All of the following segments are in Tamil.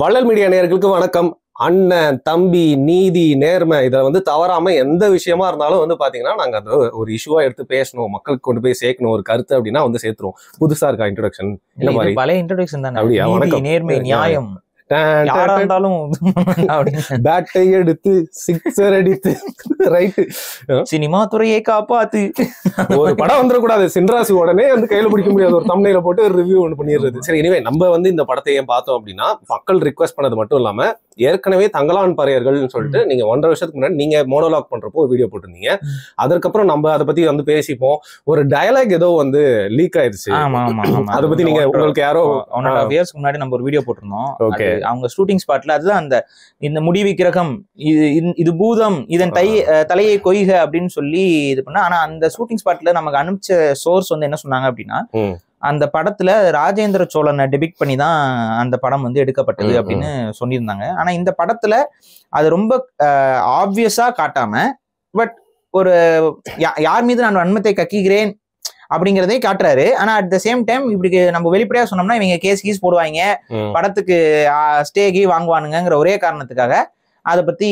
வள்ளல் மீடியா நேயர்களுக்கு வணக்கம். அண்ணன், தம்பி, நீதி, நேர்மை இதை தவறாம எந்த விஷயமா இருந்தாலும் பாத்தீங்கன்னா நாங்க அந்த ஒரு இஷ்யூவா எடுத்து பேசணும், மக்களுக்கு கொண்டு போய் சேர்க்கணும் ஒரு கருத்து அப்படின்னா சேர்த்துருவோம். புதுசா இருக்கா இன்ட்ரோடக்ஷன்? இல்ல மாதிரி பழைய இன்ட்ரோடக்ஷன் தானே. அப்படியா? வணக்கம். நேர்மை, நியாயம் பேட்டை எடுத்து சிக்ஸர் அடித்து ரைட்டு சினிமா துறையை காப்பாத்து. ஒரு படம் வந்துடக்கூடாது, சின்ராசு உடனே கையில பிடிக்க முடியாது, ஒரு தம்ப்நெயில போட்டு ஒரு ரிவ்யூ ஒன்று பண்ணிடுறது. சரி, இனிமே நம்ம இந்த படத்தை ஏன் பார்த்தோம் அப்படின்னா, மக்கள் ரிக்வெஸ்ட் பண்ணது மட்டும் இல்லாம ஏற்கனவே தங்கலான் பறையர்கள்னு சொல்லிட்டு நீங்க 1.5 வருஷத்துக்கு முன்னாடி நீங்க மோனோலாக் பண்றப்போ ஒரு வீடியோ போட்டிருந்தீங்க. அதற்கப்புறம் நம்ம அதை பத்தி பேசிப்போம். ஒரு டயலாக் ஏதோ லீக் ஆயிடுச்சு. அதை பத்தி நீங்க உங்களுக்கு யாரோ 1.5 இயர்ஸ்க்கு முன்னாடி நம்ம ஒரு வீடியோ போட்டிருந்தோம். அவங்க ஷூட்டிங் ஸ்பாட்ல அதுதான் இந்த முடிவு கிரகம், இது பூதம், இதன் தலையை கொய்க அப்படின்னு சொல்லி இது பண்ண. ஆனா அந்த ஷூட்டிங் ஸ்பாட்ல நமக்கு அனுப்பிச்ச சோர்ஸ் என்ன சொன்னாங்க அப்படின்னா, அந்த படத்துல ராஜேந்திர சோழனை டெபிக்ட் பண்ணி தான் அந்த படம் எடுக்கப்பட்டது அப்படின்னு சொல்லியிருந்தாங்க. ஆனா இந்த படத்துல அது ரொம்ப ஆப்வியஸா காட்டாம, பட் ஒரு யார் மீது நான் வன்மத்தை கக்கிக்கிறேன் அப்படிங்கிறதே காட்டுறாரு. ஆனா அட் த சேம் டைம் இப்படி நம்ம வெளிப்படையா சொன்னோம்னா இவங்க கேஸ் போடுவாங்க, படத்துக்கு ஸ்டேகி வாங்குவானுங்கிற ஒரே காரணத்துக்காக அதை பத்தி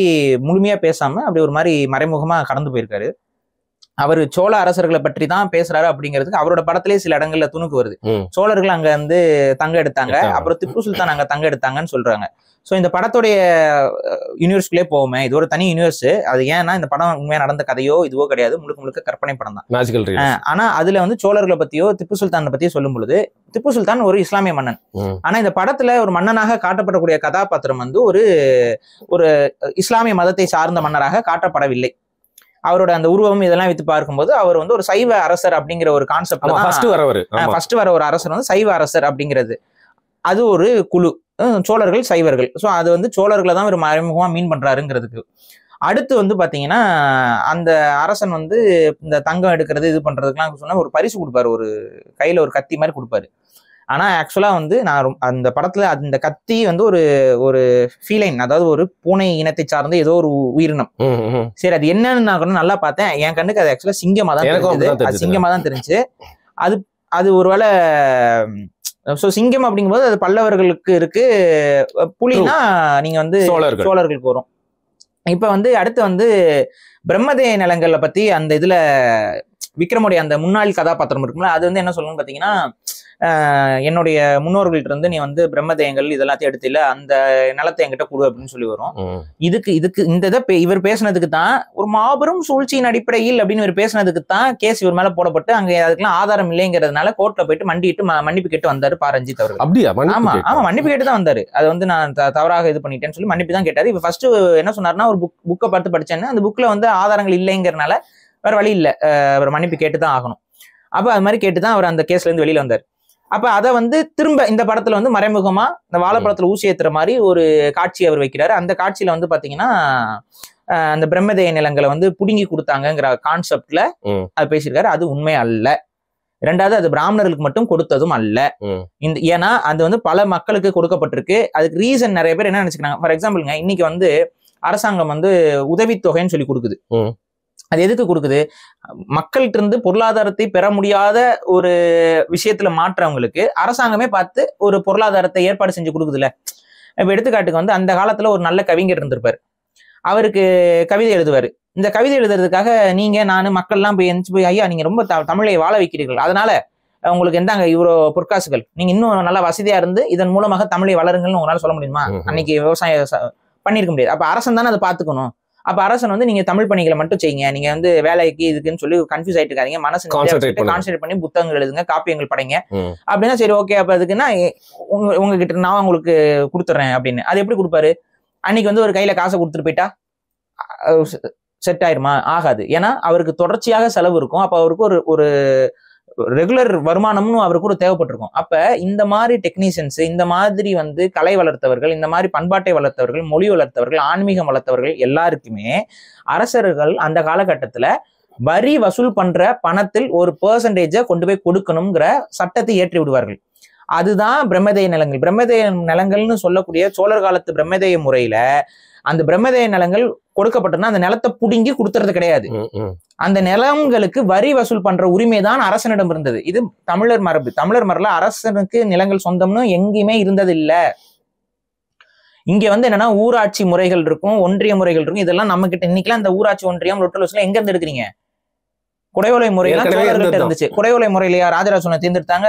முழுமையா பேசாம அப்படி ஒரு மாதிரி மறைமுகமா கடந்து போயிருக்காரு. அவர் சோழ அரசர்களை பற்றி தான் பேசுறாரு அப்படிங்கிறதுக்கு அவரோட படத்திலே சில இடங்கள்ல துணுக்கு வருது. சோழர்கள் அங்க தங்க எடுத்தாங்க, அப்புறம் திப்பு சுல்தான் அங்க தங்க எடுத்தாங்கன்னு சொல்றாங்க. ஸோ இந்த படத்துடைய யூனிவர்ஸ்குள்ளே போவோமே, இது ஒரு தனி யூனிவர்ஸ். அது ஏன்னா இந்த படம் உண்மையா நடந்த கதையோ இதுவோ கிடையாது, முழுக்க கற்பனை படம் தான். ஆனா அதுல சோழர்களை பத்தியோ திப்பு சுல்தான் பத்தியோ சொல்லும் பொழுது, திப்பு சுல்தான் ஒரு இஸ்லாமிய மன்னன். ஆனா இந்த படத்துல ஒரு மன்னனாக காட்டப்படக்கூடிய கதாபாத்திரம் ஒரு இஸ்லாமிய மதத்தை சார்ந்த மன்னராக காட்டப்படவில்லை. அவரோட அந்த உருவம் இதெல்லாம் வைத்து பார்க்கும்போது அவர் ஒரு சைவ அரசர் அப்படிங்கிற ஒரு கான்செப்ட் ஃபர்ஸ்ட் வர ஒரு அரசர் சைவ அரசர் அப்படிங்கிறது. அது ஒரு குழு, சோழர்கள் சைவர்கள். ஸோ அது சோழர்களை தான் ஒரு மறைமுகமா மீன் பண்றாருங்கிறதுக்கு. அடுத்து பாத்தீங்கன்னா அந்த அரசன் இந்த தங்கம் எடுக்கிறது இது பண்றதுக்குலாம் சொன்னா ஒரு பரிசு கொடுப்பாரு, ஒரு கையில ஒரு கத்தி மாதிரி கொடுப்பாரு. ஆனா ஆக்சுவலா நான் அந்த படத்துல அந்த கத்தி ஒரு ஃபீலைன், அதாவது ஒரு பூனை இனத்தை சார்ந்த ஏதோ ஒரு உயிரினம். சரி, அது என்னன்னு நான் கூட நல்லா பார்த்தேன். என் கண்ணுக்கு அது ஆக்சுவலா சிங்கமா தான் தெரிஞ்சது. அது சிங்கமா தான் தெரிஞ்சு. அது ஒருவேளை சிங்கம் அப்படிங்கும்போது அது பல்லவர்களுக்கு இருக்கு, புலினா நீங்க சோழர்களுக்கு வரும். இப்ப அடுத்து பிரம்மதேய நிலங்களை பத்தி அந்த இதுல விக்ரமுடைய அந்த முன்னாள் கதாபாத்திரம் இருக்கும்ல, அது என்ன சொல்லணும்னு பாத்தீங்கன்னா, என்னுடைய முன்னோர்கள்ட்ட இருந்து நீ பிரம்மதேயங்கள் இதெல்லாத்தையும் எடுத்தில, அந்த நிலத்தை என்கிட்ட கொடு அப்படின்னு சொல்லி வரும். இதுக்கு இந்த இதை இவர் பேசினதுக்கு தான், ஒரு மாபெரும் சூழ்ச்சியின் அடிப்படையில் அப்படின்னு இவர் பேசினதுக்கு தான் கேஸ் இவர் மேல போடப்பட்டு அங்க அதுக்கெல்லாம் ஆதாரம் இல்லைங்கிறதுனால கோர்ட்ல போயிட்டு மன்னிப்பு கேட்டு வந்தாரு ரஞ்சித் அவர்கள். அப்படியா? ஆமா, மன்னிப்பு கேட்டு தான் வந்தாரு. அது நான் தவறாக இது பண்ணிட்டேன்னு சொல்லி மன்னிப்பு தான் கேட்டாரு. இப்ப ஃபர்ஸ்ட் என்ன சொன்னாருன்னா, ஒரு புக்கை பார்த்து படிச்சேன்னு, அந்த புக்ல ஆதாரங்கள் இல்லைங்கிறதுனால வேற வழி இல்லை, அவர் மன்னிப்பு கேட்டுதான் ஆகணும். அப்ப அது மாதிரி கேட்டுதான் அவர் அந்த கேஸ்ல இருந்து வெளியில வந்தார். அப்ப அதை திரும்ப இந்த படத்துல மறைமுகமா இந்த வாழைப்பழத்துல ஊசி ஏத்துற மாதிரி ஒரு காட்சி அவர் வைக்கிறாரு. அந்த காட்சியில பாத்தீங்கன்னா அந்த பிரம்மதேய நிலங்களை புடுங்கி கொடுத்தாங்கிற கான்செப்ட்ல அது பேசியிருக்காரு. அது உண்மை அல்ல. இரண்டாவது, அது பிராமணர்களுக்கு மட்டும் கொடுத்ததும் அல்ல. ஏன்னா அது பல மக்களுக்கு கொடுக்கப்பட்டிருக்கு. அதுக்கு ரீசன் நிறைய பேர் என்ன நினைச்சுக்கிறாங்க. ஃபார் எக்ஸாம்பிள்ங்க, இன்னைக்கு அரசாங்கம் உதவித்தொகைன்னு சொல்லி கொடுக்குது. அது எதுக்கு கொடுக்குது? மக்கள்கிட்ட இருந்து பொருளாதாரத்தை பெற முடியாத ஒரு விஷயத்துல மாற்றவங்களுக்கு அரசாங்கமே பார்த்து ஒரு பொருளாதாரத்தை ஏற்பாடு செஞ்சு கொடுக்குதுல்ல. இப்ப எடுத்துக்காட்டுக்கு அந்த காலத்துல ஒரு நல்ல கவிஞர் இருந்திருப்பாரு, அவருக்கு கவிதை எழுதுவாரு. இந்த கவிதை எழுதுறதுக்காக நான் மக்கள்லாம் போய் ஐயா நீங்க ரொம்ப தமிழை வாழ வைக்கிறீர்கள், அதனால உங்களுக்கு எந்தாங்க இவ்வளோ பொற்காசுகள், நீங்க இன்னும் நல்லா வசதியா இருந்து இதன் மூலமாக தமிழை வளருங்கள்னு உங்களால சொல்ல முடியுமா? அன்னைக்கு விவசாயம் பண்ணிருக்க முடியாது. அப்ப அரசன் தானே அதை பாத்துக்கணும். அப்ப அரசன் நீங்க தமிழ் பணிகளை மட்டும் செய்யுங்க, நீங்க வேலைக்கு இதுக்குன்னு சொல்லி கன்ஃபியூஸ் ஆயிட்டு இருக்காதீங்க, மனசு கான்சென்ட்ரேட் பண்ணி புத்தகங்கள் எழுதுங்க, காப்பியங்கள் படைங்க அப்படின்னா சரி ஓகே. அப்ப அதுக்குன்னா உங்ககிட்ட நான் உங்களுக்கு கொடுத்துட்றேன் அப்படின்னு. அது எப்படி கொடுப்பாரு? அன்னைக்கு ஒரு கையில காசை கொடுத்துட்டு போயிட்டா செட் ஆயிருமா? ஆகாது. ஏன்னா அவருக்கு தொடர்ச்சியாக செலவு இருக்கும். அப்ப அவருக்கு ஒரு ரெகுலர் வருமானம்னு அவருக்கு ஒரு தேவைப்பட்டிருக்கும். அப்ப இந்த மாதிரி டெக்னீஷியன்ஸ், இந்த மாதிரி கலை வளர்த்தவர்கள், இந்த மாதிரி பண்பாட்டை வளர்த்தவர்கள், மொழி வளர்த்தவர்கள், ஆன்மீகம் வளர்த்தவர்கள் எல்லாருக்குமே அரசர்கள் அந்த காலகட்டத்துல வரி வசூல் பண்ற பணத்தில் ஒரு பெர்சன்டேஜை கொண்டு போய் கொடுக்கணுங்கிற சட்டத்தை ஏற்றி விடுவார்கள். அதுதான் பிரம்மதேய நிலங்கள். பிரம்மதேய நிலங்கள்னு சொல்லக்கூடிய சோழர் காலத்து பிரம்மதேய முறையில அந்த பிரம்மதேய நிலங்கள் கொடுக்கப்பட்டதுன்னா அந்த நிலத்தை புடுங்கி கொடுத்துறது கிடையாது. அந்த நிலங்களுக்கு வரி வசூல் பண்ற உரிமை தான் அரசனிடம் இருந்தது. இது தமிழர் மரபு. தமிழர் மரபுல அரசனுக்கு நிலங்கள் சொந்தம்னு எங்கேயுமே இருந்தது இல்ல. இங்க வந்து என்னன்னா ஊராட்சி முறைகள் இருக்கும், ஒன்றிய முறைகள் இருக்கும். இதெல்லாம் நம்ம கிட்ட இன்னைக்கெல்லாம் இந்த ஊராட்சி ஒன்றியம் லொட்டலோஸ்ல எங்க இருந்து எடுக்கிறீங்க? குடையோலை முறையெல்லாம் சோழர்கிட்ட இருந்துச்சு. குடையோலை முறையிலையா ராஜராஜ சோழனை தேர்ந்தெடுத்தாங்க?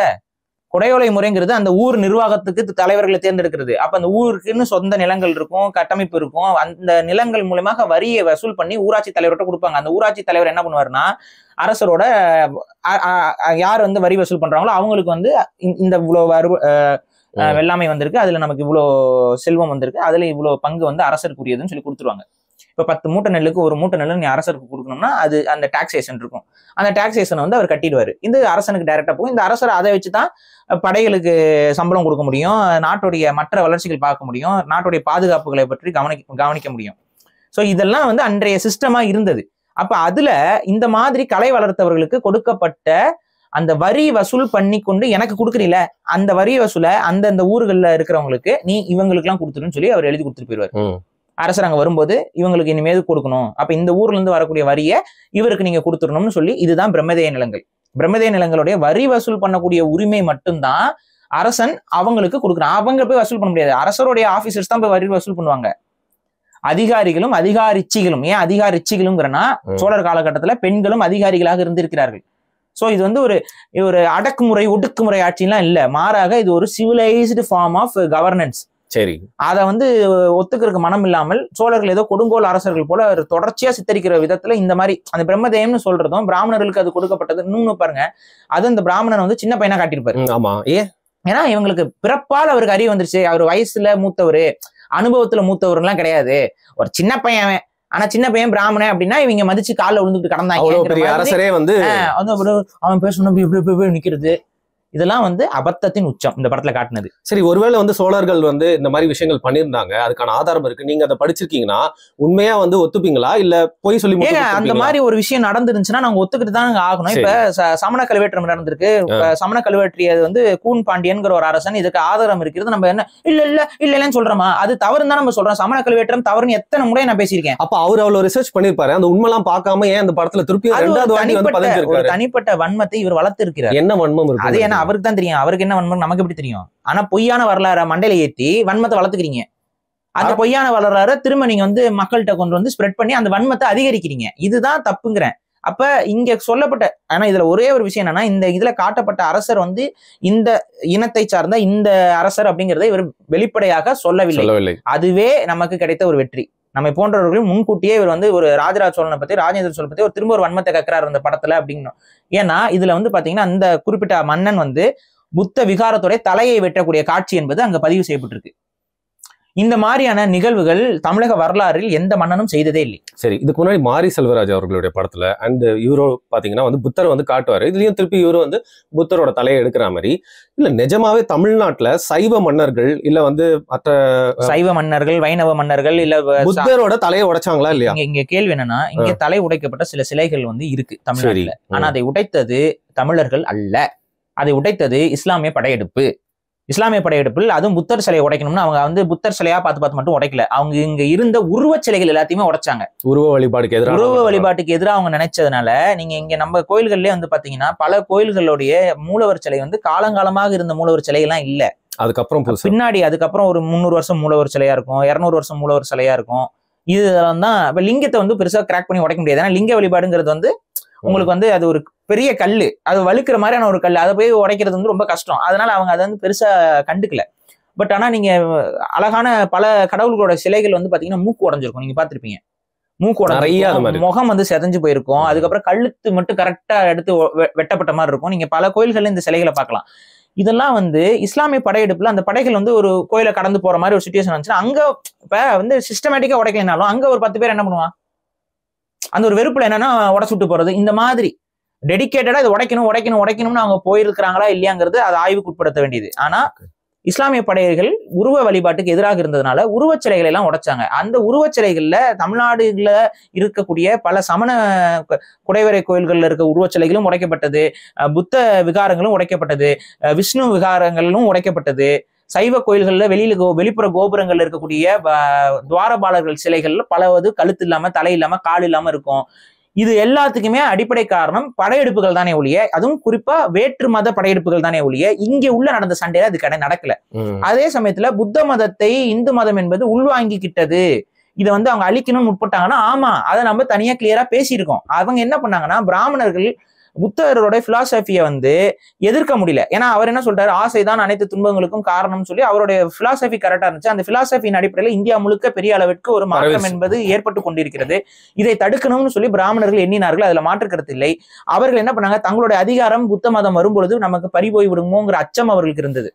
குடையோலை முறைங்கிறது அந்த ஊர் நிர்வாகத்துக்கு தலைவர்களை தேர்ந்தெடுக்கிறது. அப்ப அந்த ஊருக்குன்னு சொந்த நிலங்கள் இருக்கும், கட்டமைப்பு இருக்கும். அந்த நிலங்கள் மூலமாக வரியை வசூல் பண்ணி ஊராட்சி தலைவர்கிட்ட கொடுப்பாங்க. அந்த ஊராட்சி தலைவர் என்ன பண்ணுவாருன்னா, அரசரோட யார் வந்து வரி வசூல் பண்றாங்களோ அவங்களுக்கு வந்து இந்த இவ்வளவு வெள்ளாமை வந்திருக்கு, அதுல நமக்கு இவ்வளவு செல்வம் வந்திருக்கு, அதுல இவ்வளவு பங்கு வந்து அரசருக்குரியதுன்னு சொல்லி கொடுத்துருவாங்க. இப்ப 10 மூட்டை நெல்லுக்கு 1 மூட்டை நெல் நீ அரசருக்கு கொடுக்கணும்னா அது அந்த டாக்ஸேஷன் இருக்கும். அந்த டாக்ஸேஷன் வந்து அவர் கட்டிடுவாரு. இந்த அரசனுக்கு டைரக்டா போகும். இந்த அரசர் அதை வச்சுதான் படைகளுக்கு சம்பளம் கொடுக்க முடியும், நாட்டுடைய மற்ற வளர்ச்சிகள் பார்க்க முடியும், நாட்டுடைய பாதுகாப்புகளை பற்றி கவனிக்க முடியும். ஸோ இதெல்லாம் வந்து அன்றைய சிஸ்டமா இருந்தது. அப்ப அதுல இந்த மாதிரி கலை வளர்த்தவர்களுக்கு கொடுக்கப்பட்ட அந்த வரி வசூல் பண்ணி கொண்டு எனக்கு கொடுக்குறீல, அந்த வரி வசூலை அந்தந்த ஊர்கள்ல இருக்கிறவங்களுக்கு நீ இவங்களுக்கு எல்லாம் கொடுத்துருன்னு சொல்லி அவர் எழுதி கொடுத்துட்டு போயிடுவார். அரசர் அங்க வரும்போது இவங்களுக்கு இனிமேல் கொடுக்கணும், அப்ப இந்த ஊர்ல இருந்து வரக்கூடிய வரியை இவருக்கு நீங்க கொடுத்துடணும்னு சொல்லி, இதுதான் பிரம்மதேய நிலங்கள். பிரம்மதேய நிலங்களுடைய வரி வசூல் பண்ணக்கூடிய உரிமை மட்டும்தான் அரசன் அவங்களுக்கு கொடுக்குறான். அவங்க போய் வசூல் பண்ண முடியாது. அரசருடைய ஆபீசர்ஸ் தான் போய் வரி வசூல் பண்ணுவாங்க. அதிகாரிகளும் அதிகாரிச்சிகளும், ஏன் அதிகாரிச்சிகளுங்கிறனா சோழர் காலகட்டத்துல பெண்களும் அதிகாரிகளாக இருந்திருக்கிறார்கள். சோ இது வந்து ஒரு அடக்குமுறை ஒடுக்குமுறை ஆட்சிலாம் இல்ல, மாறாக இது ஒரு சிவிலைஸ்டு ஃபார்ம் ஆஃப் கவர்னன்ஸ். சரி, அதை வந்து ஒத்துக்கிறதுக்கு மனம் இல்லாமல் சோழர்கள் ஏதோ கொடுங்கோல் அரசர்கள் போல தொடர்ச்சியா சித்தரிக்கிற விதத்துல இந்த மாதிரி அந்த பிரம்மதேயம்னு சொல்றதும் பிராமணர்களுக்கு அது கொடுக்கப்பட்டது. இன்னும் பாருங்க, அது இந்த பிராமணன் வந்து சின்ன பையனா காட்டியிருப்பாரு. ஆமா, ஏன்னா இவங்களுக்கு பிறப்பால் அவருக்கு அறிவு வந்துருச்சு, அவர் வயசுல மூத்தவரு, அனுபவத்துல மூத்தவருலாம் கிடையாது, ஒரு சின்ன பையன். ஆனா சின்ன பையன் பிராமணன் அப்படின்னா இவங்க மதிச்சு காலில் விழுந்துட்டு கடந்தாங்க. அரசரே வந்து அவன் பேசணும் நிக்கிறது, இதெல்லாம் வந்து அபத்தத்தின் உச்சம் இந்த படத்துல காட்டினது. சரி, ஒருவேளை வந்து சோழர்கள் வந்து இந்த மாதிரி விஷயங்கள் பண்ணியிருந்தாங்க, அதுக்கான ஆதாரம் இருக்கு, நீங்க அதை படிச்சிருக்கீங்கன்னா உண்மையா வந்து ஒத்துப்பீங்களா இல்ல போய் சொல்லி? அந்த மாதிரி ஒரு விஷயம் நடந்துருந்துச்சுன்னா நாங்க ஒத்துக்கிட்டு தான் ஆகணும். இப்ப சமண கல்வெட்டு நடந்திருக்கு. சமண கல்வெட்டியது வந்து கூன் பாண்டியன்கிற ஒரு அரசன், இதுக்கு ஆதாரம் இருக்கிறது. நம்ம என்ன இல்லன்னு சொல்றோமா? அது தவறுன்னு தான் நம்ம சொல்றோம். சமண கல்வெட்டம் தவறுன்னு எத்தனை முறை நான் பேசியிருக்கேன். அப்ப அவர் அவ்வளவு ரிசர்ச் பண்ணிருப்பாரு, அந்த உண்மைலாம் பார்க்காம ஏன் அந்த படத்துல திருப்பி ஒரு தனிப்பட்ட வன்மத்தை இவர் வளர்த்து இருக்கிறார். என்ன வன்மம் இருக்கு? அது ஏன்னா அவருக்கு தான் தெரியும். அவருக்கு என்ன வன்மம் நமக்கு எப்படி தெரியும்? ஆனா பொய்யான வரலாறு மண்டையில ஏத்தி வன்மத்தை வளர்த்துக்கிறீங்க. அந்த பொய்யான வரலாறு திரும்ப நீங்க வந்து மக்கள்கிட்ட கொண்டு வந்து ஸ்ப்ரெட் பண்ணி அந்த வன்மத்தை அதிகரிக்கிறீங்க. இதுதான் தப்புங்கிறேன். அப்ப இங்க சொல்லப்பட்ட, ஆனா இதுல ஒரே ஒரு விஷயம் என்னன்னா, இந்த இதுல காட்டப்பட்ட அரசர் வந்து இந்த இனத்தை சார்ந்த இந்த அரசர் அப்படிங்கறத இவர் வெளிப்படையாக சொல்லவில்லை. அதுவே நமக்கு கிடைத்த ஒரு வெற்றி. நம்ம போன்றவர்களும் முன்கூட்டியே இவர் வந்து ஒரு ராஜராஜ சோழனை பத்தி, ராஜேந்திர சோழனை பத்தி ஒரு திரும்ப ஒரு வன்மத்தை கற்கிறார் அந்த படத்துல அப்படிங்கணும். ஏன்னா இதுல வந்து பாத்தீங்கன்னா அந்த குறிப்பிட்ட மன்னன் வந்து புத்த விகாரத்துடைய தலையை வெட்டக்கூடிய காட்சி என்பது அங்க பதிவு செய்யப்பட்டிருக்கு. இந்த மாதிரியான நிகழ்வுகள் தமிழக வரலாறில் எந்த மன்னனும் செய்ததே இல்லை. சரி, இதுக்கு முன்னாடி மாரி செல்வராஜ் அவர்களுடைய படத்துல அண்ட் இவரோ பாத்தீங்கன்னா வந்து புத்தர் வந்து காட்டுவாரு, இதுலயும் திருப்பி இவரு வந்து புத்தரோட தலையை எடுக்கிற மாதிரி. இல்ல நிஜமாவே தமிழ்நாட்டுல சைவ மன்னர்கள் இல்ல வந்து மற்ற சைவ மன்னர்கள், வைணவ மன்னர்கள் இல்ல புத்தரோட தலையை உடைச்சாங்களா இல்லையா? இங்க கேள்வி என்னன்னா, இங்க தலை உடைக்கப்பட்ட சில சிலைகள் வந்து இருக்கு தமிழ்நாட்டுல. ஆனா அதை உடைத்தது தமிழர்கள் அல்ல, அதை உடைத்தது இஸ்லாமிய படையெடுப்பு. இஸ்லாமிய படையெடுப்பில் அதுவும் புத்தர் சிலையை உடைக்கணும்னு அவங்க வந்து புத்தர் சிலையா பார்த்து மட்டும் உடைக்கல, அவங்க இங்க இருந்த உருவ சிலைகள் எல்லாத்தையுமே உடைச்சாங்க. உருவ வழிபாட்டுக்கு எதிராக அவங்க நினைச்சதுனால நீங்க இங்க நம்ம கோயில்கள்லயே வந்து பாத்தீங்கன்னா பல கோயில்களுடைய மூலவர் சிலை வந்து காலங்காலமாக இருந்த மூலவர் சிலையெல்லாம் இல்ல. அதுக்கப்புறம் ஒரு 300 வருஷம் மூலவர் சிலையா இருக்கும், 200 வருஷம் மூலவர் சிலையா இருக்கும். இதெல்லாம் தான் இப்ப லிங்கத்தை வந்து பெருசா கிராக் பண்ணி உடைக்க முடியாது. ஏன்னா லிங்க வழிபாடுங்கிறது வந்து உங்களுக்கு வந்து அது ஒரு பெரிய கல்லு, அது வழுக்கிற மாதிரியான ஒரு கல், அதை போய் உடைக்கிறது வந்து ரொம்ப கஷ்டம். அதனால அவங்க அதை வந்து பெருசா கண்டுக்கல. பட் ஆனா நீங்க அழகான பல கடவுள்களோட சிலைகள் வந்து பாத்தீங்கன்னா மூக்கு உடைஞ்சிருக்கும், நீங்க பாத்திருப்பீங்க. மூக்கு உடைஞ்சிருக்கும், முகம் வந்து செதஞ்சு போயிருக்கும், அதுக்கப்புறம் கழுத்து மட்டும் கரெக்டா எடுத்து வெட்டப்பட்ட மாதிரி இருக்கும். நீங்க பல கோயில்கள்ல இந்த சிலைகளை பார்க்கலாம். இதெல்லாம் வந்து இஸ்லாமிய படையெடுப்புல அந்த படைகள் வந்து ஒரு கோயிலை கடந்து போற மாதிரி ஒரு சிச்சுவேஷன் வந்துச்சுன்னா அங்க இப்ப வந்து சிஸ்டமேட்டிக்கா உடைக்கலனாலும் அங்க ஒரு 10 பேர் என்ன பண்ணுவான், அந்த ஒரு வெறுப்புல என்னன்னா உடச்சு விட்டு போறது. இந்த மாதிரி டெடிகேட்டடா இது உடைக்கணும்னு அவங்க போயிருக்கிறாங்களா இல்லையாங்கிறது அது ஆய்வுக்கு உட்படுத்த வேண்டியது. ஆனா இஸ்லாமிய படையர்கள் உருவ வழிபாட்டுக்கு எதிராக இருந்ததுனால உருவச் சிலைகளை எல்லாம் உடைச்சாங்க. அந்த உருவச் சிலைகள்ல தமிழ்நாடுல இருக்கக்கூடிய பல சமண குடைவரை கோயில்கள்ல இருக்க உருவச் சிலைகளும் உடைக்கப்பட்டது, புத்த விகாரங்களும் உடைக்கப்பட்டது, விஷ்ணு விகாரங்களும் உடைக்கப்பட்டது. சைவ கோயில்கள்ல வெளிப்புற கோபுரங்கள்ல இருக்கக்கூடிய துவாரபாலர்கள் சிலைகள்ல பலவது கழுத்து இல்லாம, தலை இல்லாம, கால் இல்லாம இருக்கும். இது எல்லாத்துக்குமே அடிப்படை காரணம் படையெடுப்புகள் தானே ஒழிய, அதுவும் குறிப்பா வேற்று மத படையெடுப்புகள் தானே ஒழிய இங்க உள்ள நடந்த சண்டையில அது நடக்கல. அதே சமயத்துல புத்த மதத்தை இந்து மதம் என்பது உள்வாங்கிக்கிட்டது, இதை வந்து அவங்க அழிக்கணும்னு முற்பட்டாங்கன்னா ஆமா, அதை நம்ம தனியா கிளியரா பேசியிருக்கோம். அவங்க என்ன பண்ணாங்கன்னா, பிராமணர்கள் புத்தரோட பிலாசபியை வந்து எதிர்க்க முடியல. ஏன்னா அவர் என்ன சொல்றாரு, ஆசைதான் அனைத்து துன்பங்களுக்கும் காரணம்னு சொல்லி அவருடைய பிலாசபி கரெக்டா இருந்துச்சு. அந்த பிலாசபியின் அடிப்படையில் இந்தியா முழுக்க பெரிய அளவிற்கு ஒரு மாற்றம் என்பது ஏற்பட்டு கொண்டிருக்கிறது. இதை தடுக்கணும்னு சொல்லி பிராமணர்கள் எண்ணினார்கள், அதுல மாற்றுக்கிறது இல்லை. அவர்கள் என்ன பண்ணாங்க, தங்களுடைய அதிகாரம் புத்த மதம் வரும்பொழுது நமக்கு பறிபோய் விடுமோங்கிற அச்சம் அவர்களுக்கு இருந்தது.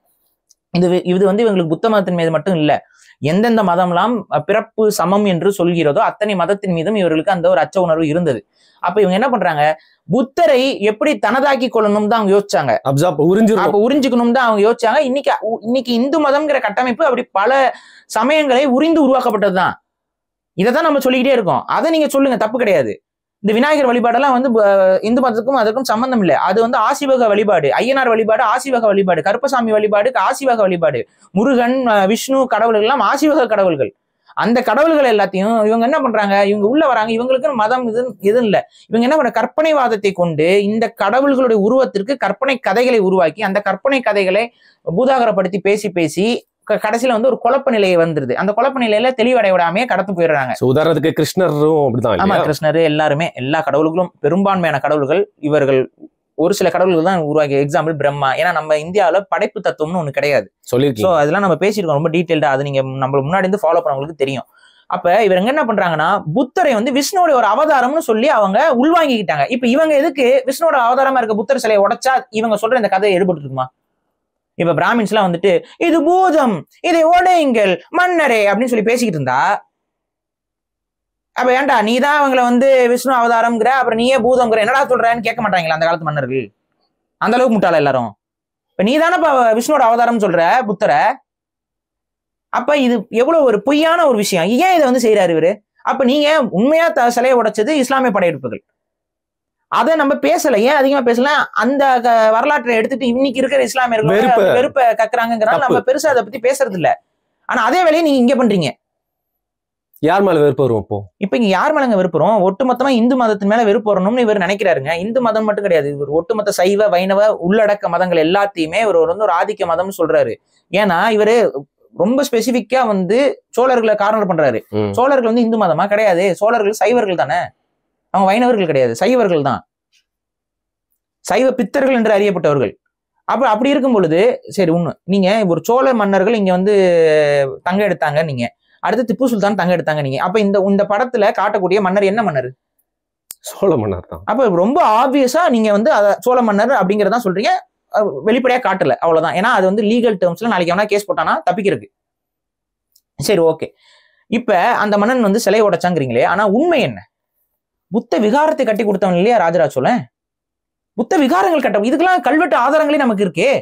இது வந்து இவங்களுக்கு புத்த மதத்தின் மீது மட்டும் இல்ல, எந்தெந்த மதம்லாம் பிறப்பு சமம் என்று சொல்கிறதோ அத்தனை மதத்தின் மீதும் இவர்களுக்கு அந்த ஒரு அச்ச உணர்வு இருந்தது. அப்ப இவங்க என்ன பண்றாங்க, புத்தரை எப்படி தனதாக்கி கொள்ளணும் தான் அவங்க யோசிச்சாங்க, உறிஞ்சிக்கணும் தான் அவங்க யோசிச்சாங்க. இன்னைக்கு இந்து மதம்ங்கிற கட்டமைப்பு அப்படி பல சமயங்களை உறிந்து உருவாக்கப்பட்டதுதான். இதைதான் நம்ம சொல்லிக்கிட்டே இருக்கோம். அதை நீங்க சொல்லுங்க, தப்பு கிடையாது. இந்த விநாயகர் வழிபாடெல்லாம் வந்து இந்து மதத்துக்கும் அதுக்கும் சம்பந்தம் இல்லை. அது வந்து ஆசிவக வழிபாடு, ஐயனார் வழிபாடு ஆசிவக வழிபாடு, கருப்பசாமி வழிபாடு ஆசிவக வழிபாடு, முருகன் விஷ்ணு கடவுள்கள் எல்லாம் ஆசிவக கடவுள்கள். அந்த கடவுள்கள் எல்லாத்தையும் இவங்க என்ன பண்றாங்க, இவங்க உள்ள வராங்க, இவங்களுக்கு மதம் இது இல்லை. இவங்க என்ன பண்ற, கற்பனைவாதத்தை கொண்டு இந்த கடவுள்களுடைய உருவத்திற்கு கற்பனை கதைகளை உருவாக்கி அந்த கற்பனை கதைகளை பூதாகரப்படுத்தி பேசி பேசி கடைசியில வந்து ஒரு குழப்ப நிலையை வந்துருது. அந்த குழப்ப நிலையில தெளிவடைய விடாமே கடத்து போயிடுறாங்க. உதாரணத்துக்கு கிருஷ்ணரும் அப்படிதான். ஆமா, கிருஷ்ணர் எல்லாருமே எல்லா கடவுள்களும் பெரும்பான்மையான கடவுள்கள் இவர்கள். ஒரு சில கடவுள்கள் தான் உருவாக்கி, எக்ஸாம்பிள் பிரம்மா. ஏன்னா நம்ம இந்தியாவில படைப்பு தத்துவம்னு ஒண்ணு கிடையாது. சோ அதெல்லாம் நம்ம பேசியிருக்கோம் ரொம்ப டீட்டெயில்டா, அது நீங்க நம்ம முன்னாடி இருந்து ஃபாலோ பண்ணவங்களுக்கு தெரியும். அப்ப இவங்க என்ன பண்றாங்கன்னா, புத்தரை வந்து விஷ்ணுவோட ஒரு அவதாரம்னு சொல்லி அவங்க உள்வாங்கிக்கிட்டாங்க. இப்ப இவங்க எதுக்கு விஷ்ணுவோட அவதாரமா இருக்க புத்தர் சிலையை உடைச்சா இவங்க சொல்ற இந்த கதையை எடுபட்டு இருக்குமா? இப்ப பிராமின்ஸ் எல்லாம் வந்துட்டு இது பூதம், இதை உடையுங்கள் மன்னரே அப்படின்னு சொல்லி பேசிக்கிட்டு இருந்தா, அப்ப ஏன்டா நீதான் அவங்களை வந்து விஷ்ணு அவதாரம்ங்கிற, அப்புறம் நீயே பூதம்ங்கிற, என்னடா சொல்றேன்னு கேட்க மாட்டாங்களா அந்த காலத்து மன்னர்கள்? அந்த அளவுக்கு முட்டாள எல்லாரும். இப்ப நீதானே விஷ்ணுவோட அவதாரம் சொல்ற புத்தரை. அப்ப இது எவ்வளவு ஒரு பொய்யான ஒரு விஷயம். ஏன் இதை வந்து செய்யறாரு இவரு? அப்ப நீங்க உண்மையா சிலையை உடைச்சது இஸ்லாமிய படையெடுப்புகள், அதை நம்ம பேசல. ஏன் அதிகமா பேசல? அந்த வரலாற்றை எடுத்துட்டு இன்னைக்கு இருக்கிற இஸ்லாமியர்கள் வெறுப்ப கக்குறாங்கிறனால நம்ம பெருசா அதை பத்தி பேசுறது இல்ல. ஆனா அதே வேலையை நீங்க இங்க பண்றீங்க. யார் மேல வெறுப்பு வரும்? இப்ப இங்க யார் மேலங்க வெறுப்புறோம்? ஒட்டுமொத்தமா இந்து மதத்தின் மேல வெறுப்பு வரணும்னு இவர் நினைக்கிறாருங்க. இந்து மதம் மட்டும் கிடையாது, இவர் ஒட்டுமொத்த சைவ வைணவ உள்ளடக்க மதங்கள் எல்லாத்தையுமே இவர் வந்து ஒரு ஆதிக்க மதம்னு சொல்றாரு. ஏன்னா இவரு ரொம்ப ஸ்பெசிபிக்கா வந்து சோழர்களை கார்னர் பண்றாரு. சோழர்கள் வந்து இந்து மதமா கிடையாது, சோழர்கள் சைவர்கள் தானே, அவங்க வைணவர்கள் கிடையாது, சைவர்கள் தான், சைவ பித்தர்கள் என்று அறியப்பட்டவர்கள். அப்படி இருக்கும் பொழுது சரி, ஒண்ணு நீங்க ஒரு சோழ மன்னர்கள் இங்க வந்து தங்க எடுத்தாங்க, நீங்க அடுத்து திப்பு சுல்தான் தங்க எடுத்தாங்க நீங்க. அப்ப இந்த படத்துல காட்டக்கூடிய மன்னர் என்ன மன்னர்? சோழ மன்னர் தான். அப்ப ரொம்ப ஆப்வியஸா நீங்க வந்து சோழ மன்னர் அப்படிங்கறத சொல்றீங்க, வெளிப்படையா காட்டல, அவ்வளவுதான். ஏன்னா அது வந்து லீகல் டேர்ம்ஸ்ல நாளைக்கு எவனா கேஸ் போட்டானா தப்பிக்கிறதுக்கு. சரி, ஓகே. இப்ப அந்த மன்னன் வந்து சிலை உடைச்சாங்கிறீங்களே, ஆனா உண்மை என்ன? புத்த விகாரத்தை கட்டி கொடுத்தவன் இல்லையா ராஜராஜ சோழன்? புத்த விகாரங்கள் கட்ட, இதுக்கெல்லாம் கல்வெட்டு ஆதாரங்களே நமக்கு இருக்கே.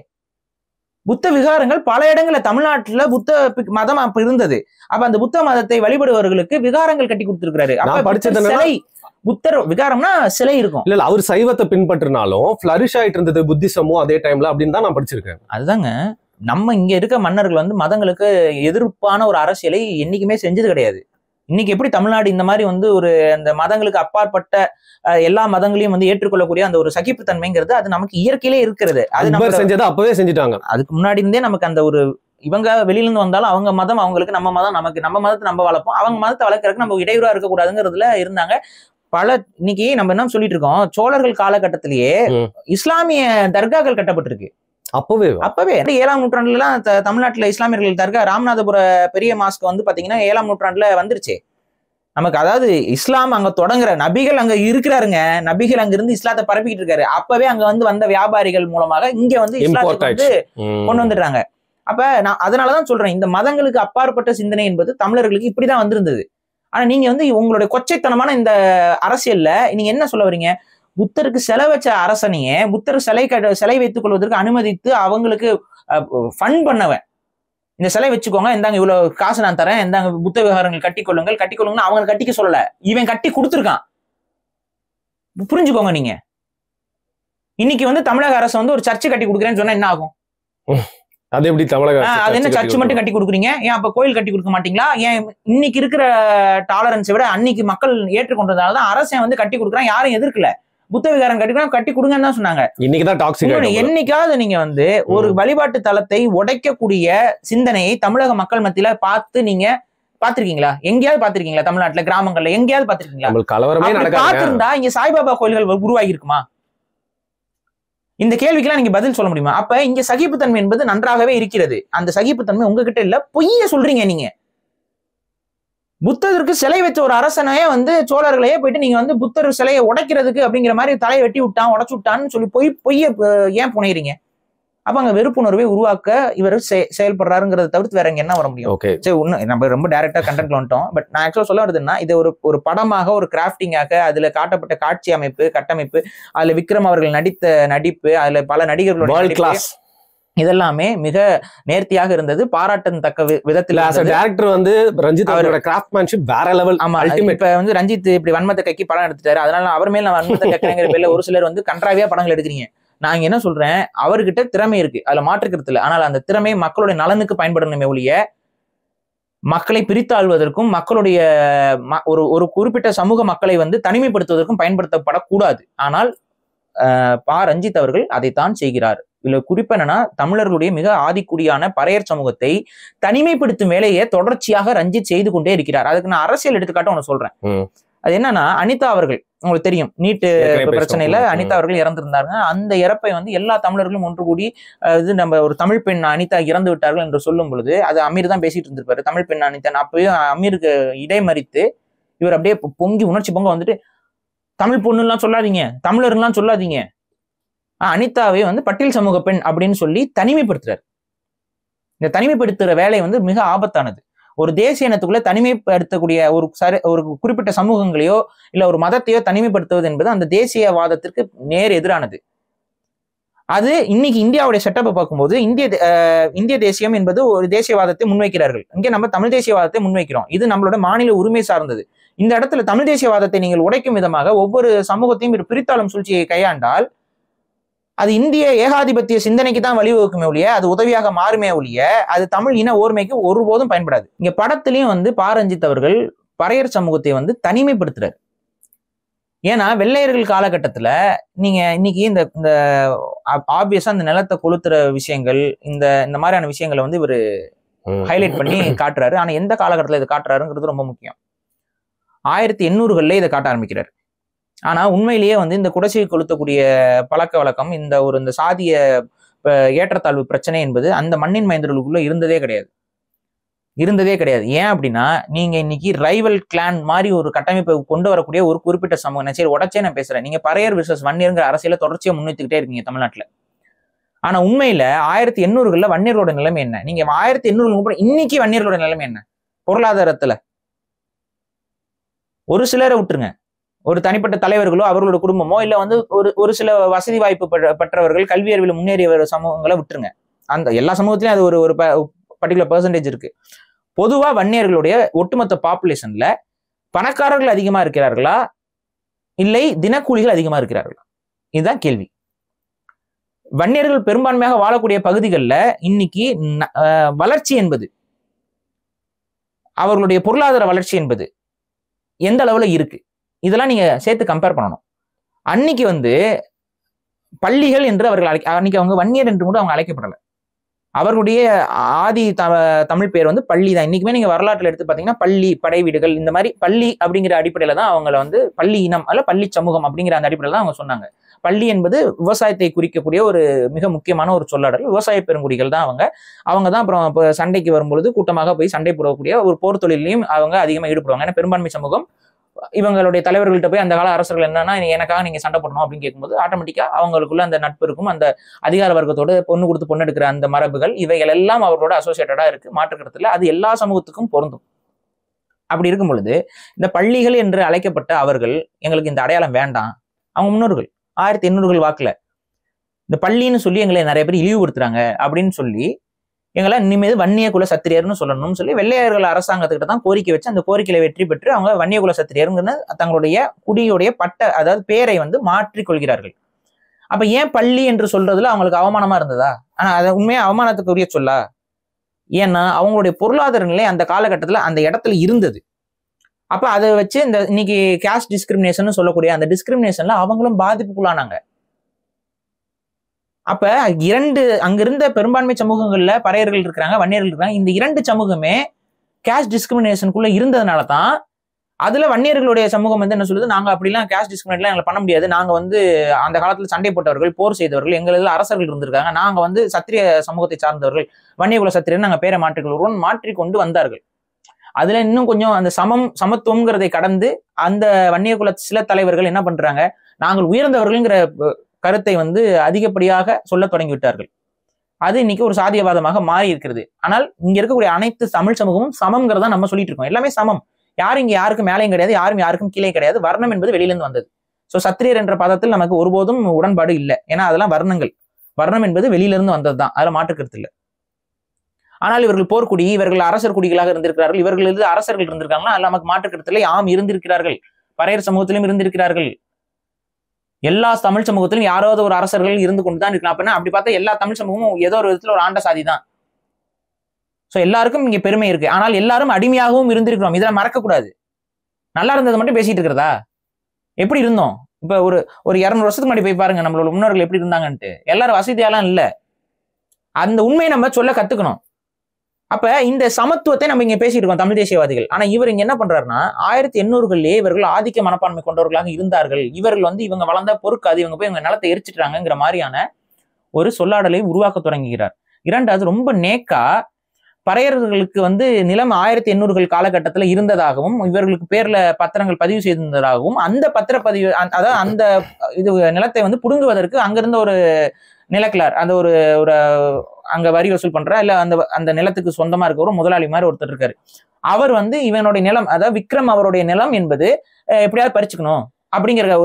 புத்த விகாரங்கள் பல இடங்கள்ல தமிழ்நாட்டுல புத்த மதம் அப்ப இருந்தது. அப்ப அந்த புத்த மதத்தை வழிபடுவர்களுக்கு விகாரங்கள் கட்டி கொடுத்திருக்கிறாரு. சிலை, புத்தர் விகாரம்னா சிலை இருக்கும். இல்ல அவர் சைவத்தை பின்பற்றினாலும் ஃபிளரிஷ் ஆயிட்டு இருந்தது புத்திசமும் அதே டைம்ல அப்படின்னு தான் நான் படிச்சிருக்கேன். அதுதாங்க, நம்ம இங்க இருக்க மன்னர்கள் வந்து மதங்களுக்கு எதிர்ப்பான ஒரு அரசியலை என்னைக்குமே செஞ்சது கிடையாது. இன்னைக்கு எப்படி தமிழ்நாடு இந்த மாதிரி வந்து ஒரு அந்த மதங்களுக்கு அப்பாற்பட்ட எல்லா மதங்களையும் வந்து ஏற்றுக்கொள்ளக்கூடிய அந்த ஒரு சகிப்புத்தன்மைங்கிறது அது நமக்கு இயற்கையிலே இருக்கிறது. அது நம்ம செஞ்சது அப்பவே செஞ்சுட்டாங்க. அதுக்கு முன்னாடி இருந்தே நமக்கு அந்த ஒரு, இவங்க வெளியில இருந்து வந்தாலும் அவங்க மதம் அவங்களுக்கு, நம்ம மதம் நமக்கு, நம்ம மதத்தை நம்ம வளர்ப்போம், அவங்க மதத்தை வளர்க்கறதுக்கு நம்ம இடையூறா இருக்கக்கூடாதுங்கிறதுல இருந்தாங்க. இன்னைக்கு நம்ம என்ன சொல்லிட்டு இருக்கோம், சோழர்கள் காலகட்டத்திலேயே இஸ்லாமிய தர்காக்கள் கட்டப்பட்டிருக்கு. அப்பவே 7ஆம் நூற்றாண்டுல எல்லாம் தமிழ்நாட்டுல இஸ்லாமியர்கள் தர்கா, ராமநாதபுர பெரிய மாஸ்க் வந்து பாத்தீங்கன்னா 7ஆம் நூற்றாண்டுல வந்துருச்சு நமக்கு. அதாவது இஸ்லாம் அங்க தொடங்குற, நபிகள் அங்க இருக்கிறாருங்க, நபிகள் அங்க இருந்து இஸ்லாத்தை பரப்பிக்கிட்டு இருக்காரு. அப்பவே அங்க வந்து வந்த வியாபாரிகள் மூலமாக இங்க வந்து இஸ்லாத்தை வந்து கொண்டு வந்துடுறாங்க. அப்ப நான் அதனாலதான் சொல்றேன், இந்த மதங்களுக்கு அப்பாற்பட்ட சிந்தனை என்பது தமிழர்களுக்கு இப்படிதான் வந்திருந்தது. ஆனா நீங்க வந்து உங்களுடைய கொச்சைத்தனமான இந்த அரசியல்ல நீங்க என்ன சொல்ல வரீங்க? புத்தருக்கு சிலை வச்ச அரசனையே புத்தர் சிலை வைத்துக் கொள்வதற்கு அனுமதித்து அவங்களுக்கு ஃபண்ட் பண்ணவன், இந்த சிலை வச்சுக்கோங்க, இந்தாங்க இவ்வளவு காசு நான் தரேன், இந்தாங்க புத்த விவகாரங்கள் கட்டிக்கொள்ளுங்கன்னு அவங்க கட்டிக்க சொல்லல, இவன் கட்டி கொடுத்துருக்கான். புரிஞ்சுக்கோங்க. நீங்க இன்னைக்கு வந்து தமிழக அரசு வந்து ஒரு சர்ச்சை கட்டி கொடுக்குறேன்னு சொன்னா என்ன ஆகும்? அது எப்படி தமிழக அது என்ன சர்ச் மட்டும் கட்டி கொடுக்குறீங்க, ஏன் அப்ப கோயில் கட்டி கொடுக்க மாட்டீங்களா? ஏன் இன்னைக்கு இருக்கிற டாலரன்ஸை விட அன்னைக்கு மக்கள் ஏற்றுக்கொண்டதாலதான் அரசன் வந்து கட்டி கொடுக்குறான், யாரும் எதிர்க்கல. புத்த விகாரம் கட்டி கொடுங்கன்னு தான் சொன்னாங்க. இன்னைக்குதான் டாக்ஸிக். என்னைக்காவது நீங்க வந்து ஒரு வழிபாட்டு தலத்தை உடைக்கக்கூடிய சிந்தனையை தமிழக மக்கள் மத்தியில பார்த்து நீங்க பாத்திருக்கீங்களா? எங்கேயாவது பாத்திருக்கீங்களா? தமிழ்நாட்டுல கிராமங்கள்ல எங்கேயாவது பாத்திருக்கீங்களா? பாத்திருந்தா இங்க சாய்பாபா கோயில்கள் உருவாகி இருக்குமா? இந்த கேள்விக்கெல்லாம் நீங்க பதில் சொல்ல முடியுமா? அப்ப இங்க சகிப்புத்தன்மை என்பது நன்றாகவே இருக்கிறது. அந்த சகிப்புத்தன்மை உங்ககிட்ட இல்ல, பொய்ய சொல்றீங்க நீங்க. புத்தருக்கு சிலை வச்ச ஒரு அரசனையே வந்து சோழர்களையே போயிட்டு நீங்க வந்து புத்தர் சிலையை உடைக்கிறதுக்கு அப்படிங்கிற மாதிரி தலையை வெட்டி விட்டான், உடைச்சு விட்டான்னு சொல்லி பொய்ய ஏன் புனையறீங்க? அப்ப அங்க வெறுப்புணர்வை உருவாக்க இவர் செயல்படுறாருங்கிறத தவிர்த்து வேற எங்க என்ன வர முடியும்? சரி, ஒண்ணு நம்ம ரொம்ப டைரக்டா கண்டென்ட்ல வந்துட்டோம். பட் நான் ஆக்சுவலா சொல்ல வருதுன்னா, இது ஒரு படமாக, ஒரு கிராஃப்டிங்காக, அதுல காட்டப்பட்ட காட்சி அமைப்பு, கட்டமைப்பு, அதுல விக்ரம் அவர்கள் நடித்த நடிப்பு, அதுல பல நடிகர்களோட இதெல்லாமே மிக நேர்த்தியாக இருந்தது, பாராட்டத்தக்க விதத்தில். டைரக்டர் வந்து ரஞ்சித் அவரோட கிராஃப்ட்மேன்ஷிப் வேற லெவல். ஆமா, இப்ப வந்து ரஞ்சித் இப்படி வன்மத்தை கைக்கி படம் எடுத்துட்டாரு, அதனால அவர் மேல வன்மத்தை கைக்கிற பேர்ல ஒரு சிலர் வந்து கன்றாவியா படங்கள் எடுக்கிறீங்க. நான் என்ன சொல்றேன், அவர்கிட்ட திறமை இருக்கு, அதுல மாற்றுக்கிறது இல்லை. ஆனால் அந்த திறமை மக்களுடைய நலனுக்கு பயன்படணுமே ஒழிய மக்களை பிரித்தாழ்வதற்கும் மக்களுடைய ஒரு குறிப்பிட்ட சமூக மக்களை வந்து தனிமைப்படுத்துவதற்கும் பயன்படுத்தப்படக்கூடாது. ஆனால் ரஞ்சித் அவர்கள் அதைத்தான் செய்கிறார். இதுல குறிப்பா என்னன்னா, தமிழர்களுடைய மிக ஆதிக்குடியான பறையர் சமூகத்தை தனிமைப்படுத்தும் வேலையை தொடர்ச்சியாக ரஞ்சித் செய்து கொண்டே இருக்கிறார். அதுக்கு நான் அரசியல் எடுத்துக்காட்ட ஒண்ணு சொல்றேன். அது என்னன்னா, அனிதா அவர்கள், உங்களுக்கு தெரியும், நீட்டு பிரச்சனையில அனிதா அவர்கள் இறந்திருந்தாங்க. அந்த இறப்பை வந்து எல்லா தமிழர்களும் ஒன்று கூடி இது நம்ம ஒரு தமிழ் பெண் அனிதா இறந்து விட்டார்கள் என்று சொல்லும் பொழுது, அது அமீர் தான் பேசிட்டு இருந்திருப்பாரு, தமிழ் பெண் அனிதா. அப்பயும் அமீருக்கு இடைமறித்து இவர் அப்படியே பொங்கி உணர்ச்சி பொங்க வந்துட்டு, தமிழ் பொண்ணுலாம் சொல்லாதீங்க, தமிழர்லாம் சொல்லாதீங்க, அனிதாவை வந்து பட்டியல் சமூக பெண் அப்படின்னு சொல்லி தனிமைப்படுத்துறாரு. இந்த தனிமைப்படுத்துற வேலை வந்து மிக ஆபத்தானது. ஒரு தேசிய இனத்துக்குள்ள தனிமைப்படுத்தக்கூடிய ஒரு குறிப்பிட்ட சமூகங்களையோ இல்ல ஒரு மதத்தையோ தனிமைப்படுத்துவது என்பது அந்த தேசியவாதத்திற்கு நேர் எதிரானது. அது இன்னைக்கு இந்தியாவுடைய செட்டப்பை பார்க்கும்போது இந்திய தேசியம் என்பது ஒரு தேசியவாதத்தை முன்வைக்கிறார்கள். இங்கே நம்ம தமிழ் தேசியவாதத்தை முன்வைக்கிறோம். இது நம்மளோட மாநில உரிமை சார்ந்தது. இந்த இடத்துல தமிழ் தேசியவாதத்தை நீங்கள் உடைக்கும் விதமாக ஒவ்வொரு சமூகத்தையும் ஒரு பிரித்தாளும் சூழ்ச்சியை கையாண்டால் அது இந்திய ஏகாதிபத்திய சிந்தனைக்கு தான் வழிவகுக்குமே ஒழிய, அது உதவியாக மாறுமே ஒழிய, அது தமிழ் இன ஓர்மைக்கு ஒருபோதும் பயன்படாது. இங்க படத்திலையும் வந்து ரஞ்சித் அவர்கள் பறையர் சமூகத்தை வந்து தனிமைப்படுத்துறாரு. ஏன்னா வெள்ளையர்கள் காலகட்டத்துல நீங்க இன்னைக்கு இந்த ஆப்வியஸா இந்த நிலத்தை கொளுத்துற விஷயங்கள், இந்த மாதிரியான விஷயங்களை வந்து இவர் ஹைலைட் பண்ணி காட்டுறாரு. ஆனா எந்த காலகட்டத்துல இதை காட்டுறாருங்கிறது ரொம்ப முக்கியம். 1800களில் இதை காட்ட ஆரம்பிக்கிறார். ஆனா உண்மையிலேயே வந்து இந்த குடிசை கொளுத்தக்கூடிய பழக்க வழக்கம், இந்த சாதிய ஏற்றத்தாழ்வு பிரச்சனை என்பது அந்த மண்ணின் மைந்தர்களுக்குள்ள இருந்ததே கிடையாது. ஏன் அப்படின்னா, நீங்க இன்னைக்கு ரைவல் கிளான் மாதிரி ஒரு கட்டமைப்பை கொண்டு வரக்கூடிய ஒரு குறிப்பிட்ட சமூகம், சரி உடச்சே நான் பேசுறேன், நீங்க பறையர் விசஸ் வன்னியருங்கிற அரசியல தொடர்ச்சியா முன்வைத்துக்கிட்டே இருக்கீங்க தமிழ்நாட்டுல. ஆனா உண்மையில 1800களில் வன்னியர்களோட நிலைமை என்ன? நீங்க 1800 இன்னைக்கு வன்னியர்களோட நிலைமை என்ன? பொருளாதாரத்துல ஒரு சிலரை விட்டுருங்க, ஒரு தனிப்பட்ட தலைவர்களோ அவர்களோட குடும்பமோ இல்ல வந்து ஒரு சில வசதி வாய்ப்பு பெற்றவர்கள், கல்வி அறிவில் முன்னேறிய சமூகங்களை விட்டுருங்க. அந்த எல்லா சமூகத்திலையும் அது ஒரு பர்டிகுலர் பெர்சன்டேஜ் இருக்கு. பொதுவா வன்னியர்களுடைய ஒட்டுமொத்த பாப்புலேஷன்ல பணக்காரர்கள் அதிகமா இருக்கிறார்களா இல்லை தினக்கூலிகள் அதிகமா இருக்கிறார்களா? இதுதான் கேள்வி. வன்னியர்கள் பெரும்பான்மையாக வாழக்கூடிய பகுதிகளில் இன்னைக்கு வளர்ச்சி என்பது, அவர்களுடைய பொருளாதார வளர்ச்சி என்பது எந்த அளவுல இருக்கு, இதெல்லாம் நீங்க சேர்த்து கம்பேர் பண்ணணும். அன்னைக்கு வந்து பள்ளிகள் என்று அவர்கள் அன்னைக்கு அவங்க வன்னியர் என்று கூட அவங்க அழைக்கப்படலை. அவர்களுடைய ஆதி தமிழ் பேர் வந்து பள்ளி தான். இன்னைக்குமே நீங்க வரலாற்றில் எடுத்து பார்த்தீங்கன்னா பள்ளி, படை வீடுகள், இந்த மாதிரி பள்ளி அப்படிங்கிற அடிப்படையில தான் அவங்கள வந்து பள்ளி இனம் அல்ல பள்ளி சமூகம் அப்படிங்கிற அந்த அடிப்படையில தான் அவங்க சொன்னாங்க. பள்ளி என்பது விவசாயத்தை குறிக்கக்கூடிய ஒரு மிக முக்கியமான ஒரு சொல்லாடல். விவசாய பெருங்குடிகள் தான் அவங்க தான் அப்புறம் இப்போ சண்டைக்கு வரும்பொழுது கூட்டமாக போய் சண்டை போடக்கூடிய ஒரு போர் தொழிலையும் அவங்க அதிகமாக ஈடுபடுவாங்க. ஏன்னா பெரும்பான்மை சமூகம் இவங்களுடைய தலைவர்கள்ட்ட போய் அந்த கால அரசர்கள் என்னன்னா எனக்காக நீங்க சண்டை போடணும் அப்படின்னு கேட்கும்போது ஆட்டோமேட்டிக்கா அவங்களுக்குள்ள அந்த நட்பு இருக்கும், அந்த அதிகார வர்க்கத்தோட பொண்ணு கொடுத்து பொண்ணு எடுக்கிற அந்த மரபுகள் இவைகள் எல்லாம் அவர்களோட அசோசியேட்டடா இருக்கு. மாற்றுக்கிறதுல அது எல்லா சமூகத்துக்கும் பொருந்தும். அப்படி இருக்கும் பொழுது இந்த பள்ளிகள் என்று அழைக்கப்பட்ட அவர்கள் எங்களுக்கு இந்த அடையாளம் வேண்டாம். அவங்க முன்னோர்கள் 1800 வாக்குல இந்த பள்ளின்னு சொல்லி எங்களை நிறைய பேர் இழிவுபடுத்துறாங்க அப்படின்னு சொல்லி எங்களை இனிமேல் வன்னிய குல சத்திரியர்னு சொல்லணும்னு சொல்லி வெள்ளையர்கள் அரசாங்கத்துக்கிட்ட தான் கோரிக்கை வச்சு அந்த கோரிக்கையில வெற்றி பெற்று அவங்க வன்னிய குல சத்திரியருங்கிற தங்களுடைய குடியுடைய அதாவது பேரை வந்து மாற்றிக் கொள்கிறார்கள். அப்ப ஏன் பள்ளி என்று சொல்றதுல அவங்களுக்கு அவமானமா இருந்ததா? ஆனா அதை உண்மையா அவமானத்துக்கு உரிய சொல்லா? ஏன்னா அவங்களுடைய பொருளாதார நிலை அந்த காலகட்டத்துல அந்த இடத்துல இருந்தது. அப்ப அதை வச்சு இந்த இன்னைக்கு கேஸ்ட் டிஸ்கிரிமினேஷன் சொல்லக்கூடிய அந்த டிஸ்கிரிமினேஷன்ல அவங்களும் பாதிப்புக்குள்ளானாங்க. அப்ப அங்கிருந்த பெரும்பான்மை சமூகங்கள்ல பறையர்கள் இருக்கிறாங்க, வன்னியர்கள் இருக்கிறாங்க. இந்த 2 சமூகமே கேஸ்ட் டிஸ்கிரிமினேஷனுக்குள்ள இருந்ததுனால தான் அதுல வன்னியர்களுடைய சமூகம் வந்து என்ன சொல்லுது, நாங்க அப்படிலாம் கேஸ்ட் டிஸ்கிரிமினேட்லாம் எங்களை பண்ண முடியாது, நாங்க வந்து அந்த காலத்துல சண்டை போட்டவர்கள், போர் செய்தவர்கள், எங்களுக்கு அரசர்கள் இருந்திருக்காங்க, நாங்க வந்து சத்திரிய சமூகத்தை சார்ந்தவர்கள், வன்னியகுல சத்திரியன் நாங்க பேரை மாற்றிக்கொண்டு வந்தார்கள். அதுல இன்னும் கொஞ்சம் அந்த சமத்துவம்ங்கிறதை கடந்து அந்த வன்னியகுல சில தலைவர்கள் என்ன பண்றாங்க, நாங்கள் உயர்ந்தவர்கள்ங்கிற கருத்தை வந்து அதிகப்படியாக சொல்ல தொடங்கி விட்டார்கள். அது இன்னைக்கு ஒரு சாதியவாதமாக மாறி இருக்கிறது. ஆனால் இங்க இருக்கக்கூடிய அனைத்து தமிழ் சமூகமும் சமம்ங்கிறதா நம்ம சொல்லிட்டு இருக்கோம். எல்லாமே சமம். யாரும் இங்க யாருக்கும் மேலேயும் கிடையாது, யாரும் யாருக்கும் கீழே கிடையாது. வர்ணம் என்பது வெளியில இருந்து வந்தது. சோ சத்திரியர் என்ற பதத்தில் நமக்கு ஒருபோதும் உடன்பாடு இல்லை. ஏன்னா அதெல்லாம் வர்ணங்கள். வர்ணம் என்பது வெளியில இருந்து வந்ததுதான், அதுல மாற்றுக்கிறது இல்லை. ஆனால் இவர்கள் போர்க்குடி, இவர்கள் அரசர் குடிகளாக இருந்திருக்கிறார்கள், இவர்கள் அரசர்கள் இருந்திருக்காங்கன்னா அது நமக்கு மாற்றுக்கிறது இல்லை. ஆம், இருந்திருக்கிறார்கள். பறையர் சமூகத்திலும் இருந்திருக்கிறார்கள். எல்லா தமிழ் சமூகத்திலும் யாராவது ஒரு அரசர்கள் இருந்து கொண்டுதான் இருக்கலாம். அப்படின்னா அப்படி பார்த்தா எல்லா தமிழ் சமூகமும் ஏதோ ஒரு விதத்துல ஒரு ஆண்ட சாதி தான். சோ எல்லாருக்கும் இங்க பெருமை இருக்கு. ஆனால் எல்லாரும் அடிமையாகவும் இருந்திருக்கிறோம். இதெல்லாம் மறக்கக்கூடாது. நல்லா இருந்தது மட்டும் பேசிட்டு இருக்கிறதா? எப்படி இருந்தோம்? இப்ப ஒரு 200 வருஷத்துக்கு முன்னாடி போய் பாருங்க நம்மளோட முன்னோர்கள் எப்படி இருந்தாங்கன்ட்டு. எல்லாரும் வசதியாலாம் இல்ல. அந்த உண்மையை நம்ம சொல்ல கத்துக்கணும். அப்ப இந்த சமத்துவத்தை நம்ம இங்க பேசிட்டு இருக்கோம் தமிழ் தேசியவாதிகள். ஆனா இவர் இங்க என்ன பண்றாருன்னா 1800களிலே இவர்கள் ஆதிக்க மனப்பான்மை கொண்டவர்களாக இருந்தார்கள், இவர்கள் வந்து இவங்க வளர்ந்த பொறுக்காது, இவங்க போய் இவங்க நிலத்தை எரிச்சிட்டாங்கிற மாதிரியான ஒரு சொல்லாடலை உருவாக்க தொடங்குகிறார். இரண்டாவது, ரொம்ப நேக்கா பறையர்களுக்கு வந்து நிலம் 1800கள் காலகட்டத்துல இருந்ததாகவும் இவர்களுக்கு பேர்ல பத்திரங்கள் பதிவு செய்திருந்ததாகவும் அந்த பத்திரப்பதிவு அதாவது அந்த இது நிலத்தை வந்து புடுங்குவதற்கு அங்கிருந்த ஒரு நிலக்கிழார், அந்த ஒரு அங்க வரி வசூல் பண்ற இல்ல அந்த நிலத்துக்கு சொந்தமா இருக்க ஒரு முதலாளி மாதிரி ஒருத்தர் இருக்காரு. அவர் வந்து இவனுடைய நிலம், அதாவது விக்ரம் அவருடைய நிலம் என்பது எப்படியாவது பறிச்சுக்கணும் அப்படிங்கிற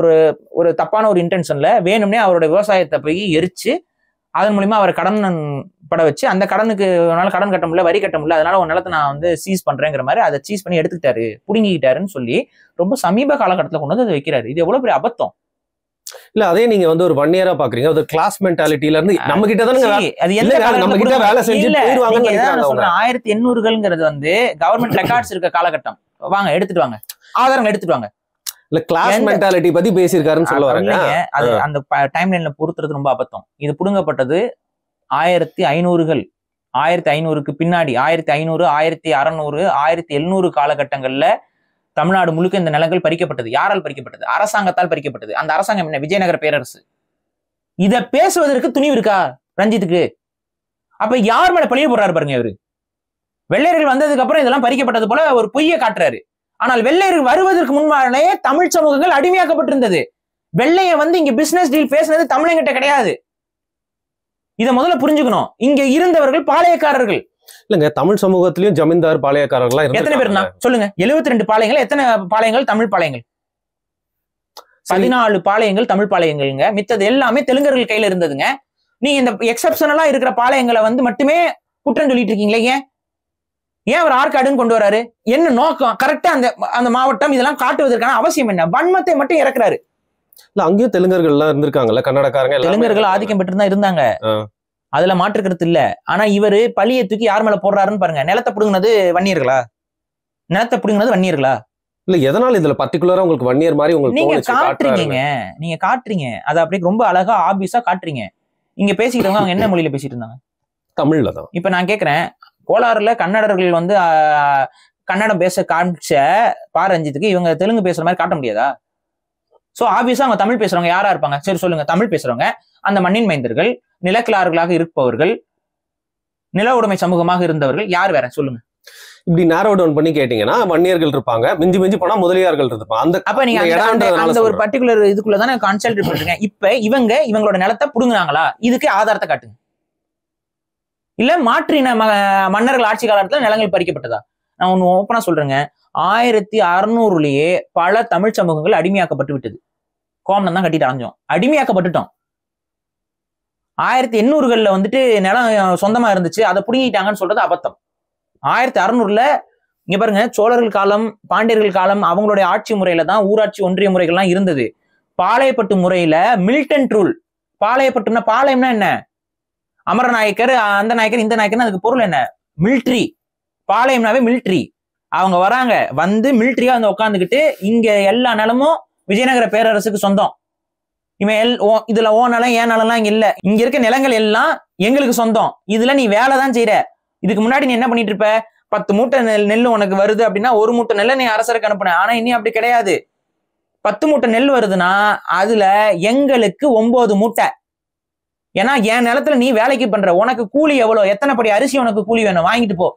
ஒரு தப்பான ஒரு இன்டென்ஷன்ல வேணும்னே அவருடைய விவசாயத்தை போய் எரிச்சு அதன் மூலியமா அவரை கடன் பட வச்சு அந்த கடனுக்கு கடன் கட்ட முடியல, வரி கட்ட முடியல, அதனால ஒரு நிலத்தை நான் வந்து சீஸ் பண்றேங்கிற மாதிரி அதை சீஸ் பண்ணி எடுத்துக்கிட்டாரு, புடுங்கிக்கிட்டாருன்னு சொல்லி ரொம்ப சமீப காலகட்டத்தில் கொண்டு வந்து அதை வைக்கிறாரு. இது எவ்வளவு பெரிய அபத்தம் இல்ல. அதே நீங்க வந்து ஒரு வன்னியரா பாக்குறீங்க, ஒரு கிளாஸ் மென்டாலிட்டில இருந்து நம்ம கிட்ட தான் நம்ம கிட்ட வேலை செஞ்சு போயிடுவாங்க. 1800ங்கிறது வந்து கவர்மெண்ட் ரெக்கார்ட்ஸ் இருக்க காலகட்டம். வாங்க எடுத்துட்டு வாங்க, ஆதாரம் எடுத்துட்டு வாங்க. இல்ல கிளாஸ் மென்டாலிட்டி பத்தி பேசியிருக்காருன்னு சொல்ல வராங்க. அது அந்த டைம் லைன்ல பொறுத்துறது ரொம்ப அபத்தம். இது புடுங்கப்பட்டது 1500கள், 1500க்கு பின்னாடி 1500, 1600, 1700 காலகட்டங்கள்ல தமிழ்நாடு முழுக்க இந்த நிலங்கள் பறிக்கப்பட்டது. யாரால் பறிக்கப்பட்டது? அரசாங்கத்தால் பறிக்கப்பட்டது. அந்த அரசாங்கம் என்ன? விஜயநகர பேரரசு. இத பேசுவதற்கு துணிவு இருக்கா ரஞ்சித்துக்கு? அப்ப யார் மேல பழிய போடுறாரு பாருங்க இவரு. வெள்ளையர்கள் வந்ததுக்கு அப்புறம் இதெல்லாம் பறிக்கப்பட்டது போல ஒரு பொய்யை காட்டுறாரு. ஆனால் வெள்ளையர்கள் வருவதற்கு முன்பாலே தமிழ் சமூகங்கள் அடிமையாக்கப்பட்டிருந்தது. வெள்ளைய வந்து இங்க பிசினஸ் டீல் பேசுனது தமிழங்கிட்ட கிடையாது. இத முதல்ல புரிஞ்சுக்கணும். இங்க இருந்தவர்கள் பாளையக்காரர்கள். இல்லங்க, தமிழ் சமூகத்திலயும் ஜமீன்தார் பாளையக்காரர்களா எத்தனை பேர் சொல்லுங்க? 72 பாளையங்கள். எத்தனை பாளையங்கள் தமிழ் பாளையங்கள்? 14 பாளையங்கள் தமிழ் பாளையங்கள்ங்க. மித்தது எல்லாமே தெலுங்கர்கள் கையில இருந்ததுங்க. நீங்க இந்த எக்ஸப்ஷனலா இருக்கிற பாளையங்களை வந்து மட்டுமே குற்றம் சொல்லிட்டு இருக்கீங்களே. ஏன் அவர் ஆற்காடுன்னு கொண்டு வராரு? என்ன நோக்கம்? கரெக்டா அந்த மாவட்டம் இதெல்லாம் காட்டுவதற்கான அவசியம் என்ன? வன்மத்தை மட்டும் இறக்குறாரு. இல்ல அங்கேயும் தெலுங்கர்கள் எல்லாம் இருந்திருக்காங்கல்ல, கன்னடக்காரங்க. தெலுங்கர்கள் ஆதிக்கம் பெற்றுதான் இருந்தாங்க, அதுல மாற்றுக்கிறது இல்ல. ஆனா இவரு பழியை தூக்கி யார் மேல போடுறாருன்னு பாருங்க. நிலத்தை புடுங்கினது வன்னியர்களா? நிலத்தை புடுங்கினது வன்னியர்களா? இல்ல எதனால இதுல பர்டிகுலரா உங்களுக்கு வன்னியர் மாதிரி உங்களுக்கு நீங்க காட்டுறீங்க அதை அப்படியே ரொம்ப அழகா ஆபிஸா காட்டுறீங்க. இங்க பேசிக்கிறவங்க அவங்க என்ன மொழியில பேசிட்டு இருந்தாங்க? தமிழ்ல தான். இப்ப நான் கேக்குறேன், கோலாறுல கன்னடர்கள் வந்து கன்னடம் பேச காமிச்ச ரஞ்சித்துக்கு இவங்க தெலுங்கு பேசுற மாதிரி காட்ட முடியாதா? சோ ஆபியஸா அவங்க தமிழ் பேசுறவங்க யாரா இருப்பாங்க? சரி சொல்லுங்க. தமிழ் பேசுறவங்க அந்த மண்ணின் மைந்தர்கள், நிலக்கிழார்களாக இருப்பவர்கள், நில உடைமை சமூகமாக இருந்தவர்கள் யார் வேற சொல்லுங்க. இப்படி நேரோ டவுன் பண்ணி கேட்டீங்கன்னா வன்னியர்கள் இருப்பாங்க, மிஞ்சி மிஞ்சி போனா முதலியார்கள் இருப்பாங்க. அப்ப நீங்க அந்த ஒரு பர்டிகுலர் இதுக்குள்ளதானே கான்சென்ட்ரேட் பண்றீங்க. இப்ப இவங்களோட நிலத்தை புடுங்குனாங்களா? இதுக்கு ஆதாரத்தை காட்டுங்க. இல்ல மாற்றின மன்னர்கள் ஆட்சி காலத்துல நிலங்கள் பறிக்கப்பட்டதா? நான் ஒண்ணு ஓப்பனா சொல்றேங்க, 1600லயே பல தமிழ் சமூகங்கள் அடிமையாக்கப்பட்டு விட்டது. கோமனம் தான் கட்டிட்டு அலைஞ்சோம், அடிமையாக்கப்பட்டுட்டோம். 1800களில் வந்துட்டு நிலம் சொந்தமா இருந்துச்சு, அதை புடுங்கிட்டாங்கன்னு சொல்றது அபத்தம். 1600ல இங்க பாருங்க, சோழர்கள் காலம், பாண்டியர்கள் காலம், அவங்களுடைய ஆட்சி முறையில தான் ஊராட்சி ஒன்றிய முறைகள்லாம் இருந்தது. பாளையப்பட்டு முறையில மில்டன் ரூல். பாளையப்பட்டுனா பாளையம்னா என்ன? அமரநாயக்கர், அந்த நாயக்கர், இந்த நாயக்கர், அதுக்கு பொருள் என்ன? மிலிட்ரி. பாளையம்னாவே மிலிட்ரி. அவங்க வராங்க, வந்து மிலிட்ரியா வந்து உட்காந்துக்கிட்டு இங்க எல்லா நிலமும் விஜயநகர பேரரசுக்கு சொந்தம். இவன் இதுல ஓ நிலம் ஏன் நிலம்லாம் இங்க இல்ல, இங்க இருக்க நிலங்கள் எல்லாம் எங்களுக்கு சொந்தம், இதுல நீ வேலை தான் செய்யற. இதுக்கு முன்னாடி நீ என்ன பண்ணிட்டு இருப்ப? 10 மூட்டை நெல் உனக்கு வருது அப்படின்னா 1 மூட்டை நெல்லை நீ அரசருக்கு அனுப்புன. ஆனா இனி அப்படி கிடையாது. 10 மூட்டை நெல் வருதுன்னா அதுல எங்களுக்கு 9 மூட்டை. ஏன்னா என் நிலத்துல நீ வேலைக்கு பண்ற, உனக்கு கூலி எவ்வளவு, எத்தனை படி அரிசி உனக்கு கூலி வேணும், வாங்கிட்டு போ.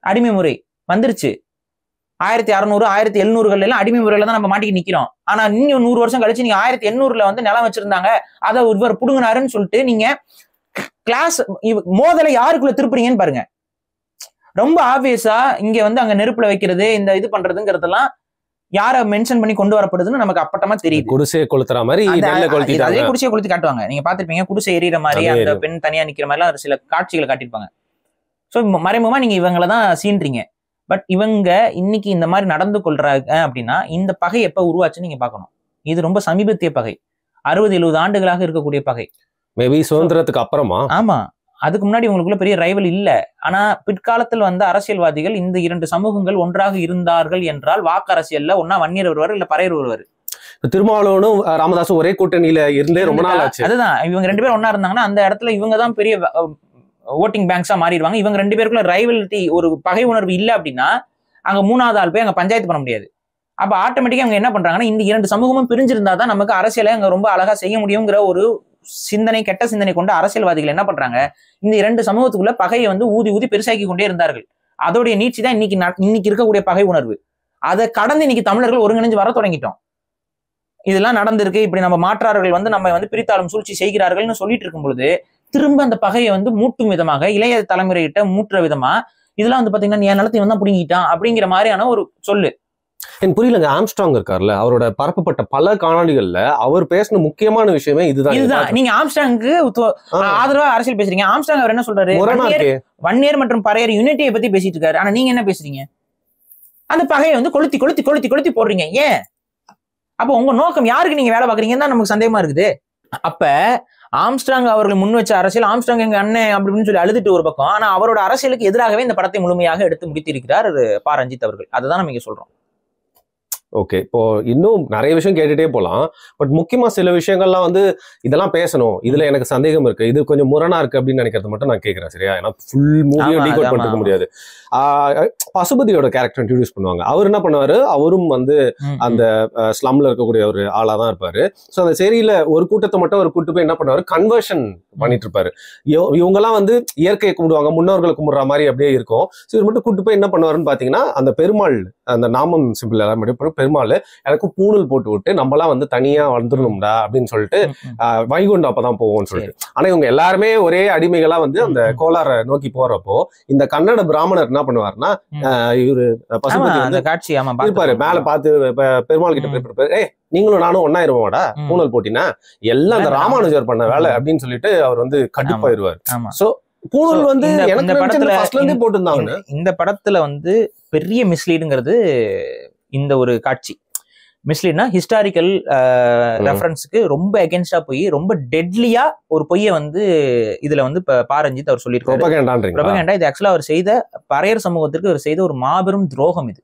அடிமை முறை வந்துருச்சு. 1600 1700 எல்லாம் அடிமை முறையில தான் நம்ம மாட்டிக்கு நிக்கிறோம். ஆனா இன்னும் 100 வருஷம் கழிச்சு நீங்க 1800 வந்து நிலம் வச்சிருந்தாங்க, அதை ஒருவர் புடுங்கினாருன்னு சொல்லிட்டு நீங்க கிளாஸ் மோதலை யாருக்குள்ள திருப்புறீங்கன்னு பாருங்க. ரொம்ப ஆப்வியஸா இங்க வந்து அங்க நெருப்புல வைக்கிறது, இந்த இது பண்றதுங்கிறதெல்லாம் யார மென்ஷன் பண்ணி கொண்டு வரப்படுதுன்னு நமக்கு அப்பட்டமா தெரியுது. குடிசையை கொளுத்துற மாதிரி அதே குடிசையை கொளுத்தி காட்டுவாங்க. நீங்க பாத்திருப்பீங்க, குடிசை எரியற மாதிரி, அந்த பெண் தனியா நிக்கிற மாதிரி எல்லாம் சில காட்சிகளை காட்டியிருப்பாங்க. சோ மறைமுகமா நீங்க இவங்களதான் சீன்றீங்க. பட் இவங்க இன்னைக்கு இந்த மாதிரி நடந்து கொள்றாங்க அப்படின்னா இந்த பகை எப்ப உருவாச்சுன்னு நீங்க பாக்கணும். இது ரொம்ப சமீபத்திய பகை, 60-70 ஆண்டுகளாக இருக்கக்கூடிய பகை. மேபி சுதந்திரத்துக்கு அப்புறமா. ஆமா, அதுக்கு முன்னாடி உங்களுக்குள்ள பெரிய ரைவல் இல்ல. ஆனா பிற்காலத்தில் வந்த அரசியல்வாதிகள் இந்த 2 சமூகங்கள் ஒன்றாக இருந்தார்கள் என்றால் வாக்கு அரசியல்ல ஒன்னா வன்னியர் வருவார், இல்ல பறையர் வருவார். திருமாவளவனும் ராமதாசும் ஒரே கூட்டணியில இருந்தே ரொம்ப நாள் ஆச்சு. அதுதான், இவங்க 2 பேரும் ஒன்னா இருந்தாங்கன்னா அந்த இடத்துல இவங்க தான் பெரிய ஓட்டிங் பேங்க்ஸா மாறிடுவாங்க. இவங்க 2 பேருக்குள்ள ரைவல்ட்டி, ஒரு பகை உணர்வு இல்ல அப்படின்னா அங்க 3வது ஆள் போய் அங்க பஞ்சாயத்து பண்ண முடியாது. அப்ப ஆட்டோமேட்டிக்கா அவங்க என்ன பண்றாங்கன்னா, இந்த 2 சமூகமும் பிரிஞ்சிருந்தாதான் நமக்கு அரசியலை அங்க ரொம்ப அழகா செய்ய முடியுங்கிற ஒரு சிந்தனை, கெட்ட சிந்தனை கொண்ட அரசியல்வாதிகள் என்ன பண்றாங்க, இந்த 2 சமூகத்துக்குள்ள பகையை வந்து ஊதி ஊதி பெருசாக்கி கொண்டே இருந்தார்கள். அதோடைய நீட்சி தான் இன்னைக்கு இருக்கக்கூடிய பகை உணர்வு. அதை கடந்து இன்னைக்கு தமிழர்கள் ஒருங்கிணைஞ்சு வர தொடங்கிட்டோம். இதெல்லாம் நடந்திருக்கு, இப்படி நம்ம மாற்றார்கள் வந்து நம்ம வந்து பிரித்தாளும் சூழ்ச்சி செய்கிறார்கள்னு சொல்லிட்டு இருக்கும் பொழுது திரும்ப அந்த பகையை வந்து மூட்டும் விதமாக, இளைய தலைமுறைகிட்ட மூட்டுற விதமா இதெல்லாம் வந்து பாத்தீங்கன்னா என் நிலத்தை வந்து பிடிங்கிட்டான் அப்படிங்கிற மாதிரியான ஒரு சொல்லு. எனக்கு புரியலங்க. ஆம்ஸ்ட்ராங் இருக்காருல்ல, அவரோட பரப்பப்பட்ட பல காணொலிகள்ல அவர் பேசின முக்கியமான விஷயமே இதுதான். நீங்க ஆம்ஸ்ட்ராங்க்கு ஆதரவா அரசியல் பேசுறீங்க. ஆம்ஸ்ட்ராங் அவர் என்ன சொல்றாரு, வன்னியர் மற்றும் பறையர் யூனிட்டியை பத்தி பேசிட்டு இருக்காரு. ஆனா நீங்க என்ன பேசுறீங்க? அந்த பகையை வந்து கொளுத்தி கொளுத்தி கொளுத்தி கொளுத்தி போடுறீங்க. ஏன்? அப்ப உங்க நோக்கம் யாருக்கு நீங்க வேலை பாக்குறீங்கன்னு தான் நமக்கு சந்தேகமா இருக்குது. அப்ப ஆம்ஸ்ட்ராங் அவர்கள் முன் வச்ச அரசியல், ஆம்ஸ்ட்ராங் எங்க அண்ணன் அப்படின்னு சொல்லி அழுதுட்டு ஒரு பக்கம், ஆனா அவரோட அரசியலுக்கு எதிராகவே இந்த படத்தை முழுமையாக எடுத்து முடித்திருக்கிறார் பா ரஞ்சித் அவர்கள். அதுதான் நம்ம இங்க சொல்றோம். ஓகே, இப்போ இன்னும் நிறைய விஷயம் கேட்டுட்டே போலாம். பட் முக்கியமா சில விஷயங்கள்லாம் வந்து இதெல்லாம் பேசணும், இதுல எனக்கு சந்தேகம் இருக்கு, இது கொஞ்சம் முரணா இருக்கு அப்படின்னு நினைக்கிறது மட்டும் நான் கேட்கிறேன். சரியா? ஏன்னா ஃபுல் மூவியை டீகோட் பண்ணிருக்க முடியாது. பசுபதியோட கேரக்டர் இன்ட்ரோடியூஸ் பண்ணுவாங்க. அவர் என்ன பண்ணுவாரு, அவரும் வந்து அந்த ஸ்லம்ல இருக்கக்கூடிய ஒரு ஆளா தான் இருப்பாரு. ஸோ அந்த சேரியில ஒரு கூட்டத்தை மட்டும் அவர் கூட்டு போய் என்ன பண்ணுவாரு, கன்வர்ஷன் பண்ணிட்டு இருப்பாரு. இவங்கெல்லாம் வந்து இயற்கையை கும்பிடுவாங்க, முன்னோர்களை கும்பிடுற மாதிரி அப்படியே இருக்கும். ஸோ இவர் மட்டும் கூட்டு போய் என்ன பண்ணுவாருன்னு பாத்தீங்கன்னா, அந்த பெருமாள், அந்த நாமம் சிம்பிள் எல்லாம் பெருமாள் எனக்கு பூணூல் போட்டு விட்டு நம்மளாம் வந்து தனியா வந்துடணும்டா அப்படின்னு சொல்லிட்டு வைகுண்டம் அப்பதான் போவோம்னு சொல்லிட்டு. ஆனா இவங்க எல்லாருமே ஒரே அடிமைகளா வந்து அந்த கோலார நோக்கி போறப்போ இந்த கன்னட பிராமணர் என்ன பண்ணுவாருன்னா, இவரு பசுபதி வந்து இருப்பாரு, மேல பார்த்து பெருமாள் கிட்ட போய், நீங்களும் நானும் ஒன்னாயிருவோம்டா பூணல் போட்டினா, எல்லாம் அந்த ராமானுஜர் பண்ண வேலை அப்படின்னு சொல்லிட்டு அவர் வந்து கடுப்பாயிருவாரு. சோ பூணல் வந்து இந்த படத்துல வந்து பெரிய மிஸ்லீடுங்கிறது இந்த ஒரு காட்சி. மிஸ்லீட்னா ஹிஸ்டாரிக்கல் ரெஃபரன்ஸுக்கு ரொம்ப அகேன்ஸ்டா போய் ரொம்ப டெட்லியா ஒரு பொய்யை வந்து இதுல வந்து பா ரஞ்சித் அவர் சொல்லியிருக்காரு. ப்ரொபகேண்டா. இது ஆக்சுவலா அவர் செய்த பறையர் சமூகத்திற்கு அவர் செய்த ஒரு மாபெரும் துரோகம். இது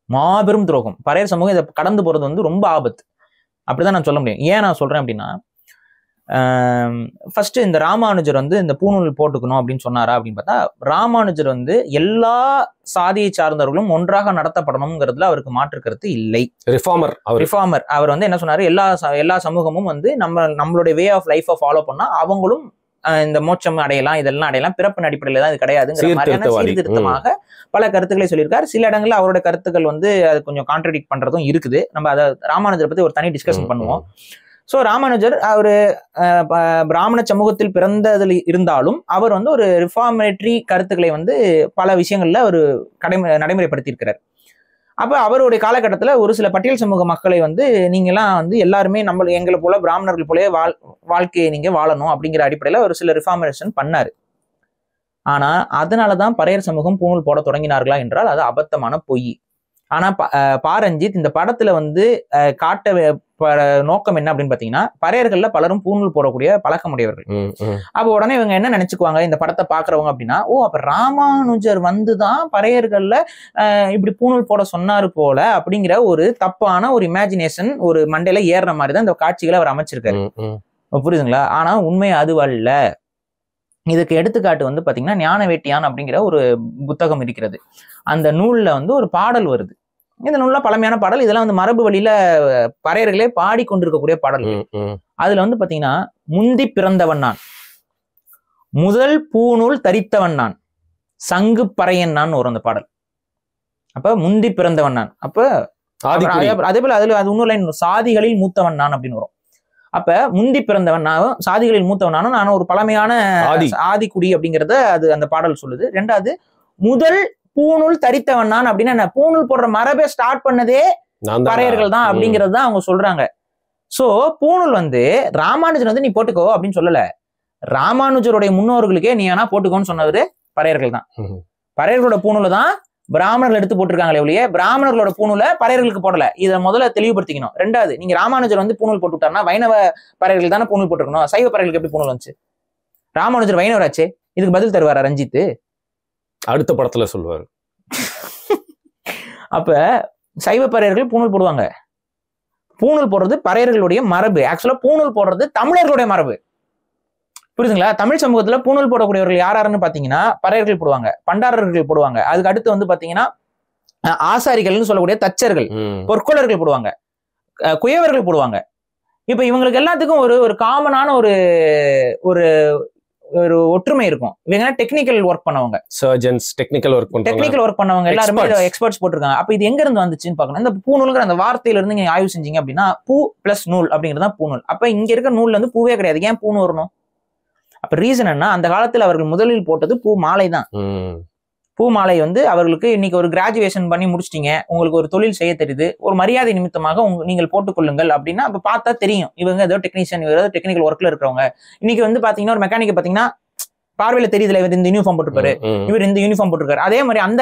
மாபெரும் துரோகம். பறையர் சமூகம் இதை கடந்து போறது வந்து ரொம்ப ஆபத்து. அப்படிதான் நான் சொல்ல முடியும். ஏன் நான் சொல்றேன் அப்படின்னா, ஃபர்ஸ்ட் இந்த ராமானுஜர் வந்து இந்த பூணூல் போட்டுக்கணும் அப்படின்னு சொன்னாரா அப்படின்னு பார்த்தா, ராமானுஜர் வந்து எல்லா சாதியை சார்ந்தவர்களும் ஒன்றாக நடத்தப்படணுங்கிறதுல அவருக்கு மாற்று கருத்து இல்லை. ரிஃபார்மர். அவர் வந்து என்ன சொன்னாரு, எல்லா சமூகமும் வந்து நம்மளுடைய வே ஆஃப் லைஃபை ஃபாலோ பண்ணா அவங்களும் இந்த மோட்சம் அடையலாம், இதெல்லாம் அடையலாம், பிறப்பின் அடிப்படையில தான் இது கிடையாதுங்கிற மாதிரியான சீர்திருத்தமாக பல கருத்துக்களை சொல்லியிருக்காரு. சில இடங்கள்ல அவரோட கருத்துக்கள் வந்து அது கொஞ்சம் கான்ட்ரடிக்ட் பண்றதும் இருக்குது. நம்ம அதை ராமானுஜரை பத்தி ஒரு தனி டிஸ்கஷன் பண்ணுவோம். ஸோ ராமானுஜர் அவர் பிராமண சமூகத்தில் பிறந்ததில் இருந்தாலும் அவர் வந்து ஒரு ரிஃபார்மேட்டரி கருத்துக்களை வந்து பல விஷயங்கள்ல ஒரு நடைமுறைப்படுத்தியிருக்கிறார். அப்போ அவருடைய காலகட்டத்தில் ஒரு சில பட்டியல் சமூக மக்களை வந்து நீங்கள்லாம் வந்து எல்லாருமே எங்களை போல பிராமணர்கள் போல வாழ்க்கையை நீங்க வாழணும் அப்படிங்கிற அடிப்படையில் ஒரு சில ரிஃபார்மேஷன் பண்ணாரு. ஆனா அதனாலதான் பறையர் சமூகம் பூணூல் போட தொடங்கினார்களா என்றால் அது அபத்தமான பொய். ஆனா பா ரஞ்சித் இந்த படத்துல வந்து நோக்கம் என்ன அப்படின்னு பாத்தீங்கன்னா, பறையர்கள்ல பலரும் பூணூல் போடக்கூடிய பழக்கமுடையவர்கள். அப்ப உடனே இவங்க என்ன நினைச்சுக்குவாங்க இந்த படத்தை பாக்குறவங்க அப்படின்னா, ஓ அப்ப ராமானுஜர் வந்துதான் பறையர்கள்ல இப்படி பூணூல் போட சொன்னாரு போல அப்படிங்கிற ஒரு தப்பான ஒரு இமேஜினேஷன் ஒரு மண்டையில ஏறுற மாதிரிதான் இந்த காட்சிகளை அவர் அமைச்சிருக்காரு. புரியுதுங்களா? ஆனா உண்மை அதுவல்ல. இதுக்கு எடுத்துக்காட்டு வந்து பாத்தீங்கன்னா ஞான வேட்டியான் அப்படிங்கிற ஒரு புத்தகம் இருக்கிறது. அந்த நூல்ல வந்து ஒரு பாடல் வருது. இந்த நூல்ல பழமையான பாடல், இதெல்லாம் வந்து மரபு வழியில பறையர்களே பாடிக்கொண்டிருக்கக்கூடிய பாடல். அதுல வந்து பாத்தீங்கன்னா, முந்தி பிறந்தவன் நான், முதல் பூநூல் தரித்தவன் நான், சங்கு பறையன் நான் வரும் அந்த பாடல். அப்ப முந்தி பிறந்தவன் நான், அப்ப அதே போல அதுல அது இன்னொரு லைன், சாதிகளில் மூத்தவன் நான் அப்படின்னு வரும். அப்ப முந்தி பிறந்தவன் நானும் சாதிகளில் மூத்தவன் நானும் ஒரு பழமையான ஆதிக்குடி அப்படிங்கறத அது அந்த பாடல் சொல்லுது. ரெண்டாவது, முதல் பூணூல் தரித்தவன் நான் அப்படின்னா பூணூல் போடுற மரபை ஸ்டார்ட் பண்ணதே பறையர்கள் தான் அப்படிங்கிறது தான் அவங்க சொல்றாங்க. சோ பூணூல் வந்து ராமானுஜர் வந்து நீ போட்டுக்கோ அப்படின்னு சொல்லல, ராமானுஜருடைய முன்னோர்களுக்கே நீ வேணா போட்டுக்கோன்னு சொன்னது பறையர்கள் தான். பறையர்களோட பூணூல தான் பிராமணர்கள் எடுத்து போட்டிருக்காங்களே ஒழிய பிராமணர்களோட பூணூல பறையர்களுக்கு போடல. இதை முதல்ல தெளிவுபடுத்திக்கணும். ரெண்டாவது, நீங்க ராமானுஜர் வந்து பூணூல் போட்டு விட்டாருன்னா வைணவ பறையர்கள் தானே பூணூல் போட்டுருக்கணும், சைவ பறையர்களுக்கு எப்படி பூணூல் வந்துச்சு? ராமானுஜர் வைணவராச்சே, இதுக்கு பதில் தருவாரா ரஞ்சித்? அடுத்த படத்துல சொல்லுவாரு. அப்ப சைவ பறையர்கள் பூணூல் போடுவாங்க. பூணூல் போடுறது பறையர்களுடைய மரபு. ஆக்சுவலா பூணூல் போடுறது தமிழர்களுடைய மரபு. புரியுதுங்களா? தமிழ் சமூகத்துல பூணூல் போடக்கூடியவர்கள் யாருன்னு பாத்தீங்கன்னா பறையர்கள் போடுவாங்க, பண்டாரர்கள் போடுவாங்க. அதுக்கு அடுத்து வந்து பாத்தீங்கன்னா ஆசாரிகள்னு சொல்லக்கூடிய தச்சர்கள், பொற்கொள்ளர்கள் போடுவாங்க, குயவர்கள் போடுவாங்க. இப்ப இவங்களுக்கு எல்லாத்துக்கும் ஒரு காமனான ஒரு ஒரு ஒற்றுமை இருக்கும். இவங்க டெக்னிக்கல் ஒர்க் பண்ணவங்க, சர்ஜன்ஸ், டெக்னிக்கல் ஒர்க் பண்ணவங்க எல்லாருமே எக்ஸ்பர்ட்ஸ் போட்டிருக்காங்க. அப்ப இது எங்க இருந்து வந்துச்சுன்னு பாக்கணும். இந்த பூநூல்ங்கிற அந்த வார்த்தையில இருந்து நீங்க ஆய்வு செஞ்சீங்க அப்படின்னா பூ பிளஸ் நூல் அப்படிங்கிறது தான் பூநூல். அப்ப இங்க இருக்க நூல்ல வந்து பூவே கிடையாது, ஏன் பூன்னு வரணும்? அப்ப ரீசன் என்ன? அந்த காலத்துல அவர்கள் முதலில் போட்டது பூ மாலை தான். பூ மாலை வந்து அவர்களுக்கு இன்னைக்கு ஒரு கிராஜுவேஷன் பண்ணி முடிச்சிட்டீங்க, உங்களுக்கு ஒரு தொழில் செய்ய தெரியுது, ஒரு மரியாதை நிமித்தமாக நீங்கள் போட்டுக்கொள்ளுங்கள் அப்படின்னா அப்ப பார்த்தா தெரியும் இவங்க ஏதோ டெக்னீஷியன், ஏதோ டெக்னிக்கல் ஒர்க்ல இருக்கிறவங்க. இன்னைக்கு வந்து பாத்தீங்கன்னா ஒரு மெக்கானிக் பாத்தீங்கன்னா பார்வையில தெரியுதுல, இவர் இந்த யூனிஃபார்ம் போட்டுருப்பாரு, இவர் இந்த யூனிஃபார்ம் போட்டிருக்காரு. அதே மாதிரி அந்த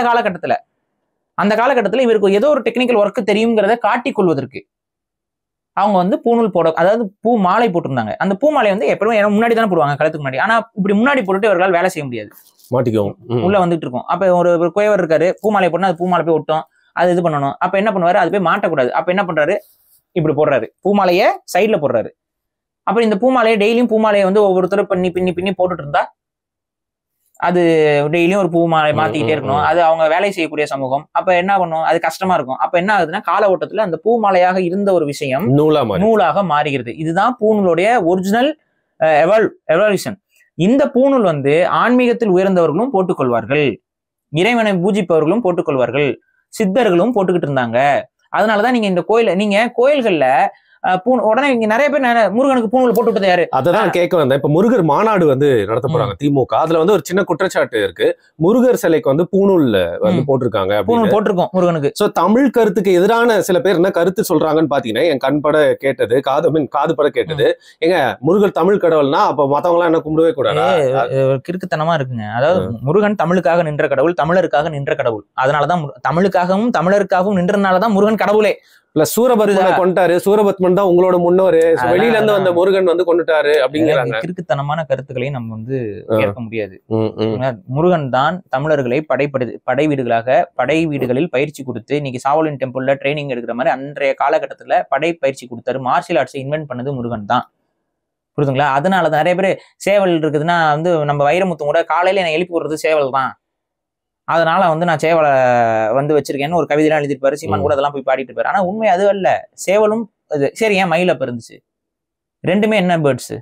காலகட்டத்துல இவருக்கு ஏதோ ஒரு டெக்னிக்கல் ஒர்க் தெரியுங்கிறத காட்டிக் கொள்வதற்கு அவங்க வந்து பூநூல் போட, அதாவது பூ மாலை போட்டிருந்தாங்க. அந்த பூ மாலை வந்து எப்பவுமே முன்னாடி தானே போடுவாங்க, கழுத்துக்கு முன்னாடி. ஆனா இப்படி முன்னாடி போட்டுட்டு அவர்களால் வேலை செய்ய முடியாது, மாட்டிக்கும், உள்ள வந்துட்டு இருக்கும். அப்ப ஒரு குயவர் இருக்காரு, பூ மாலை போட்டா அது பூ மாலை போய் ஒட்டும், அது இது பண்ணணும். அப்ப என்ன பண்ணுவாரு, அது போய் மாட்டக்கூடாது. அப்ப என்ன பண்றாரு, இப்படி போடுறாரு, பூமாலைய சைட்ல போடுறாரு. அப்புறம் இந்த பூமாலையை டெய்லியும் பூமாலையை வந்து ஒவ்வொருத்தரும் பின்னி போட்டுட்டு இருந்தா அது டெய்லியும் ஒரு பூ மாலை மாத்திக்கிட்டே இருக்கணும். அது அவங்க வேலை செய்யக்கூடிய சமூகம். அப்ப என்ன பண்ணும், அது கஷ்டமா இருக்கும். அப்ப என்ன ஆகுதுன்னா கால ஓட்டத்துல அந்த பூ மாலையாக இருந்த ஒரு விஷயம் நூலாக மாறுகிறது. இதுதான் பூநூலுடைய ஒரிஜினல் எவல்யூஷன். இந்த பூநூல் வந்து ஆன்மீகத்தில் உயர்ந்தவர்களும் போட்டுக்கொள்வார்கள், இறைவனை பூஜிப்பவர்களும் போட்டுக்கொள்வார்கள், சித்தர்களும் போட்டுக்கிட்டு இருந்தாங்க. அதனாலதான் நீங்க கோயில்கள்ல உடனே இங்க நிறைய பேர் முருகனுக்கு பூணூல் போட்டு விட்டது யாரு? அதான் கேட்க வந்தேன். இப்ப முருகர் மாநாடு வந்து நடத்த போறாங்க திமுக. அதுல வந்து ஒரு சின்ன குற்றச்சாட்டு இருக்கு, முருகர் சிலைக்கு வந்து பூணூல் வந்து போட்டிருக்காங்க, போட்டிருக்கோம் முருகனுக்கு. சோ தமிழ் கருத்துக்கு எதிரான சில பேர் என்ன கருத்து சொல்றாங்கன்னு பாத்தீங்கன்னா, என் கண்பட கேட்டது, காது பட கேட்டது, எங்க முருகர் தமிழ் கடவுள்னா அப்ப மத்தவங்க எல்லாம் என்ன கும்பிடவே கூடாது, கிறுக்குத்தனமா இருக்குங்க. அதாவது முருகன் தமிழுக்காக நின்ற கடவுள், தமிழருக்காக நின்ற கடவுள். அதனாலதான் தமிழுக்காகவும் தமிழருக்காகவும் நின்றதுனாலதான் முருகன் கடவுளே. பிளஸ் சூரபத்மனை கொண்டாரு, சூரபத்மன் தான் உங்களோட முன்னோரு, வெளியில இருந்து வந்த முருகன் வந்து கொண்டுட்டாரு அப்படிங்கிறாங்க. கிறுக்குத்தனமான கருத்துக்களை நம்ம வந்து கேட்க முடியாது. முருகன் தான் தமிழர்களை படை வீடுகளில் பயிற்சி கொடுத்து இன்னைக்கு சாவலின் டெம்பிள்ல ட்ரைனிங் எடுக்கிற மாதிரி அன்றைய காலகட்டத்துல படை பயிற்சி கொடுத்தாரு. மார்ஷியல் ஆர்ட்ஸை இன்வென்ட் பண்ணது முருகன் தான். புரியுதுங்களா? அதனால நிறைய பேர் சேவல் இருக்குதுன்னா வந்து நம்ம வைரமுத்தும் கூட காலையில நான் எழுப்பி விடுறது சேவல் தான், அதனால வந்து நான் சேவலை வந்து வச்சிருக்கேன்னு ஒரு கவிதைலாம் எழுதிருப்பாரு. சீமான் கூட அதெல்லாம் போய் பாடிட்டு இருப்பாரு. ஆனா உண்மை அது அல்ல. சேவலும் அது சரி, ஏன் மயில பிறந்துச்சு? ரெண்டுமே என்ன பேர்ட்ஸ்?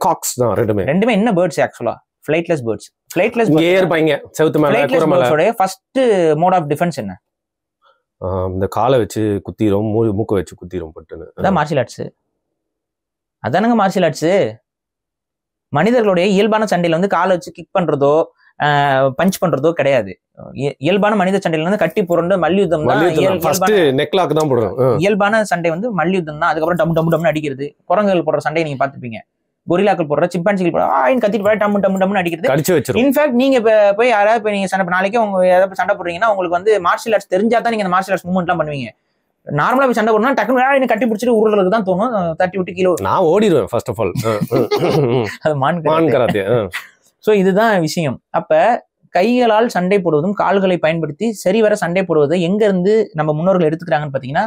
காக்ஸ் தான். ரெண்டுமே என்ன பேர்ட்ஸ்? ஆக்சுவலா flightless birds. Flightless first mode of defence என்ன? இந்த காலை வச்சு குத்திரும், மூக்க வச்சு குத்திரும் பட்டுன்னு. அதான் மார்ஷியல் ஆர்ட்ஸ். அதானுங்க மார்ஷியல் ஆர்ட்ஸ். மனிதர்களுடைய இயல்பான சண்டையில வந்து காலை வச்சு கிக் பண்றதோ பஞ்ச் பண்றதோ கிடையாது. இயல்பான மனித சண்டையில வந்து கட்டி புரண்டு மல்யுத்தம் தான். இயல்பான சண்டை வந்து மல்யுத்தம் தான். அதுக்கப்புறம் டம்மு டம்மு டம்னு அடிக்கிறது. குரங்குகள் போடுற சண்டையை நீங்க பாத்துப்பீங்க, கொரில்லாக்கள் போடுற, சிம்பான்சிகள் போடுற கத்திட்டு போய் டம்மு டம்மு டம்னு அடிக்கிறது. இன்ஃபேக்ட் நீங்க போய் யாராவது நீங்க சண்டை நாளைக்கு உங்க ஏதாவது சண்டை போடுறீங்கன்னா உங்களுக்கு வந்து மார்ஷியல் ஆர்ட்ஸ் தெரிஞ்சா தான் நீங்க அந்த மார்ஷியல் ஆர்ட்ஸ் மூவ்மெண்ட் எல்லாம் பண்ணுவீங்க. நார்மலா போய் சண்டை போடணும் டக்குனு கட்டி பிடிச்சிட்டு உருளுக்கு தான் தோணும், தட்டி விட்டு கீழே நான் ஓடிடுவேன் ஃபர்ஸ்ட் ஆஃப் ஆல். அது மான் கராத்தே. சோ இதுதான் விஷயம். அப்ப கைகளால் சண்டை போடுவதும் கால்களை பயன்படுத்தி சரிவர சண்டை போடுவதை எங்க இருந்து நம்ம முன்னோர்கள் எடுத்துக்கிறாங்கன்னு பாத்தீங்கன்னா,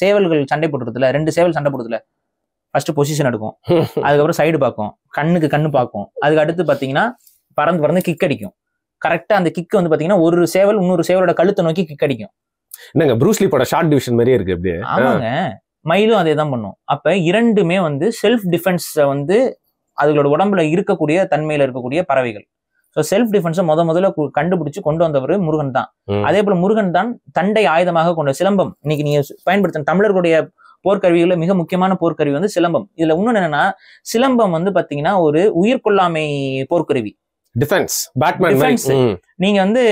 சேவல்கள் சண்டை போடுறதுல 2 சேவல் சண்டை போடுறதுல ஃபர்ஸ்ட் பொசிஷன் எடுக்கும், அதுக்கப்புறம் சைடு பார்க்கும், கண்ணுக்கு கண்ணு பார்க்கும், அதுக்கு அடுத்து பாத்தீங்கன்னா பறந்து கிக் அடிக்கும். கரெக்டா அந்த கிக் வந்து பாத்தீங்கன்னா ஒரு சேவல் இன்னொரு சேவலோட கழுத்தை நோக்கி கிக் அடிக்கும். என்னங்க ப்ரூஸ்லி பட ஷார்ட் டிவிஷன் மாதிரியே இருக்கு அப்படியே. ஆமாங்க, மயிலும் அதே தான் பண்ணும். அப்ப இரண்டுமே வந்து செல்ஃப் டிஃபென்ஸ் வந்து அதுகளோட உடம்புல இருக்கக்கூடிய தன்மையில இருக்கக்கூடிய பறவைகள். ஸோ செல்ஃப் டிஃபென்ஸை முதல்ல கண்டுபிடிச்சு கொண்டு வந்தவர் முருகன் தான். அதே போல முருகன் தான் தண்டை ஆயுதமாக கொண்ட சிலம்பம். இன்னைக்கு நீங்க பயன்படுத்தின தமிழர்களுடைய போர்க்கருவிகளில் மிக முக்கியமான போர்க்கருவி வந்து சிலம்பம். இதுல இன்னொன்னு என்னன்னா, சிலம்பம் வந்து பாத்தீங்கன்னா ஒரு உயிர்கொள்ளாமை போர்க்கருவி. டிஃபென்ஸ். நீங்க வந்து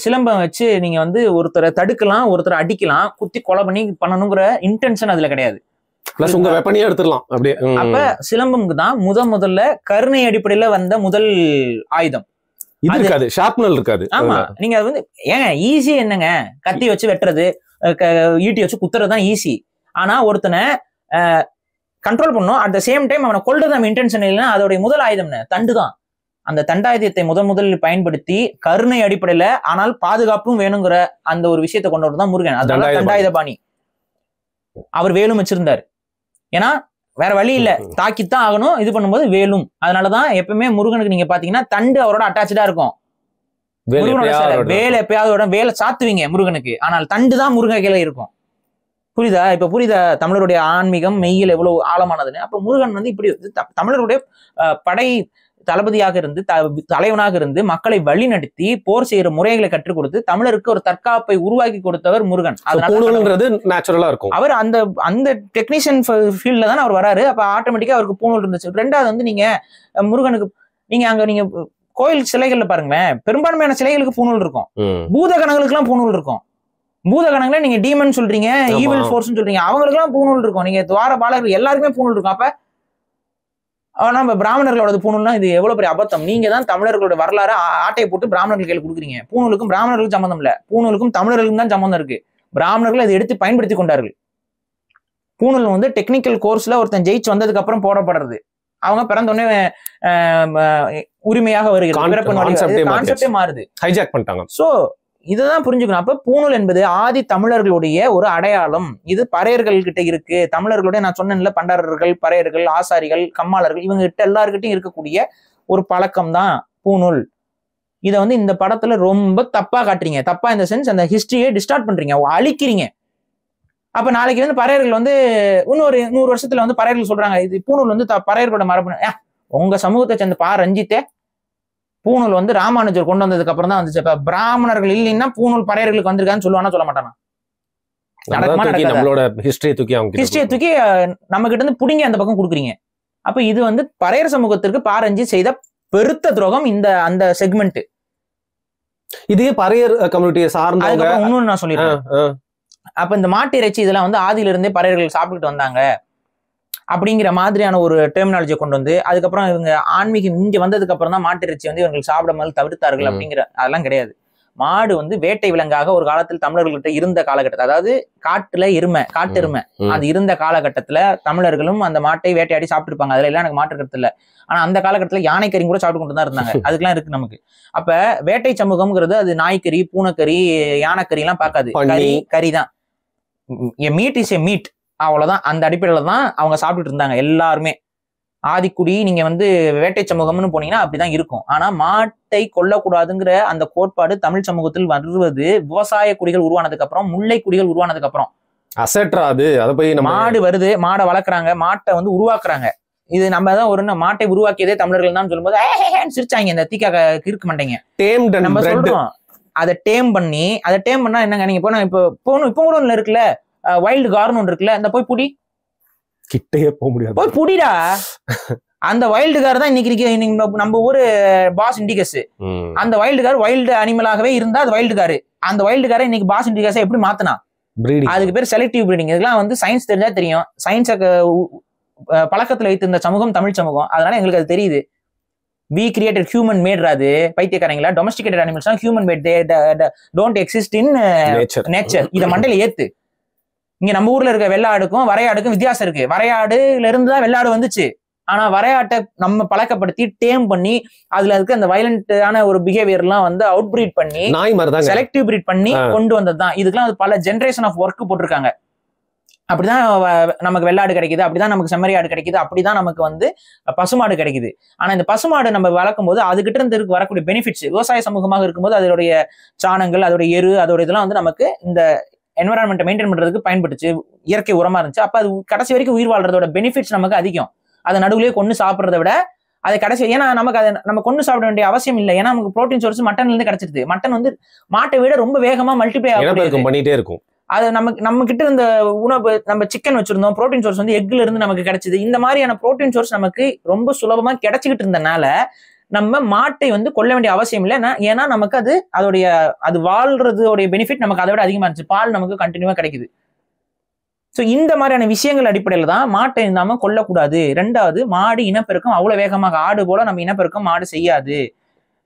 சிலம்பம் வச்சு நீங்க வந்து ஒருத்தரை தடுக்கலாம், ஒருத்தரை அடிக்கலாம், குத்தி கொலை பண்ணணுங்கிற இன்டென்ஷன் அதுல கிடையாது. உங்க வெப்பனையே எடுத்துடலாம் அப்படியே. அப்ப சிலம்பம்க்கு தான் முதல்ல கருணை அடிப்படையில வந்த முதல் ஆயுதம். இது இருக்காது, ஷார்ப்னல் இருக்காது. ஆமா, நீங்க அது வந்து ஏங்க ஈஸி என்னங்க, கத்தி வச்சு வெட்டுறது, ஈட்டி வச்சு குத்துறது தான் ஈஸி. ஆனா ஒருத்தனை கண்ட்ரோல் பண்ணும், அட் த சேம் டைம் அவனை கொல்றது நம்ம இன்டென்ஷன் இல்லைன்னா அதோடைய முதல் ஆயுதம் தண்டு தான். அந்த தண்டாயுதத்தை முதலில் பயன்படுத்தி கருணை அடிப்படையில ஆனால் பாதுகாப்பும் வேணுங்கிற அந்த ஒரு விஷயத்தை கொண்டு வரதான் முருகன். அதனால தண்டாயுத பாணி. அவர் வேலும் வச்சிருந்தாரு, ஏன்னா வேற வழி இல்ல, தாக்கித்தான் ஆகணும். இது பண்ணும்போது வேலும். அதனாலதான் எப்பவுமே முருகனுக்கு நீங்க பாத்தீங்கன்னா தண்டு அவரோட அட்டாச்சா இருக்கும். வேலை எப்பயாவது வேலை சாத்துவீங்க முருகனுக்கு, ஆனால் தண்டு தான் முருகன் கையில இருக்கும். புரியுதா? இப்ப புரியுதா தமிழருடைய ஆன்மீகம் மெய்யில் எவ்வளவு ஆழமானதுன்னு? அப்ப முருகன் வந்து இப்படி தமிழருடைய படை தளபதியாக இருந்து தலைவனாக இருந்து மக்களை வழி நடத்தி போர் செய்யற முறைகளை கற்றுக் கொடுத்து தமிழருக்கு ஒரு தற்காப்பை உருவாக்கி கொடுத்தவர் முருகன். நேச்சுரலா இருக்கும். அவர் அந்த டெக்னீஷியன் ஃபீல்ட்ல தான் அவர் வராரு. அப்ப ஆட்டோமேட்டிக்கா அவருக்கு பூணூல் இருந்துச்சு. ரெண்டாவது வந்து நீங்க முருகனுக்கு நீங்க கோயில் சிலைகள்ல பாருங்களேன், பெரும்பான்மையான சிலைகளுக்கு பூணூல் இருக்கும், பூத கணங்களுக்கு எல்லாம் பூணூல் இருக்கும். பூத கணங்களை நீங்க டீமன் சொல்றீங்க, ஈவில் ஃபோர்ஸ் சொல்றீங்க, அவங்களுக்கு எல்லாம் பூணூல் இருக்கும். நீங்க துவார பாலகர்கள் எல்லாருக்குமே பூணூல் இருக்கும். அப்ப நம்ம பிராமணர்களோட பூணூல்னா இது எவ்வளவு பெரிய அபத்தம். நீங்க தான் தமிழர்களோட வரலாறு ஆட்டையை போட்டு பிராமணர்கள் கையில் கொடுக்குறீங்க. பூணூலுக்கும் பிராமணர்களுக்கும் சம்பந்தம் இல்ல, பூணூலுக்கும் தமிழர்களுக்கும் தான் சம்பந்தம் இருக்கு. பிராமணர்கள் அதை எடுத்து பயன்படுத்தி கொண்டார்கள். பூணூல் வந்து டெக்னிக்கல் கோர்ஸ்ல ஒருத்தன் ஜெயிச்சு வந்ததுக்கு அப்புறம் போடப்படுறது. அவங்க பிறந்தோடனே உரிமையாக வருகிறது, மாறுது, ஹைஜாக் பண்ணிட்டாங்க. சோ இதுதான் புரிஞ்சுக்கணும். அப்ப பூணூல் என்பது ஆதி தமிழர்களுடைய ஒரு அடையாளம். இது பறையர்கள் கிட்ட இருக்கு. தமிழர்களுடைய நான் சொன்னேன்ல, பண்டாரர்கள், பறையர்கள், ஆசாரிகள், கம்மாளர்கள், இவங்க கிட்ட எல்லாருக்கிட்டையும் இருக்கக்கூடிய ஒரு பழக்கம் தான் பூணூல். இதை வந்து இந்த படத்துல ரொம்ப தப்பா காட்டுறீங்க. தப்பா இந்த சென்ஸ் அந்த ஹிஸ்டரியை டிஸ்டார்ட் பண்றீங்க, அழிக்கிறீங்க. அப்ப நாளைக்கு வந்து பறையர்கள் வந்து இன்னொரு 100 வருஷத்துல வந்து பறையர்கள் சொல்றாங்க இது பூணூல் வந்து பறையர்களோட மரபு. உங்க சமூகத்தை சேர்ந்த ரஞ்சித்தே பூணூல் வந்து ராமானுஜர் கொண்டு வந்ததுக்கு அப்புறம் தான் வந்துச்சு. இப்ப பிராமணர்கள் இல்லைன்னா பூணூல் பறையர்களுக்கு வந்திருக்கான்னு சொல்லுவானா சொல்ல மாட்டானா? ஹிஸ்டரியை தூக்கி நம்ம கிட்ட இருந்து புடிங்க அந்த பக்கம் கொடுக்குறீங்க. அப்ப இது வந்து பறையர் சமூகத்திற்கு பாரஞ்சி செய்த பெருத்த துரோகம். அந்த செக்மெண்ட் இதே பறையர் கம்யூனிட்டியை சார்ந்த இன்னொன்னு நான் சொல்லிடுறேன். அப்ப இந்த மாட்டு இறைச்சி இதெல்லாம் வந்து ஆதியில இருந்தே பறையர்கள் சாப்பிட்டுட்டு வந்தாங்க அப்படிங்கிற மாதிரியான ஒரு டெர்மினாலஜியை கொண்டு வந்து அதுக்கப்புறம் இவங்க ஆன்மீகம் இங்க வந்ததுக்கு அப்புறம் தான் மாட்டு இறைச்சி வந்து இவங்க சாப்பிடாமல் தவிர்த்தார்கள் அப்படிங்கிற அதெல்லாம் கிடையாது. மாடு வந்து வேட்டை விலங்காக ஒரு காலத்தில் தமிழர்கள்ட்ட இருந்த காலகட்டத்தில், அதாவது காட்டு எருமை அது இருந்த காலகட்டத்துல தமிழர்களும் அந்த மாட்டை வேட்டையாடி சாப்பிட்டு இருப்பாங்க. அதுல எல்லாம் எனக்கு மாற்று கருத்து இல்லை. ஆனா அந்த காலகட்டத்துல யானைக்கறி கூட சாப்பிட்டு கொண்டு தான் இருந்தாங்க. அதுக்கெல்லாம் இருக்கு நமக்கு. அப்ப வேட்டை சமூகம்ங்கிறது அது நாய்க்கறி, பூனைக்கறி, யானைக்கறி எல்லாம் பார்க்காது, கறி தான். மீட் இஸ் எ மீட், அவ்வளவுதான். அந்த அடிப்படையில தான் அவங்க சாப்பிட்டுட்டு இருந்தாங்க எல்லாருமே. ஆதிக்குடி நீங்க வந்து வேட்டை சமூகம்னு போனீங்கன்னா அப்படிதான் இருக்கும். ஆனா மாட்டை கொல்லக்கூடாதுங்கிற அந்த கோட்பாடு தமிழ் சமூகத்தில் வருவது விவசாய குடிகள் உருவானதுக்கு அப்புறம், முல்லை குடிகள் உருவானதுக்கு அப்புறம். மாடு வருது, மாடை வளர்க்குறாங்க, மாட்டை வந்து உருவாக்குறாங்க. இது நம்ம தான் ஒரு மாட்டை உருவாக்கியதே தமிழர்கள் தான் சொல்லும்போது சிரிச்சாங்க இந்த தீக்கா இருக்க மாட்டேங்க. நம்ம சொல்றோம் அதை டேம் பண்ணா என்னங்க, நீங்க போனா இப்போ கூட ஒண்ணு இருக்குல்ல, வைல்டு கார்னு ஒன்று இருக்குல்ல, இந்த போய் புடி, கிட்டையே போக முடியாது, போய் புடிடா. அந்த வைல்டு கார் தான் இன்னைக்கு நம்ம ஊரு பாஸ் இண்டிகஸ். அந்த வைல்டு கார் வைல்டு அனிமலாகவே இருந்தா அது வைல்டு காரு. அந்த வைல்டு காரை இன்னைக்கு பாஸ் இண்டிகஸை எப்படி மாத்தினா? அதுக்கு பேர் செலக்டிவ் பிரீடிங். இதெல்லாம் வந்து சயின்ஸ் தெரிஞ்சா தெரியும். சயின்ஸை பழக்கத்துல வைத்திருந்த சமூகம் தமிழ் சமூகம். அதனால எங்களுக்கு அது தெரியுது. we created human made ராது பைத்தியக்காரங்களா. domesticated animals are human made, they don't exist in nature. இத மண்டையில ஏத்து. இங்க நம்ம ஊர்ல இருக்க வெள்ளாடுக்கும் வரையாடுக்கும் வித்தியாசம் இருக்கு. வரையாடுல இருந்து தான் வெள்ளாடு வந்துச்சு. ஆனா வரையாட்டை நம்ம பழக்கப்படுத்தி டேம் பண்ணி அதுல இருக்க அந்த வயலண்டான ஒரு பிஹேவியர் எல்லாம் வந்து அவுட் பிரீட் பண்ணி செலக்டிவ் பிரீட் பண்ணி கொண்டு வந்ததுதான். இதுக்கெல்லாம் பல ஜெனரேஷன் ஆஃப் ஒர்க் போட்டிருக்காங்க. அப்படிதான் நமக்கு வெள்ளாடு கிடைக்குது, அப்படிதான் நமக்கு செம்மறி ஆடு கிடைக்குது, அப்படிதான் நமக்கு வந்து பசுமாடு கிடைக்குது. ஆனா இந்த பசுமாடு நம்ம வளர்க்கும் போது அதுகிட்ட இருந்து வரக்கூடிய பெனிஃபிட்ஸ், விவசாய சமூகமாக இருக்கும்போது அதோடைய சாணங்கள், அதோட எரு, அதோட இதெல்லாம் வந்து நமக்கு இந்த என்வரான்மெண்ட்டை மெயின்டைன் பண்றதுக்கு பயன்பட்டுச்சு, இயற்கை உரமா இருந்துச்சு. அப்ப அது கடைசி வரைக்கும் உயிர் வாழ்றதோட பெனிஃபிட்ஸ் நமக்கு அதிகம். அதை நடுவுலயே கொண்டு சாப்பிட்றத விட அது கடைசி, ஏன்னா நமக்கு அதை நம்ம கொண்டு சாப்பிட வேண்டிய அவசியம் இல்லை. ஏன்னா நமக்கு ப்ரோட்டீன் சோர்ஸ் மட்டன்ல இருந்து கிடைச்சிருது. மட்டன் வந்து மாட்டை விட ரொம்ப வேகமா மல்டிப்ளை பண்ணிட்டே இருக்கும். அது நம்ம கிட்ட இருந்த உணவு, நம்ம சிக்கன் வச்சிருந்தோம், ப்ரோட்டீன் சோர்ஸ் வந்து எக்ல இருந்து நமக்கு கிடைச்சது. இந்த மாதிரியான ப்ரோட்டீன் சோர்ஸ் நமக்கு ரொம்ப சுலபமா கிடைச்சிக்கிட்டு இருந்தனால நம்ம மாட்டை வந்து கொல்ல வேண்டிய அவசியம் இல்லை. ஏன்னா நமக்கு அது வாழ்றதோடைய பெனிஃபிட் நமக்கு அதை விட அதிகமா இருந்துச்சு. பால் நமக்கு கண்டினியூவா கிடைக்குது. ஸோ இந்த மாதிரியான விஷயங்கள் அடிப்படையில தான் மாட்டை நாம கொல்லக்கூடாது. ரெண்டாவது, மாடு இனப்பெருக்கம் அவ்வளவு வேகமாக, ஆடு போல நம்ம இனப்பெருக்கம் மாடு செய்யாது,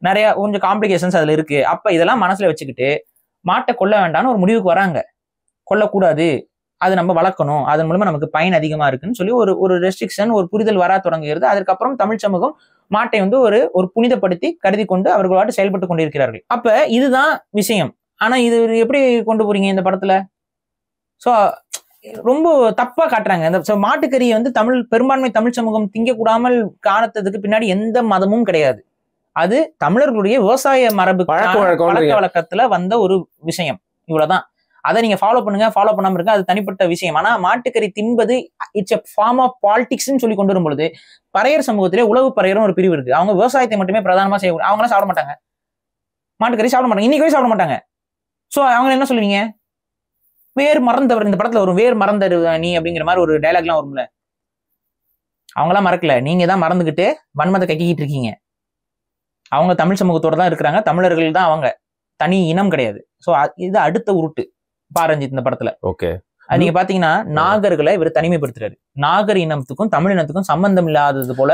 நிறைய கொஞ்சம் காம்ப்ளிகேஷன்ஸ் அதுல இருக்கு. அப்ப இதெல்லாம் மனசுல வச்சுக்கிட்டு மாட்டை கொல்ல வேண்டாம்னு ஒரு முடிவுக்கு வராங்க. கொல்லக்கூடாது, அது நம்ம வளர்க்கணும், அதன் மூலமா நமக்கு பயன் அதிகமா இருக்குன்னு சொல்லி ஒரு ரெஸ்ட்ரிக்ஷன், ஒரு புரிதல் வர தொடங்குகிறது. அதுக்கப்புறம் தமிழ் சமூகம் மாட்டை வந்து ஒரு புனிதப்படுத்தி கருதி கொண்டு அவர்களோடு செயல்பட்டு கொண்டிருக்கிறார்கள். அப்ப இதுதான் விஷயம். ஆனா இது எப்படி கொண்டு போறீங்க இந்த படத்துல? ஸோ ரொம்ப தப்பா காட்டுறாங்க. இந்த மாட்டுக்கறியை வந்து பெரும்பான்மை தமிழ் சமூகம் திங்கக்கூடாமல் காணத்ததுக்கு பின்னாடி எந்த மதமும் கிடையாது. அது தமிழர்களுடைய விவசாய மரபு பழக்க வழக்கத்துல வந்த ஒரு விஷயம். இவ்வளவுதான். அதை நீங்க ஃபாலோ பண்ணுங்க, ஃபாலோ பண்ணாம இருக்க, அது தனிப்பட்ட விஷயம். ஆனா மாட்டுக்கறி தின்பது இட்ஸ் எ ஃபார்ம் ஆஃப் பாலிடிக்ஸ்ன்னு சொல்லி கொண்டு வரும் பொழுது, பறையர் சமூகத்திலே உளவு பறையரும் ஒரு பிரிவு இருக்கு. அவங்க விவசாயத்தை மட்டுமே பிரதானமா செய்ய, அவங்களாம் சாப்பிட மாட்டாங்க, மாட்டுக்கறி சாப்பிட மாட்டாங்க, இன்னைக்கு சாப்பிட மாட்டாங்க. சோ அவங்க என்ன சொல்லுவீங்க? வேர் மறந்தவர். இந்த படத்துல ஒரு வேர் மறந்தரு நீ அப்படிங்கிற மாதிரி ஒரு டைலாக்லாம் வரும்ல. அவங்களாம் மறக்கல, நீங்க தான் மறந்துகிட்டு வன்மத்தை கக்கிக்கிட்டு இருக்கீங்க. அவங்க தமிழ் சமூகத்தோட தான் இருக்கிறாங்க, தமிழர்கள் தான் அவங்க, தனி இனம் கிடையாது. சோ இது அடுத்த உருட்டு பாரஞ்சித் இந்த படத்துல. ஓகே, நீங்க பாத்தீங்கன்னா நாகர்களை இவர் தனிமைப்படுத்துறாரு. நாகர் இனத்துக்கும் தமிழ் இனத்துக்கும் சம்பந்தம் இல்லாதது போல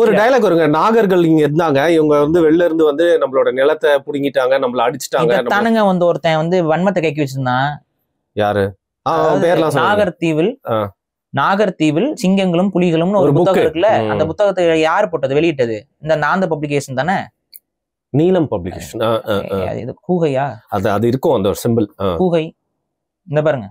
ஒரு டயலாக் வருங்க. நாகர்கள் இங்க இருந்தாங்க, இவங்க வந்து வெளில இருந்து வந்து நம்மளோட நிலத்தை புடுங்கிட்டாங்க, நம்மள அடிச்சுட்டாங்க. தானுங்க வந்து ஒருத்தன் வந்து வன்மத்தை கக்கி வச்சிருந்தான். யாரு? நாகர்தீவில் சிங்கங்களும் புலிகளும் ஒரு புத்தகம் இருக்குல்ல. அந்த புத்தகத்தை யாரு போட்டது, வெளியிட்டது? இந்த நாந்த பப்ளிகேஷன் தானே, நீலம் பப்ளிகேஷன். கூகையா? அது இருக்கும் அந்த சிம்பிள் கூகை. இந்த பாருங்க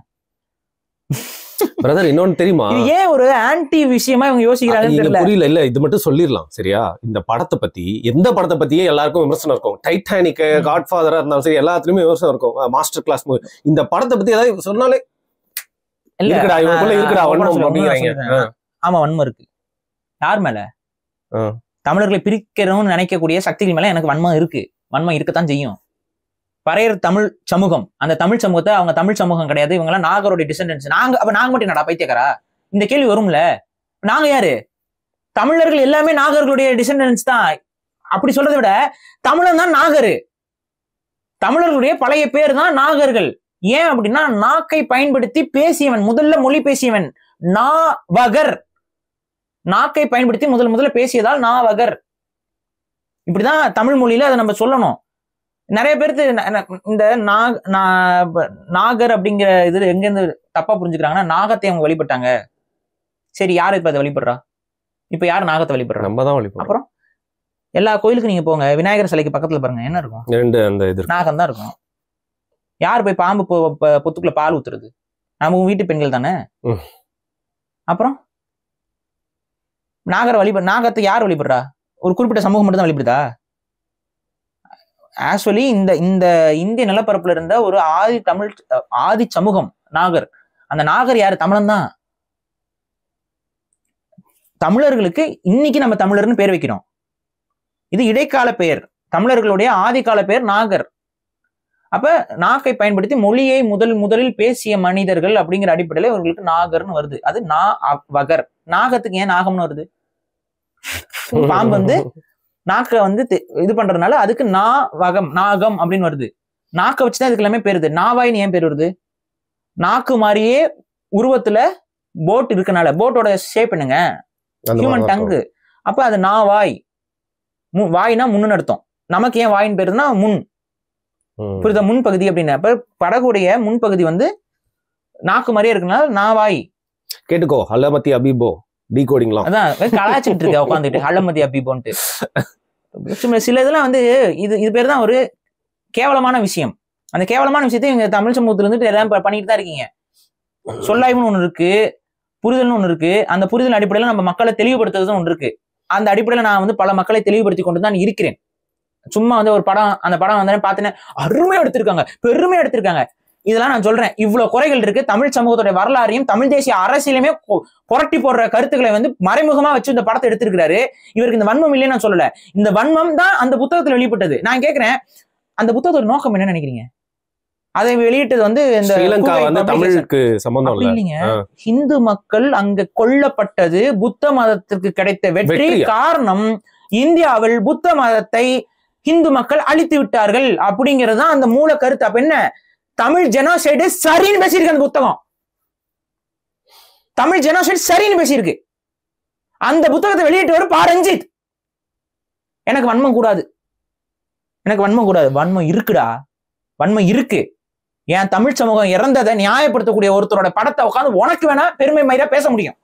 பிரதர், இன்னொன்னு தெரியுமா? ஏன் ஒரு ஆன்டி விஷயமா இவங்க யோசிக்கிறாங்கன்னு தெரியல. புரியல. இல்ல, இது மட்டும் சொல்லிடலாம் சரியா? இந்த படத்தை பத்தி, எந்த படத்தை பத்தியே எல்லாருக்கும் விமர்சனம் இருக்கும். டைட்டானிக், காட்ஃபாதரா இருந்தாலும் சரி, எல்லாத்துலயுமே விமர்சனம் இருக்கும். Master class movie. இந்த படத்தை பத்தி ஏதாவது சொன்னாலே இருக்குடா, இவங்களுக்குள்ள இருக்குடா வன்மம் அப்படிங்கிறாங்க. ஆமா, வன்மம் இருக்கு. யார் மேல? தமிழர்களை பிரிக்கணும்னு நினைக்கக்கூடிய சக்திகள் மேல எனக்கு வன்மம் இருக்கு. வன்மம் இருக்கத்தான் செய்யும். பறையர் தமிழ் சமூகம், அந்த தமிழ் சமூகத்தை அவங்க தமிழ் சமூகம் கிடையாது, இவங்க எல்லாம் நாகருடைய டிசெண்டன்ஸ். நாங்க மட்டும் என்னடா பைத்தியக்காரா? இந்த கேள்வி வரும்ல. நாங்க யாரு? தமிழர்கள் எல்லாமே நாகர்களுடைய டிசெண்டன்ஸ் தான். அப்படி சொல்றதை விட தமிழன் தான் நாகரு. தமிழர்களுடைய பழைய பேர் தான் நாகர்கள். ஏன் அப்படின்னா நாக்கை பயன்படுத்தி பேசியவன், முதல்ல மொழி பேசியவன் நாவகர். நாக்கை பயன்படுத்தி முதல்ல பேசியதால் நாவகர். இப்படிதான் தமிழ் மொழியில அதை நம்ம சொல்லணும். நிறைய பேருக்கு இந்த நாகர் அப்படிங்கிற இது எங்க இருந்து தப்பா புரிஞ்சுக்கிறாங்கன்னா, நாகத்தை அவங்க வழிபட்டாங்க. சரி, யாரு இப்ப அதை வழிபடுறா? இப்ப யாரு நாகத்தை வழிபடுறா? நம்ம தான் வழிபடுறோம். அப்புறம் எல்லா கோயிலுக்கும் நீங்க போங்க, விநாயகர் சிலைக்கு பக்கத்துல பாருங்க, என்ன இருக்கும்? நாகம் தான் இருக்கும். யாரு போய் பாம்பு பொத்துக்குள்ள பால் ஊத்துறது? நம்ம வீட்டு பெண்கள் தானே. அப்புறம் நாகத்தை யார் வழிபடுறா? ஒரு குறிப்பிட்ட சமூகம் மட்டும் தான் வழிபடுதா? ஆக்சுவலி இந்த இந்திய நிலப்பரப்புல இருந்த ஒரு ஆதி சமூகம் நாகர். அந்த நாகர் யாரு? தமிழன் தான். தமிழர்களுக்கு இன்னைக்கு நம்ம தமிழர்னு பேர் வைக்கிறோம். இது இடைக்கால பெயர். தமிழர்களுடைய ஆதிகால பெயர் நாகர். அப்ப நாக்கை பயன்படுத்தி மொழியை முதலில் பேசிய மனிதர்கள் அப்படிங்கிற அடிப்படையில இவர்களுக்கு நாகர்னு வருது. அது வகர். நாகத்துக்கு ஏன் நாகம்னு வருது? பாம்பு வந்து நாக்க வந்து இது பண்றதுனால அதுக்கு நாகம் அப்படின்னு வருது. நாக்கை வச்சுதான் இதுக்கு எல்லாமே பேருது. நாவாயின்னு ஏன் பேர் வருது? நாக்கு மாதிரியே உருவத்துல போட் இருக்கனால. போட்டோட ஷேப் என்னங்க? ஹியூமன் டங்கு. அப்ப அது நாவாய். வாய்னா முன்னு அர்த்தம். நமக்கு ஏன் வாயின்னு பேருதுன்னா முன். புரியுதா? முன்பகுதி அப்படின்னு. அப்ப படகுடைய முன்பகுதி வந்து நாக்கு மாதிரியே இருக்குனால நான் வாய். கேட்டுக்கோ ஹலமதி அபிபோ டீகோடிங்லாம். அதான் கலாச்சிட்டு இருக்க உட்காந்துட்டு ஹலமதி அபிபோன்ட்டு. சில இதெல்லாம் வந்து இது பேர் தான் ஒரு கேவலமான விஷயம். அந்த கேவலமான விஷயத்தை இங்க தமிழ் சமூகத்துல இருந்துட்டு எல்லாம் பண்ணிட்டு தான் இருக்கீங்க. சொல்லாய்வுன்னு ஒண்ணு இருக்கு, புரிதல்னு ஒண்ணு இருக்கு. அந்த புரிதல் அடிப்படையில நம்ம மக்களை தெளிவுபடுத்துறதும் ஒன்று இருக்கு. அந்த அடிப்படையில நான் வந்து பல மக்களை தெளிவுபடுத்தி கொண்டு தான் இருக்கிறேன். சும்மா வந்து ஒரு படம், அந்த படம் வந்து பார்த்தீங்கன்னா அருமையா எடுத்திருக்காங்க, பெருமையா எடுத்திருக்காங்க, இதெல்லாம் நான் சொல்றேன். இவ்வளவு குறைகள் இருக்கு. தமிழ் சமூகத்துடைய வரலாறையும் தமிழ் தேசிய அரசியலுமே புரட்டி போடுற கருத்துக்களை வந்து மறைமுகமா வச்சு இந்த படத்தை எடுத்திருக்கிறாரு. இவருக்கு இந்த வன்மம் இல்லைன்னு நான் சொல்லல. இந்த வன்மம் தான் அந்த புத்தகத்துல வெளிப்பட்டது. நான் கேட்கிறேன், அந்த புத்தகத்தோட நோக்கம் என்ன நினைக்கிறீங்க? அதை வெளியிட்டது வந்து இந்த ஸ்ரீலங்கா வந்து தமிழுக்கு சம்பந்தம் இல்லைங்க. இந்து மக்கள் அங்க கொல்லப்பட்டது புத்த மதத்திற்கு கிடைத்த வெற்றி காரணம் இந்தியாவில் புத்த மதத்தை இந்து மக்கள் அழித்து விட்டார்கள் அப்படிங்கிறது தான் அந்த மூல கருத்து. அப்ப என்ன, தமிழ் ஜெனோசைடு சரின்னு பேசியிருக்கு அந்த புத்தகம். தமிழ் ஜெனோசைடு சரின்னு பேசியிருக்கு. அந்த புத்தகத்தை வெளியிட்டு பா ரஞ்சித். எனக்கு வன்மம் கூடாது, எனக்கு வன்மம் கூடாது. வன்மம் இருக்குடா, வன்மம் இருக்கு. ஏன் தமிழ் சமூகம் இறந்ததை நியாயப்படுத்தக்கூடிய ஒருத்தரோட படத்தை உட்காந்து உனக்கு வேணா பெருமை மயிரா பேச முடியும்,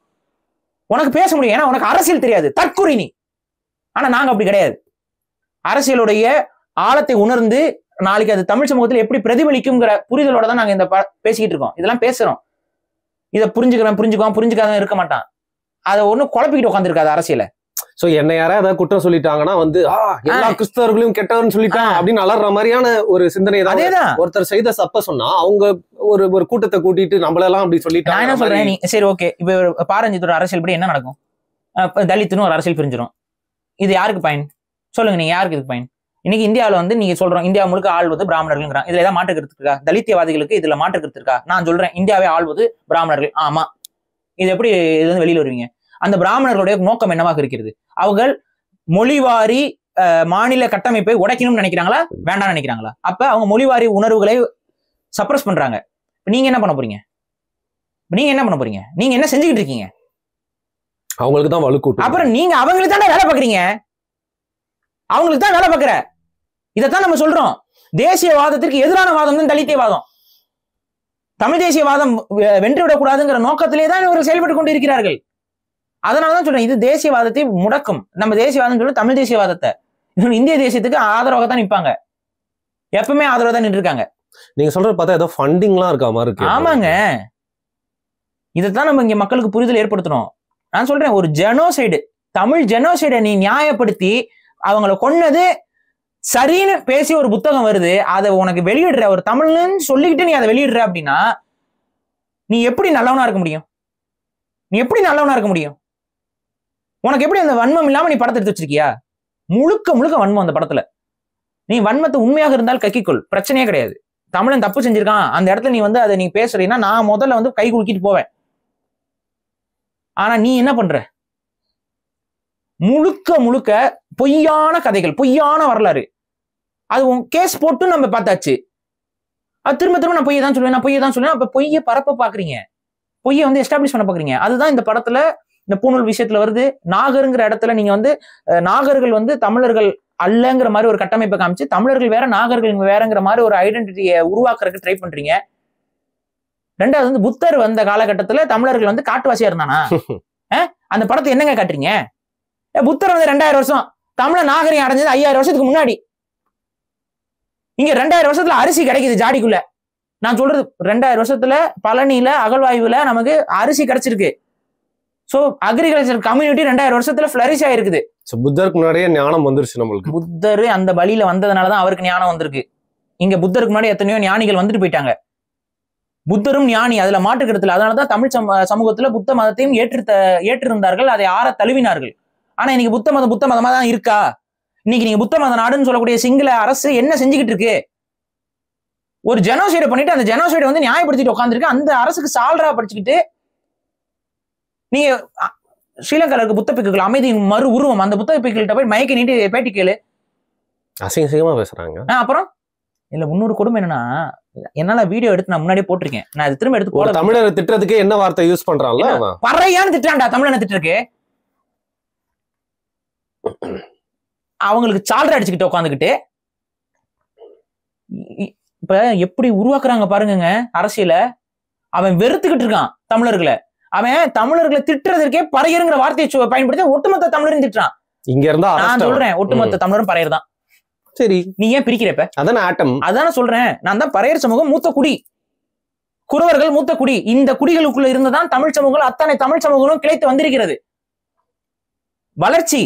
உனக்கு பேச முடியும். ஏன்னா உனக்கு அரசியல் தெரியாது, தற்குறி நீ. ஆனா நாங்க அப்படி கிடையாது. அரசியலுடைய ஆழத்தை உணர்ந்து நாளைக்கு அது தமிழ் சமூகத்தில் எப்படி பிரதிபலிக்கும்ங்கிற புரிதலோட தான் நாங்க இந்த பேசிக்கிட்டு இருக்கோம், இதெல்லாம் பேசுறோம். இதை புரிஞ்சுக்காம இருக்க மாட்டான். அதை ஒன்னும் குழப்பிக்கிட்டு உட்காந்துருக்காது அரசியல. சோ என்ன யாராவது ஏதாவது குற்றம் சொல்லிட்டாங்கன்னா வந்து எல்லா கிறிஸ்தவர்களையும் கெட்டவர்னு சொல்லிட்டான் அப்படின்னு அலற மாதிரியான ஒரு சிந்தனை தான். அதேதான் ஒருத்தர் செய்த சப்ப சொன்னா அவங்க ஒரு கூட்டத்தை கூட்டிட்டு நம்மளெல்லாம் அப்படி சொல்லிட்டு நான் என்ன சொல்றேன், நீ சரி ஓகே, இப்ப பாரஞ்சித்தோட அரசியல் படி என்ன நடக்கும்? தலித்துன்னு ஒரு அரசியல் பிரிஞ்சிடும். இது யாருக்கு பயன் சொல்லுங்க, நீங்க யாருக்கு இதுக்கு பயன்? இன்னைக்கு இந்தியாவில வந்து நீங்க சொல்றோம் இந்தியா முழுக்க ஆள்வது பிராமணர்கள், இதுல ஏதாவது மாற்று கருத்து இருக்கா? தலித்தியவாதிகளுக்கு இதுல மாற்று கருத்து இருக்கா? நான் சொல்றேன் இந்தியாவே ஆள்வது பிராமணர்கள். ஆமா, இது எப்படி இது வந்து வெளியில வருவீங்க? அந்த பிராமணர்களுடைய நோக்கம் என்னவாக இருக்கிறது? அவர்கள் மொழிவாரி மாநில கட்டமைப்பை உடைக்கணும்னு நினைக்கிறாங்களா, வேண்டாம்னு நினைக்கிறாங்களா? அப்ப அவங்க மொழிவாரி உணர்வுகளை சப்ரஸ் பண்றாங்க. நீங்க என்ன பண்ண போறீங்க? நீங்க என்ன செஞ்சுக்கிட்டு இருக்கீங்க? அவங்களுக்கு தான் வலுக்கூட்டு. அப்புறம் நீங்க அவங்களுக்கு தான் வேலை பார்க்குறீங்க, அவங்களுக்கு தான் வேலை பார்க்குற. இதைத்தான் நம்ம சொல்றோம், தேசியவாதத்திற்கு எதிரான வாதம் தான் தலித்தியவாதம். தமிழ் தேசியவாதம் வென்று விடக்கூடாதுங்கிற நோக்கத்திலே தான் இவர்கள் செயல்பட்டு கொண்டு இருக்கிறார்கள். அதனாலதான் சொல்றேன், இது தேசியவாதத்தை முடக்கும். நம்ம தேசியவாதம் சொல்லி தமிழ் தேசியவாதத்தை இந்திய தேசியத்துக்கு ஆதரவாக தான் நிற்பாங்க, எப்பவுமே ஆதரவாக தான் நின்று இருக்காங்க. நீங்க சொல்றது பார்த்தா ஏதோ ஃபண்டிங்லாம் இருக்கா மாதிரி இருக்கு. ஆமாங்க, இதைத்தான் நம்ம இங்க மக்களுக்கு புரிதல் ஏற்படுத்தணும். நான் சொல்றேன், ஒரு ஜெனோசைடு, தமிழ் ஜெனோசைடை நீ நியாயப்படுத்தி அவங்களை கொன்னது சரின்னு பேசி ஒரு புத்தகம் வருது, அதை உனக்கு வெளியிடுற, ஒரு தமிழ்னு சொல்லிக்கிட்டு நீ அதை வெளியிடுற அப்படின்னா நீ எப்படி நல்லவனா இருக்க முடியும்? உனக்கு எப்படி அந்த வன்மம் இல்லாம நீ படத்தை எடுத்து வச்சிருக்கியா? முழுக்க வன்மம் அந்த படத்துல. நீ வன்மத்தை உண்மையாக இருந்தால் கக்கிக்கொள், பிரச்சனையே கிடையாது. தமிழன் தப்பு செஞ்சிருக்கான், அந்த இடத்துல நீ வந்து அதை நீ பேசுறீன்னா நான் முதல்ல வந்து கை குலுக்கிட்டு போவேன். ஆனா நீ என்ன பண்ற? முழுக்க பொய்யான கதைகள், பொய்யான வரலாறு. அது கேஸ் போட்டு நம்ம பார்த்தாச்சு. அது திரும்ப நான் பொய்யை தான் சொல்லுவேன். அப்ப பொய்யை பரப்ப பாக்குறீங்க, பொய்யை வந்து எஸ்டாப்ளிஷ் பண்ண பாக்குறீங்க. அதுதான் இந்த படத்துல இந்த பூணூல் விஷயத்துல வருது. நாகருங்கிற இடத்துல நீங்க வந்து நாகர்கள் வந்து தமிழர்கள் அல்லங்கிற மாதிரி ஒரு கட்டமைப்பை காமிச்சு தமிழர்கள் வேற நாகர்கள் வேறங்கிற மாதிரி ஒரு ஐடென்டிட்டியை உருவாக்குறதுக்கு ட்ரை பண்றீங்க. ரெண்டாவது வந்து புத்தர் வந்த காலகட்டத்துல தமிழர்கள் வந்து காட்டுவாசியா இருந்தானா? அந்த படத்தை என்னங்க காட்டுறீங்க? புத்தர் வந்து 2000 வருஷம், தமிழ நாகரிகம் அடைஞ்சது 5000 வருஷத்துக்கு முன்னாடி. இங்க 2000 வருஷத்துல அரிசி கிடைக்குது ஜாடிக்குள்ள. நான் சொல்றது 2000 வருஷத்துல பழனியில அகழ்வாய்வுல நமக்கு அரிசி கிடைச்சிருக்கு. சோ அக்ரிகல்ச்சர் கம்யூனிட்டி 2000 வருஷத்துல ஃபிளரிஷ் ஆயிருக்குது. புத்தருக்கு முன்னாடியே ஞானம் வந்துருச்சு நம்மளுக்கு. புத்தர் அந்த வழியில வந்ததுனாலதான் அவருக்கு ஞானம் வந்திருக்கு. இங்க புத்தருக்கு முன்னாடி எத்தனையோ ஞானிகள் வந்துட்டு போயிட்டாங்க. புத்தரும் ஞானி, அதுல மாற்றுக்கிறதுல. அதனாலதான் தமிழ் சமூகத்துல புத்த மதத்தையும் ஏற்றிருந்தார்கள், அதை ஆற தழுவினார்கள். ஆனா இன்னைக்கு புத்த மதமா தான் இருக்கா? இன்னைக்கு நீங்க புத்த மத நாடுன்னு சொல்லக்கூடிய சிங்கள அரசு என்ன செஞ்சுக்கிட்டு இருக்கு? ஒரு ஜெனோசைடை பண்ணிட்டு அந்த ஜெனோசைடை வந்து நியாயப்படுத்திட்டு உட்காந்துருக்கு. அந்த அரசுக்கு சால்ரா படிச்சுக்கிட்டு நீங்க ஸ்ரீலங்கால இருக்க புத்த பிக்குகள் அமைதியின் மறு உருவம், அந்த புத்த பிக்குகிட்ட போய் மயக்க நீட்டி பேட்டி கேளு. அசிங்கமா பேசுறாங்க. அப்புறம் இல்ல முன்னொரு கொடுமை என்னன்னா, என்னால வீடியோ எடுத்து நான் முன்னாடியே போட்டிருக்கேன், நான் அது திரும்ப எடுத்து போட. தமிழரை திட்டுறதுக்கு என்ன வார்த்தை யூஸ் பண்றாங்களோ பறையான்னு திட்டான்டா தமிழனை திட்டுருக்கு. அவங்களுக்கு சால்ரா அடிச்சுக்கிட்டு உட்காந்துக்கிட்டு இப்ப எப்படி உருவாக்குறாங்க பாருங்க அரசியல. அவன் வெறுத்துக்கிட்டு இருக்கான் தமிழர்களை. அவன் தமிழர்களை திட்டுறதுக்கே பறையருங்கிற வார்த்தையை பயன்படுத்தி ஒட்டுமொத்த தமிழரும் திட்டுறான். இங்க இருந்தா நான் சொல்றேன் ஒட்டுமொத்த தமிழரும் பறையர் தான். சரி, நீ ஏன் பிரிக்கிறப்ப? அதான ஆட்டம். அதான சொல்றேன், நான் தான் பறையர் சமூகம் மூத்த குடி, குறவர்கள் மூத்த குடி. இந்த குடிகளுக்குள்ள இருந்துதான் தமிழ் சமூகங்கள், அத்தனை தமிழ் சமூகங்களும் கிளைத்து வந்திருக்கிறது. வளர்ச்சி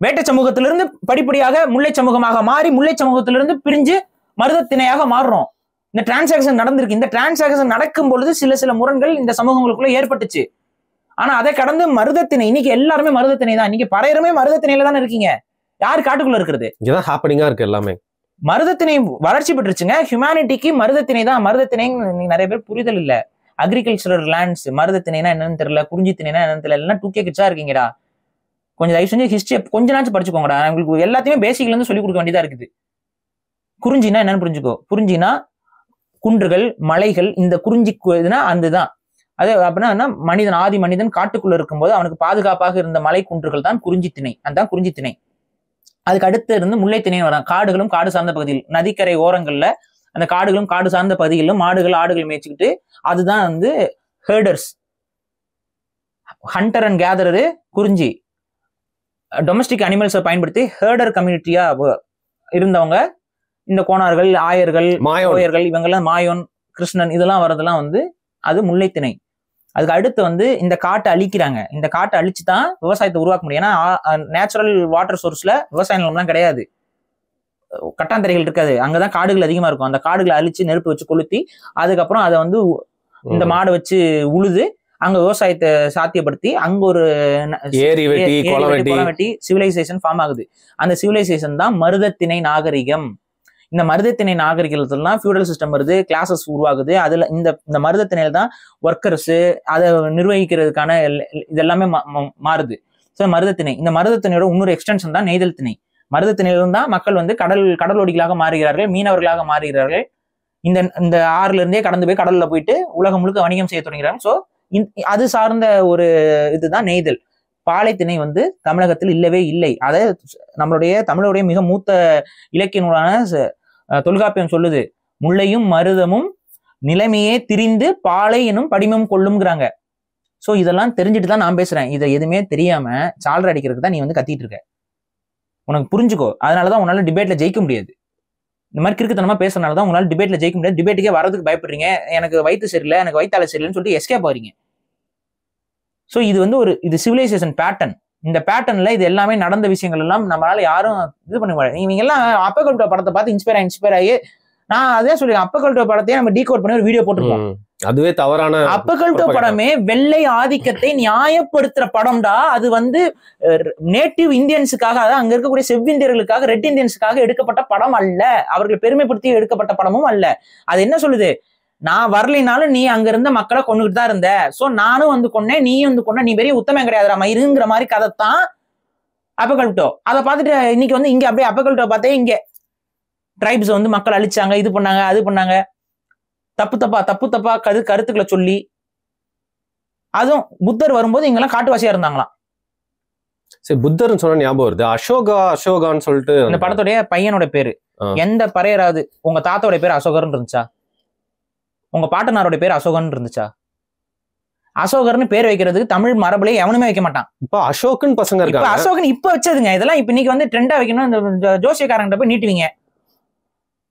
வேட்டை சமூகத்திலிருந்து படிப்படியாக முல்லை சமூகமாக மாறி, முல்லை சமூகத்திலிருந்து பிரிஞ்சு மருதத்திணையாக மாறுறோம். இந்த டிரான்சாக்சன் நடந்திருக்கு. இந்த டிரான்சாக்சன் நடக்கும் பொழுது சில முரண்கள் இந்த சமூகங்களுக்குள்ள ஏற்பட்டுச்சு. ஆனா அதை கடந்து மருதத்திணை, இன்னைக்கு எல்லாருமே மருதத்திணை தான். இன்னைக்கு பறையருமே மருதத்திணையில தானே இருக்கீங்க. யாரு காட்டுக்குள்ள இருக்கிறது? இங்கதான் ஹேப்பனிங்கா இருக்கு எல்லாமே. மருதத்திணை வளர்ச்சி பெற்றுச்சுங்க. ஹியூமனிட்டிக்கு மருதத்திணை தான். மருதத்திணை நிறைய பேர் புரிதல் இல்ல. அக்ரிகல்ச்சரல் லேண்ட்ஸ், மருதத்திணைனா என்னன்னு தெரியல, குறிஞ்சி திணைனா என்னன்னு தெரியல, எல்லாம் 2K கிட்ஸா இருக்கீங்கடா. கொஞ்சம் தயவு செஞ்சு ஹிஸ்டரி கொஞ்ச நாச்சும் படிச்சுக்கோங்கடா. உங்களுக்கு எல்லாத்தையுமே பேசிக்ல இருந்து சொல்லிக் கொடுக்க வேண்டியதா இருக்குது. குறிஞ்சினா என்னன்னு புரிஞ்சுக்கோ. குறிஞ்சினா குன்றுகள், மலைகள். இந்த குறிஞ்சி இதுனா அதுதான். அது அப்படின்னா மனிதன், ஆதி மனிதன் காட்டுக்குள்ள இருக்கும்போது அவனுக்கு பாதுகாப்பாக இருந்த மலை குன்றுகள் தான் குறிஞ்சி திணை. அதுதான் குறிஞ்சி திணை. அதுக்கு அடுத்து இருந்து முல்லை திணை வரும். காடுகளும் காடு சார்ந்த பகுதியில், நதிக்கரை ஓரங்கள்ல அந்த காடுகளும் காடு சார்ந்த பகுதிகளிலும் மாடுகள் ஆடுகள் மேய்ச்சிக்கிட்டு, அதுதான் வந்து ஹேர்டர்ஸ், ஹண்டர் அண்ட் கேதரரு குறிஞ்சி. டொமஸ்டிக் அனிமல்ஸை பயன்படுத்தி ஹேர்டர் கம்யூனிட்டியா இருந்தவங்க இந்த கோணார்கள், ஆயர்கள், கோயர்கள், இவங்கெல்லாம் மாயோன், கிருஷ்ணன், இதெல்லாம் வர்றதெல்லாம் வந்து அது முல்லைத்திணை. அதுக்கு அடுத்து வந்து இந்த காட்டை அழிக்கிறாங்க. இந்த காட்டை அழிச்சுதான் விவசாயத்தை உருவாக்க முடியும். ஏன்னா நேச்சுரல் வாட்டர் சோர்ஸ்ல விவசாய நிலம்லாம் கிடையாது, கட்டாந்தரைகள் இருக்காது. அங்கதான் காடுகள் அதிகமா இருக்கும். அந்த காடுகளை அழிச்சு நெருப்பு வச்சு கொளுத்தி அதுக்கப்புறம் அதை வந்து இந்த மாடை வச்சு உழுது அங்க விவசாயத்தை சாத்தியப்படுத்தி அங்க ஒரு ஏரி வெட்டி குளம் வெட்டி சிவிலைசேஷன் ஃபார்ம் ஆகுது. அந்த சிவிலைசேஷன் தான் மருதத்திணை நாகரிகம். இந்த மருதத்திணை நாகரிகத்துலாம் ஃபியூடல் சிஸ்டம் வருது, கிளாஸஸ் உருவாகுது. அதுல இந்த மருதத்திணையில தான் ஒர்க்கர்ஸ் அதை நிர்வகிக்கிறதுக்கான இதெல்லாமே மாறுது. ஸோ மருதத்திணை, இந்த மருதத்திணையோட இன்னொரு எக்ஸ்டென்ஷன் தான் நெய்தல் திணை. மருதத்திணையிலும் தான் மக்கள் வந்து கடலோடிகளாக மாறுகிறார்கள், மீனவர்களாக மாறுகிறார்கள். இந்த ஆறுல இருந்தே கடந்து போய் கடல்ல போயிட்டு உலகம் முழுக்க வணிகம் செய்ய தொடங்குறாங்க. ஸோ அது சார்ந்த ஒரு இதுதான் நெய்தல். பாலைத்திணை வந்து தமிழகத்தில் இல்லவே இல்லை. அதை தமிழுடைய மிக மூத்த இலக்கிய நூலான தொல்காப்பியம் சொல்லுது, முல்லையும் மருதமும் நிலைமையே திரிந்து பாலை எனும் படிமம் கொள்ளும்ங்கிறாங்க. சோ இதெல்லாம் தெரிஞ்சுட்டு தான் நான் பேசுறேன். இதை எதுவுமே தெரியாம சால்ற அடிக்கிறதுக்கு தான் நீ வந்து கத்திட்டு இருக்க. உனக்கு புரிஞ்சுக்கோ. அதனாலதான் உன்னால டிபேட்ல ஜெயிக்க முடியாது. இந்த மாதிரி கிறுக்குத்தனமா பேசுறதுனாலதான் உங்களால டிபேட்ல ஜெயிக்க முடியாது. டிபேட்டுக்கே வரதுக்கு பயப்படுறீங்க. எனக்கு வயிற்று சரியில்லை, எனக்கு வயிற்றால சரியில்லைன்னு சொல்லிட்டு எஸ்கேப் ஆறீங்க. ஸோ இது வந்து இது சிவிலைசேஷன் பேட்டர்ன். இந்த பேட்டர்ன்ல இது எல்லாமே நடந்த விஷயங்கள் எல்லாம் நம்மளால யாரும் இது பண்ண முடியாது. நீங்க எல்லாம் அப்பகல்டோ படத்தை பார்த்து இன்ஸ்பயர் ஆகி நான் அதே சொல்லிடுறேன். அப்பகல்டோ படத்தையே நம்ம டீகோட் பண்ணி ஒரு வீடியோ போட்டிருக்கோம். அதுவே தவறான. அப்பகல்டோ படமே வெள்ளை ஆதிக்கத்தை நியாயப்படுத்துற படம்டா. அது வந்து நேட்டிவ் இந்தியன்ஸுக்காக, அதாவது அங்க இருக்கக்கூடிய செவ்விந்தியர்களுக்காக, ரெட் இந்தியன்ஸுக்காக எடுக்கப்பட்ட படம் அல்ல. அவர்கள் பெருமைப்படுத்தி எடுக்கப்பட்ட படமும் அல்ல. அது என்ன சொல்லுது, நான் வரலைனாலும் நீ அங்க இருந்த மக்களை கொண்டுகிட்டு தான் இருந்த, சோ நானும் வந்து கொன்னேன், நீயும் வந்து கொன்ன, நீ பெரிய உத்தமம் கிடையாதுடா மயிருங்கிற மாதிரி கதைத்தான் அப்பகல்டோ. அதை பார்த்துட்டு இன்னைக்கு வந்து இங்க அப்படியே அப்பகல்டோ பார்த்தே இங்க ட்ரைப்ஸ் வந்து மக்கள் அழிச்சாங்க, இது பண்ணாங்க, அது பண்ணாங்க, தப்பு தப்பா கருத்துக்களை சொல்லி. அதுவும் புத்தர் வரும்போது இங்கெல்லாம் காட்டுவாசியா இருந்தாங்களாம். சரி, புத்தர்னு சொன்ன ஞாபகம் வருது. அசோகான்னு சொல்லிட்டு இந்த படத்துடைய பையனோட பேரு. எந்த பறையராது உங்க தாத்தாவோட பேர் அசோகர்னு இருந்துச்சா? உங்க பாட்டனாரோட பேர் அசோகன் இருந்துச்சா? அசோகர்னு பேர் வைக்கிறதுக்கு தமிழ் மரபுல எவனுமே வைக்க மாட்டான். இப்ப அசோகன் பசங்க இருக்காங்க. அசோகன் இப்ப வச்சதுங்க. இதெல்லாம் இப்ப இன்னைக்கு வந்து ட்ரெண்டா வைக்கணும். இந்த ஜோசியக்காரங்கிட்ட போய் நீட்டுவீங்க,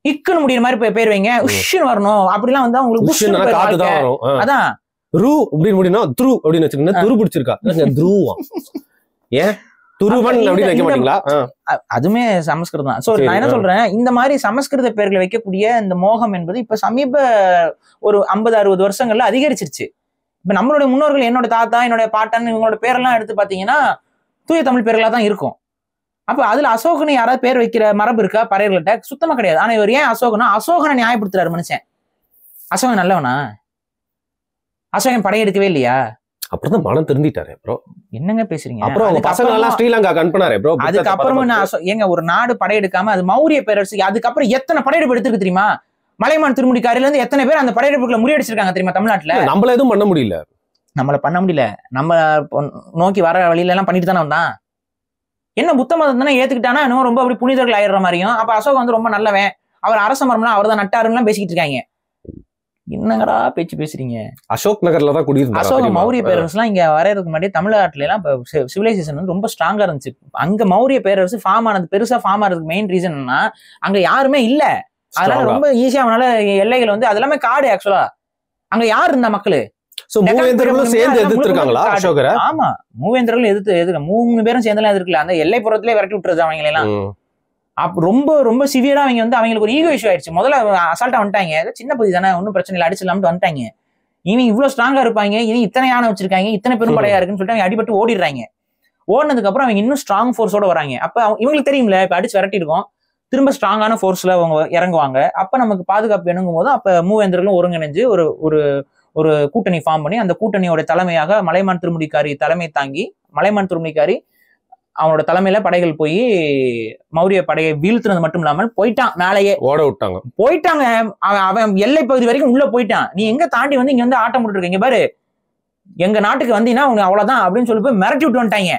இக்குன்னு முடிகிற மாதிரி பேர் வைங்க, உஷ்ன்னு வரணும் அப்படிலாம் வந்து உங்களுக்கு அதான் ரூ அப்படின்னு முடினா த்ரூ அப்படின்னு வச்சுக்கோங்க. துரு பிடிச்சிருக்கா த்ரூவா, ஏன் துருவன் அப்படின்னு வைக்க மாட்டீங்களா? அதுமே சமஸ்கிருதம் தான். சோ நான் என்ன சொல்றேன், இந்த மாதிரி சமஸ்கிருத பேர்களை வைக்கக்கூடிய இந்த மோகம் என்பது இப்ப சமீப ஒரு 50-60 வருஷங்கள்ல அதிகரிச்சிருச்சு. இப்ப நம்மளுடைய முன்னோர்கள், என்னோட தாத்தா, என்னோட பாட்டன், இவங்களோட பேரெல்லாம் எடுத்து பாத்தீங்கன்னா தூய தமிழ் பேர்களா தான் இருக்கும். அப்ப அதுல அசோகனை யாராவது பேர் வைக்கிற மரபு இருக்கா பறையர்கள்ட்ட? சுத்தமா கிடையாது. ஆனா இவர் ஏன் அசோகனை நியாயப்படுத்துறாரு மனுஷன்? அசோகன் நல்லவனா? அசோகன் படையெடுக்கவே இல்லையா? அப்புறம் மனம் திருந்திட்டாரு ப்ரோ. என்னங்க பேசுறீங்க? அப்புறம் பசங்க எல்லாம் ஸ்ரீலங்கா அனுப்புனாரு ப்ரோ. அதுக்கப்புறமா ஏங்க ஒரு நாடு படையெடுக்காம அது மௌரிய பேரரசு, அதுக்கப்புறம் எத்தனை படையெடுப்பு எடுத்துருக்கு தெரியுமா? மலைமான் திருமுடிக்காரில இருந்து எத்தனை பேர் அந்த படையெடுப்புகளை முறியடிச்சிருக்காங்க தெரியுமா தமிழ்நாட்டுல? நம்மள எதுவும் பண்ண முடியல. நம்ம நோக்கி வர வழியில எல்லாம் பண்ணிட்டு தானே வந்தான். என்ன புத்த மதம் தானே ஏத்துக்கிட்டானா இன்னும் ரொம்ப அப்படி புனிதர்கள் ஆயிடுற மாதிரியும். அப்ப அசோகன் வந்து ரொம்ப நல்லவன், அவர் அரச மரம்லாம் அவர் தான் நட்டாருன்னு பேசிக்கிட்டு இருக்காங்க. என்னங்கடா பேச்சு பேசுறீங்க? அசோக் நகர்ல தான் குடியிருந்தாங்க. அசோக மௌரிய பேரரசு எல்லாம் இங்க வரையறதுக்கு முன்னாடி தமிழ்நாட்டுல எல்லாம் சிவிலைசேஷன் வந்து ரொம்ப ஸ்ட்ராங்கா இருந்துச்சு. அங்க மௌரிய பேரரசு ஃபார்ம் ஆனது, பெருசா ஃபார்ம் ஆனதுக்கு மெயின் ரீசன் என்னன்னா அங்க யாருமே இல்ல. அதனால ரொம்ப ஈஸியா அவனால எல்லைகள் வந்து அது எல்லாமே காடு. ஆக்சுவலா அங்க யார் இருந்தா மக்களு? மூவேந்தர்களும் சேர்ந்து எதிர்த்திருக்காங்களா அசோகரை? ஆமா, மூவேந்தர்களும் எதிர்த்து 3 பேரும் சேர்ந்தெல்லாம் எதிர்க்கல. அந்த எல்லை புறத்திலே விரட்டி விட்டுறது அவங்க எல்லாம். ரொம்ப ரொம்ப சிவியரா அவங்க வந்து அவங்களுக்கு ஒரு ஈகோ இஷ்யூ ஆயிடுச்சு. முதல்ல அசால்ட்டா வந்துட்டாங்க, சின்ன பகுதி தானே, ஒன்னும் பிரச்சனை இல்லை, அடிச்சிடலாம்னு வந்துட்டாங்க. இனி இவ்வளவு ஸ்ட்ராங்கா இருப்பாங்க, இனி இத்தனை யானை வச்சிருக்காங்க, இத்தனை பெரும் படையா இருக்குன்னு சொல்லிட்டு அவங்க அடிபட்டு ஓடிடுறாங்க. ஓடினதுக்கு அப்புறம் அவங்க இன்னும் ஸ்ட்ராங் ஃபோர்ஸோட வராங்க. அப்ப இவங்களுக்கு தெரியும்ல, இப்ப அடிச்சு விரட்டி இருக்கோம், திரும்ப ஸ்ட்ராங்கான ஃபோர்ஸ்ல அவங்க இறங்குவாங்க. அப்ப நமக்கு பாதுகாப்பு வேணுங்கும் போது அப்ப மூவேந்தர்களும் ஒருங்கிணைஞ்சு ஒரு ஒரு கூட்டணி ஃபார்ம் பண்ணி, அந்த கூட்டணியோட தலைமையாக மலைமான் திருமுடிக்காரி தலைமை தாங்கி, மலைமான் திருமுடிக்காரி அவனோட தலைமையில படைகள் போய் மௌரிய படையை வீழ்த்துனது மட்டும் இல்லாமல் போயிட்டான், மேலேயே ஓட விட்டாங்க. போயிட்டாங்க. அவன் எல்லை பகுதி வரைக்கும் உள்ள போயிட்டான். நீ எங்க தாண்டி வந்து இங்க வந்து ஆட்டம் போட்டு இருக்கீங்க பாரு, எங்க நாட்டுக்கு வந்தீங்கன்னா உனக்கு அவ்வளவுதான் அப்படின்னு சொல்லி போய் மிரட்டி விட்டு வந்துட்டாங்க.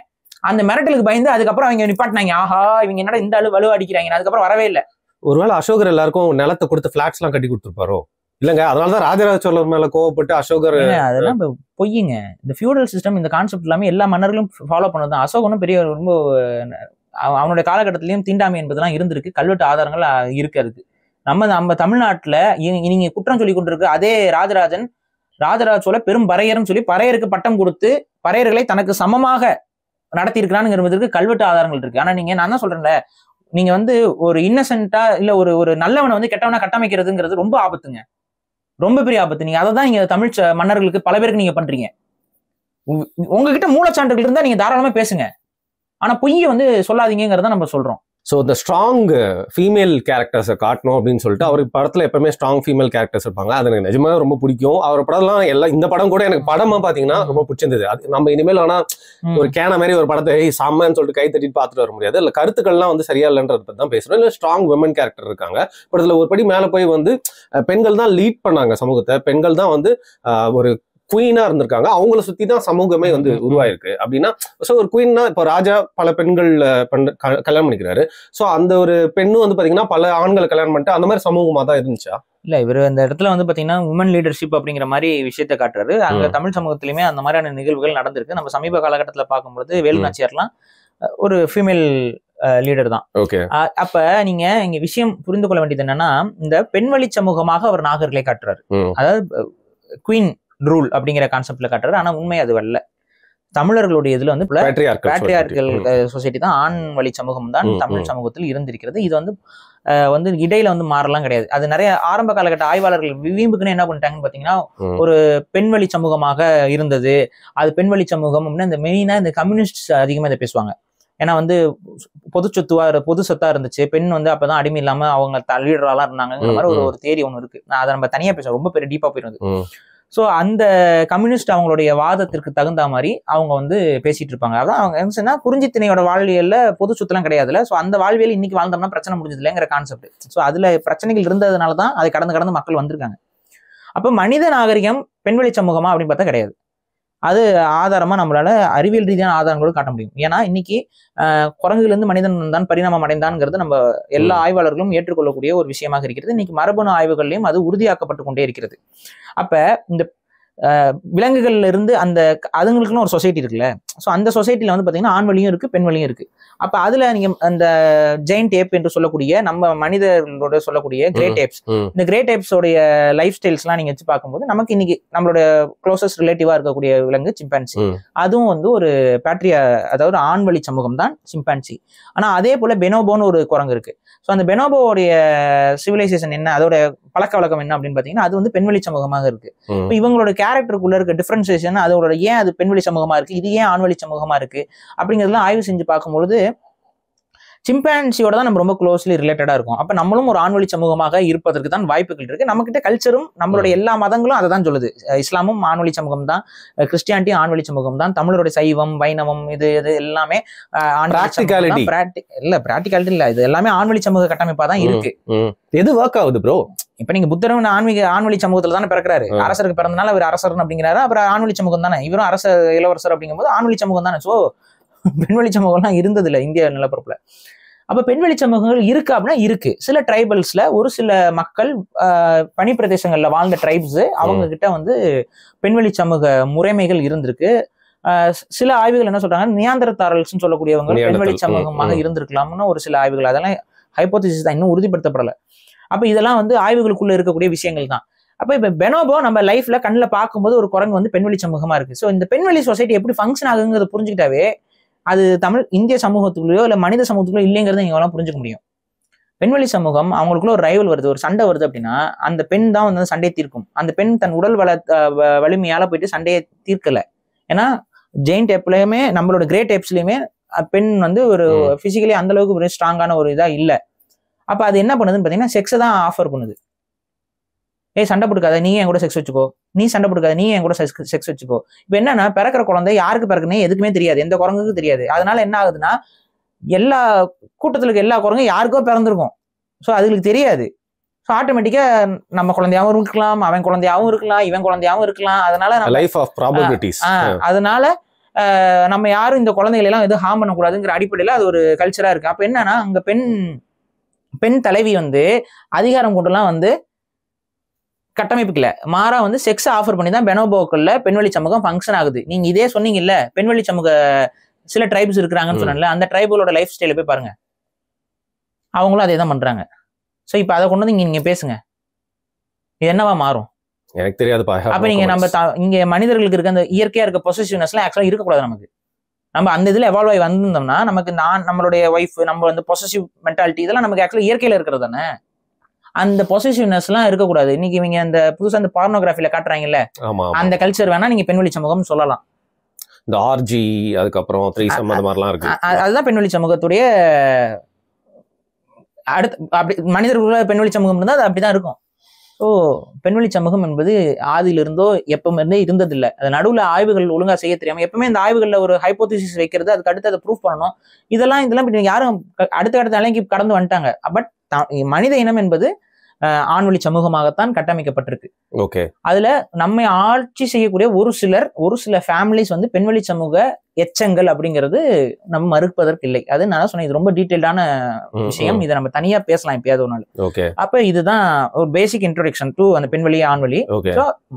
அந்த மிரட்டலுக்கு பயந்து அதுக்கப்புறம் அவங்க நிப்பாட்டினாங்க. ஆஹா, இவங்க என்னடா இந்த அளவு வலுவா அடிக்கிறாங்க. அதுக்கப்புறம் வரவே இல்லை. ஒருவேளை அசோகர் எல்லாருக்கும் நிலத்தை கொடுத்து பிளாட்ஸ் எல்லாம் கட்டி கொடுத்துருப்பாரோ? இல்லங்க, அதனாலதான் ராஜராஜ சோழர் மேல கோவப்பட்டு அசோகர். அதெல்லாம் பொய்யுங்க. இந்த ஃபியூடல் சிஸ்டம், இந்த கான்செப்ட் எல்லாமே எல்லா மன்னர்களும் ஃபாலோ பண்ணதுதான். அசோகனும் பெரிய ரொம்ப அவனுடைய காலகட்டத்திலயும் தீண்டாமை என்பதெல்லாம் இருந்திருக்கு, கல்வெட்டு ஆதாரங்கள் இருக்கு. அதுக்கு நம்ம தமிழ்நாட்டுல நீங்க குற்றம் சொல்லி கொண்டிருக்கு அதே ராஜராஜ சோழ பெரும் பறையர்னு சொல்லி பறையருக்கு பட்டம் கொடுத்து பறையர்களை தனக்கு சமமாக நடத்தி இருக்கிறான்னு கல்வெட்டு ஆதாரங்கள் இருக்கு. ஆனா நான் தான் சொல்றேன்ல, நீங்க வந்து ஒரு இன்னசென்ட்டா இல்ல ஒரு நல்லவனை வந்து கெட்டவனா கட்டமைக்கிறதுங்கிறது ரொம்ப ஆபத்துங்க, ரொம்ப பெரிய ஆபத்து. நீங்க அதை தான் நீங்க தமிழ் மன்னர்களுக்கு பல பேருக்கு நீங்க பண்றீங்க. உங்ககிட்ட மூலச்சான்றுகள் இருந்தா நீங்க தாராளமா பேசுங்க, ஆனா பொய்யை வந்து சொல்லாதீங்கிறத நம்ம சொல்றோம். ஸோ இந்த ஸ்ட்ராங் ஃபீமேல் கேரக்டர்ஸை காட்டணும் அப்படின்னு சொல்லிட்டு அவர் படத்துல எப்பவுமே ஸ்ட்ராங் ஃபீமேல் கேரக்டர்ஸ் இருப்பாங்க. அது எனக்கு நிஜமாவே ரொம்ப பிடிக்கும். அவர் படம்லாம் எல்லாம், இந்த படம் கூட எனக்கு படமா பாத்தீங்கன்னா ரொம்ப பிடிச்சிருந்தது. அது நம்ம இனிமேல் ஆனா ஒரு கேன மாதிரி ஒரு படத்தை சாமான்னு சொல்லிட்டு கை தட்டிட்டு பார்த்துட்டு வர முடியாது. இல்ல கருத்துக்கள்லாம் வந்து சரியா இல்லைன்றத பத்தி தான் பேசுறோம். இல்ல ஸ்ட்ராங் விமன் கேரக்டர் இருக்காங்க படத்துல. ஒரு படி மேல போய் வந்து பெண்கள் தான் லீட் பண்ணாங்க சமூகத்தை, பெண்கள் தான் வந்து ஒரு குயினா இருந்திருக்காங்க, அவங்கள சுத்தி தான் சமூகமே வந்து உருவாயிருக்கு அப்படின்னா. ஸோ ஒரு குயின்னா இப்போ ராஜா பல பெண்கள் கல்யாணம் பண்ணிக்கிறாரு. ஸோ அந்த ஒரு பெண்ணும் வந்து பாத்தீங்கன்னா பல ஆண்களை கல்யாணம் பண்ணிட்டு அந்த மாதிரி சமூகமா தான் இருந்துச்சா? இல்ல, இவர் அந்த இடத்துல வந்து பாத்தீங்கன்னா உமன் லீடர்ஷிப் அப்படிங்கிற மாதிரி விஷயத்த காட்டுறாரு. அங்க தமிழ் சமூகத்திலுமே அந்த மாதிரியான நிகழ்வுகள் நடந்திருக்கு. நம்ம சமீப காலகட்டத்துல பார்க்கும்போது வேலுநாச்சியார்லாம் ஒரு ஃபீமேல் லீடர் தான். அப்ப நீங்க இங்க விஷயம் புரிந்து கொள்ள வேண்டியது என்னன்னா, இந்த பெண்வழி சமூகமாக அவர் நாகர்களை காட்டுறாரு. அதாவது குயின் ரூல் அப்படிங்கிற கான்செப்ட்ல காட்டுறாரு. ஆனா உண்மை அது அல்ல. தமிழர்களுடைய இதுல வந்து பேட்ரியார்கல் சொசைட்டி தான், ஆண் வழி சமூகம் தான் தமிழ் சமூகத்தில் இருந்திருக்கிறது. இது வந்து இடையில வந்து மாறலாம் கிடையாது. அது நிறைய ஆரம்ப காலகட்ட ஆய்வாளர்கள் வீம்புக்குன்னு என்ன பண்ணிட்டாங்கன்னு பாத்தீங்கன்னா, ஒரு பெண்வழி சமூகமாக இருந்தது, அது பெண்வழி சமூகம் அப்படின்னா இந்த மெயினா இந்த கம்யூனிஸ்ட் அதிகமா இதை பேசுவாங்க. ஏன்னா வந்து பொது சொத்தா இருந்துச்சு, பெண் வந்து அப்பதான் அடிமை இல்லாம அவங்க லீடராலாம் இருந்தாங்கிற மாதிரி ஒரு தேரி ஒண்ணு இருக்கு. அதை நம்ம தனியா பேசுவோம், ரொம்ப பெரிய டீப்பா போயிருந்தது. ஸோ அந்த கம்யூனிஸ்ட் அவங்களுடைய வாதத்திற்கு தகுந்த மாதிரி அவங்க வந்து பேசிட்டு இருப்பாங்க. அதான் அவங்க என்ன சொன்னா, குறிஞ்சி திணையோட வாழ்வியல்ல பொது சொத்துலாம் கிடையாதுல. ஸோ அந்த வாழ்வியல் இன்னைக்கு வாழ்ந்தோம்னா பிரச்சனை முடிஞ்சது இல்லைங்கிற கான்செப்ட். ஸோ அதுல பிரச்சனைகள் இருந்ததுனால தான் அதை கடந்து மக்கள் வந்திருக்காங்க. அப்ப மனித நாகரிகம் பெண்வழி சமூகமா அப்படின்னு பார்த்தா கிடையாது. அது ஆதாரமா நம்மளால அறிவியல் ரீதியான ஆதாரங்களும் காட்ட முடியும். ஏன்னா இன்னைக்கு குரங்குல இருந்து மனிதன் தான் பரிணாமம் அடைந்தான்ங்கிறது நம்ம எல்லா ஆய்வாளர்களும் ஏற்றுக்கொள்ளக்கூடிய ஒரு விஷயமாக இருக்கிறது. இன்னைக்கு மரபணு ஆய்வுகள்லையும் அது உறுதியாக்கப்பட்டு கொண்டே இருக்கிறது. அப்ப இந்த விலங்குகள்ல இருந்து அதுங்களுக்குன்னு ஒரு சொசைட்டி இருக்குல்ல. ஸோ அந்த சொசைட்டில வந்து பாத்தீங்கன்னா ஆண் வழியும் இருக்கு, பெண் வழியும் இருக்கு. அப்ப அதுல நீங்க அந்த ஜெயின்ட் ஏப் என்று சொல்லக்கூடிய நம்ம மனிதர்களோட சொல்லக்கூடிய கிரேட் ஏப்ஸ், இந்த கிரேட் ஏப்ஸோடைய லைஃப் ஸ்டைல்ஸ் எல்லாம் நீங்க வச்சு பார்க்கும்போது நமக்கு இன்னைக்கு நம்மளோட க்ளோசஸ்ட் ரிலேட்டிவா இருக்கக்கூடிய விலங்கு சிம்பான்சி. அதுவும் வந்து ஒரு பேட்ரியா, அதாவது ஆண் வழி சமூகம் தான் சிம்பான்சி. ஆனா அதே போல பெனோபோன்னு ஒரு குரங்கு இருக்கு. ஸோ அந்த பெனோபோடைய சிவிலைசேஷன் என்ன, அதோட பழக்க வழக்கம் என்ன அப்படின்னு பாத்தீங்கன்னா அது வந்து பெண்வழி சமூகமாக இருக்கு. இப்போ இவங்களோட கேரக்டருக்குள்ள இருக்க டிஃபரன்சியேஷன், அதோட ஏன் அது பெண்வழி சமூகமா இருக்கு, இது ஏன் ஆண்வழி சமூகமா இருக்கு அப்படிங்கிறதுலாம் ஆய்வு செஞ்சு பார்க்கும்பொழுது சிம்பான்சியோட தான் நம்ம ரொம்ப க்ளோஸ்லி ரிலேட்டடா இருக்கும். அப்ப நம்மளும் ஒரு ஆண்வழி சமூகமாக இருப்பதற்கு தான் வாய்ப்புகள் இருக்கு. நம்ம கிட்ட கல்ச்சரும் நம்மளுடைய எல்லா மதங்களும் அதை தான் சொல்லுது. இஸ்லாமும் ஆண்வழி சமூகம் தான், கிறிஸ்டியானிட்டியும் ஆண்வழி சமூகம் தான், தமிழருடைய சைவம் வைணவம் இது எல்லாமே பிராக்டிகாலிட்டி இல்ல, இது எல்லாமே ஆண்வழி சமூக கட்டமைப்பா தான் இருக்கு. எது ஒர்க் ஆகுது ப்ரோ? இப்ப நீங்க புத்தரும் ஆண்வழி சமூகத்துல தானே பிறக்கிறாரு. அரசருக்கு பிறந்தனால அவர் அரசர் அப்படிங்கிறாரு. அப்புறம் ஆண்வழி சமூகம் தானே, இவரும் இளவரசர் அப்படிங்கும்போது ஆண்வழி சமூகம் தானே. சோ பெண்வழி சமூகம்லாம் இருந்தது இல்லை இந்திய நிலப்பரப்புல. அப்ப பெண்வெளி சமூகங்கள் இருக்கு அப்படின்னா இருக்கு. சில ட்ரைபல்ஸ்ல ஒரு சில மக்கள் பனி பிரதேசங்கள்ல வாழ்ந்த ட்ரைப்ஸ் அவங்க கிட்ட வந்து பெண்வெளி சமூக முறைமைகள் இருந்திருக்கு. சில ஆய்வுகள் என்ன சொல்றாங்க, நியாந்தரத்தாரல்ஸ்ன்னு சொல்லக்கூடியவங்க பெண்வெளி சமூகமாக இருந்திருக்கலாம்னு ஒரு சில ஆய்வுகள், அதெல்லாம் ஹைப்போதிசிஸ் தான், இன்னும் உறுதிப்படுத்தப்படல. அப்ப இதெல்லாம் வந்து ஆய்வுகளுக்குள்ள இருக்கக்கூடிய விஷயங்கள் தான். அப்ப இப்ப பெனோபோ நம்ம லைஃப்ல கண்ணில் பார்க்கும்போது ஒரு குரங்கு வந்து பெண்வெளி சமூகமா இருக்கு. ஸோ இந்த பெண்வெளி சொசைட்டி எப்படி ஃபங்க்ஷன் ஆகுங்கிறத புரிஞ்சுக்கிட்டாவே அது இந்திய சமூகத்துக்குள்ளயோ இல்ல மனித சமூகத்துக்குள்ளோ இல்லைங்கிறத நீங்க எல்லாம் புரிஞ்சுக்க முடியும். பெண்வெளி சமூகம் அவங்களுக்குள்ள ஒரு ரைவல் வருது, ஒரு சண்டை வருது அப்படின்னா அந்த பெண் தான் வந்து சண்டையை தீர்க்கும். அந்த பெண் தன் உடல் வலிமையால போயிட்டு சண்டையை தீர்க்கல. ஏன்னா ஜெயின்ட் எப்பயுமே நம்மளோட கிரேட் எப்ஸ்லயுமே பெண் வந்து ஒரு பிசிக்கலி அந்த அளவுக்கு ஒரு ஸ்ட்ராங்கான ஒரு இதா இல்ல. அப்ப அது என்ன பண்ணுதுன்னு பாத்தீங்கன்னா செக்ஸை தான் ஆஃபர் பண்ணுது. சண்டை போட்டுக்காத, நீ என் கூட செக்ஸ் வச்சுக்கோ, நீ சண்டை போட்டுக்காத, நீ என் கூட செக்ஸ் வச்சுக்கோ. இப்ப என்னன்னா பிறக்கிற குழந்தை யாருக்கு பிறக்குன்னு எதுக்குமே தெரியாது, எந்த குரங்குக்கும் தெரியாது. அதனால என்ன ஆகுதுன்னா எல்லா கூட்டத்துல இருக்க எல்லா குரங்கும் யாருக்கோ பிறந்திருக்கும். ஸோ அதுக்கு தெரியாது. ஸோ ஆட்டோமேட்டிக்கா நம்ம குழந்தையாவும் இருக்கலாம், அவன் குழந்தையாவும் இருக்கலாம், இவன் குழந்தையாவும் இருக்கலாம். அதனால லைஃப் ஆஃப் ப்ராபபிலிட்டிஸ். அதனால நம்ம யாரும் இந்த குழந்தைகளை எல்லாம் எதுவும் ஹார்ம் பண்ணக்கூடாதுங்கிற அடிப்படையில அது ஒரு கல்ச்சரா இருக்கு. அப்ப என்னன்னா அங்க பெண் தலைவி வந்து அதிகாரம் கொண்டுலாம் வந்து கட்டமைப்புக்கல, மாறா வந்து செக்ஸ் ஆஃபர் பண்ணி தான் பெனோபோக்கள்ல பெண்வெளி சமூகம் ஃபங்க்ஷன் ஆகுது. நீங்க இதே சொன்னீங்கல்ல, பெண்வெளி சமூக சில ட்ரைப்ஸ் இருக்கிறாங்கன்னு சொன்னால, அந்த ட்ரைபுகளோட லைஃப் ஸ்டைல போய் பாருங்க, அவங்களும் அதே தான் பண்றாங்க. ஸோ இப்போ அதை கொண்டு வந்து நீங்க பேசுங்க, இது என்னவா மாறும் எனக்கு தெரியாதுப்பா. அப்ப நீங்க நம்ம இங்க மனிதர்களுக்கு இருக்க அந்த இயற்கையா இருக்க பொசசிவ்னஸ்லாம் ஆக்சுவலா இருக்கக்கூடாது. நமக்கு நம்ம அந்த இதுல எவால்வ் ஆகி வந்திருந்தோம்னா நமக்கு நம்மளுடைய ஒய்ஃப், நம்ம வந்து பொசசிவ் மென்டாலிட்டி இதெல்லாம் நமக்கு ஆக்சுவலா இயற்கையில இருக்கிறது தானே. அந்த பொசசிவ்னஸ் எல்லாம் இருக்கக்கூடாது. இன்னைக்கு இவங்க அந்த புதுசா அந்த பார்னோகிராஃபில காட்டுறாங்கல்ல, அந்த கல்ச்சர் வேணா நீங்க பெண்வெளி சமூகம் சொல்லலாம். இந்த ஆர்ஜி அதுக்கப்புறம் த்ரீசம் அந்த மாதிரிலாம் இருக்கு. அதுதான் பெண்வெளி சமூகத்துடைய அடுத்து. அப்படி மனிதர்களுக்குள்ள பெண்வெளி சமூகம் இருந்தால் அது அப்படிதான் இருக்கும். ஸோ பெண்வெளி சமூகம் என்பது ஆதியிலிருந்தோ எப்பவுமே இருந்தே இருந்ததில்லை. அது நடுவில் ஆய்வுகள் ஒழுங்கா செய்ய தெரியாம எப்பவுமே இந்த ஆய்வுகளில் ஒரு ஹைப்போதிசிஸ் வைக்கிறது, அதுக்கு அடுத்து அதை ப்ரூஃப் பண்ணணும், இதெல்லாம் யாரும் அடுத்த நிலைக்கு கடந்து வந்துட்டாங்க. பட் மனித இனம் என்பது ஆண்வெளி சமூகமாகத்தான் கட்டமைக்கப்பட்டிருக்கு. ஓகே, அதுல நம்மை ஆட்சி செய்யக்கூடிய ஒரு சில ஃபேமிலிஸ் வந்து பெண்வெளி சமூக எச்சங்கள் அப்படிங்கிறது நம்ம மறுப்பதற்கு இல்லை. அது நான் சொன்னேன், இது ரொம்ப டீட்டெயில்டான விஷயம், இதை நம்ம தனியா பேசலாம் எப்பயாவது ஒரு நாள். ஓகே, அப்ப இதுதான் ஒரு பேசிக் இன்ட்ரோடக்ஷன் டு அந்த பெண்வெளி ஆண்வெளி.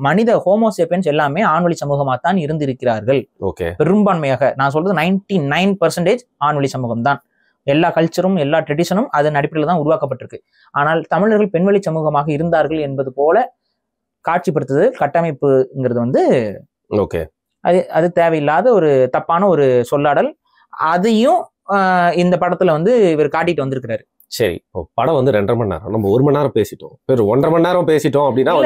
மனித ஹோமோசேபியன்ஸ் எல்லாமே ஆண்வெளி சமூகமா தான் இருந்திருக்கிறார்கள். பெரும்பான்மையாக நான் சொல்றது 99% ஆண்வெளி சமூகம் தான். எல்லா கல்ச்சரும் எல்லா ட்ரெடிஷனும் அதன் அடிப்படையில் தான் உருவாக்கப்பட்டிருக்கு. ஆனால் தமிழர்கள் பெண்வெளி சமூகமாக இருந்தார்கள் என்பது போல காட்சிப்படுத்துது கட்டமைப்புங்கிறது வந்து ஓகே, அது தேவையில்லாத ஒரு தப்பான ஒரு சொல்லாடல். அதையும் இந்த படத்துல வந்து இவர் காட்டிட்டு வந்திருக்கிறாரு. சரி, படம் வந்து 2.5 மணி நேரம், நம்ம 1 மணி நேரம் பேசிட்டோம், 1.5 மணி நேரம் பேசிட்டோம் அப்படின்னா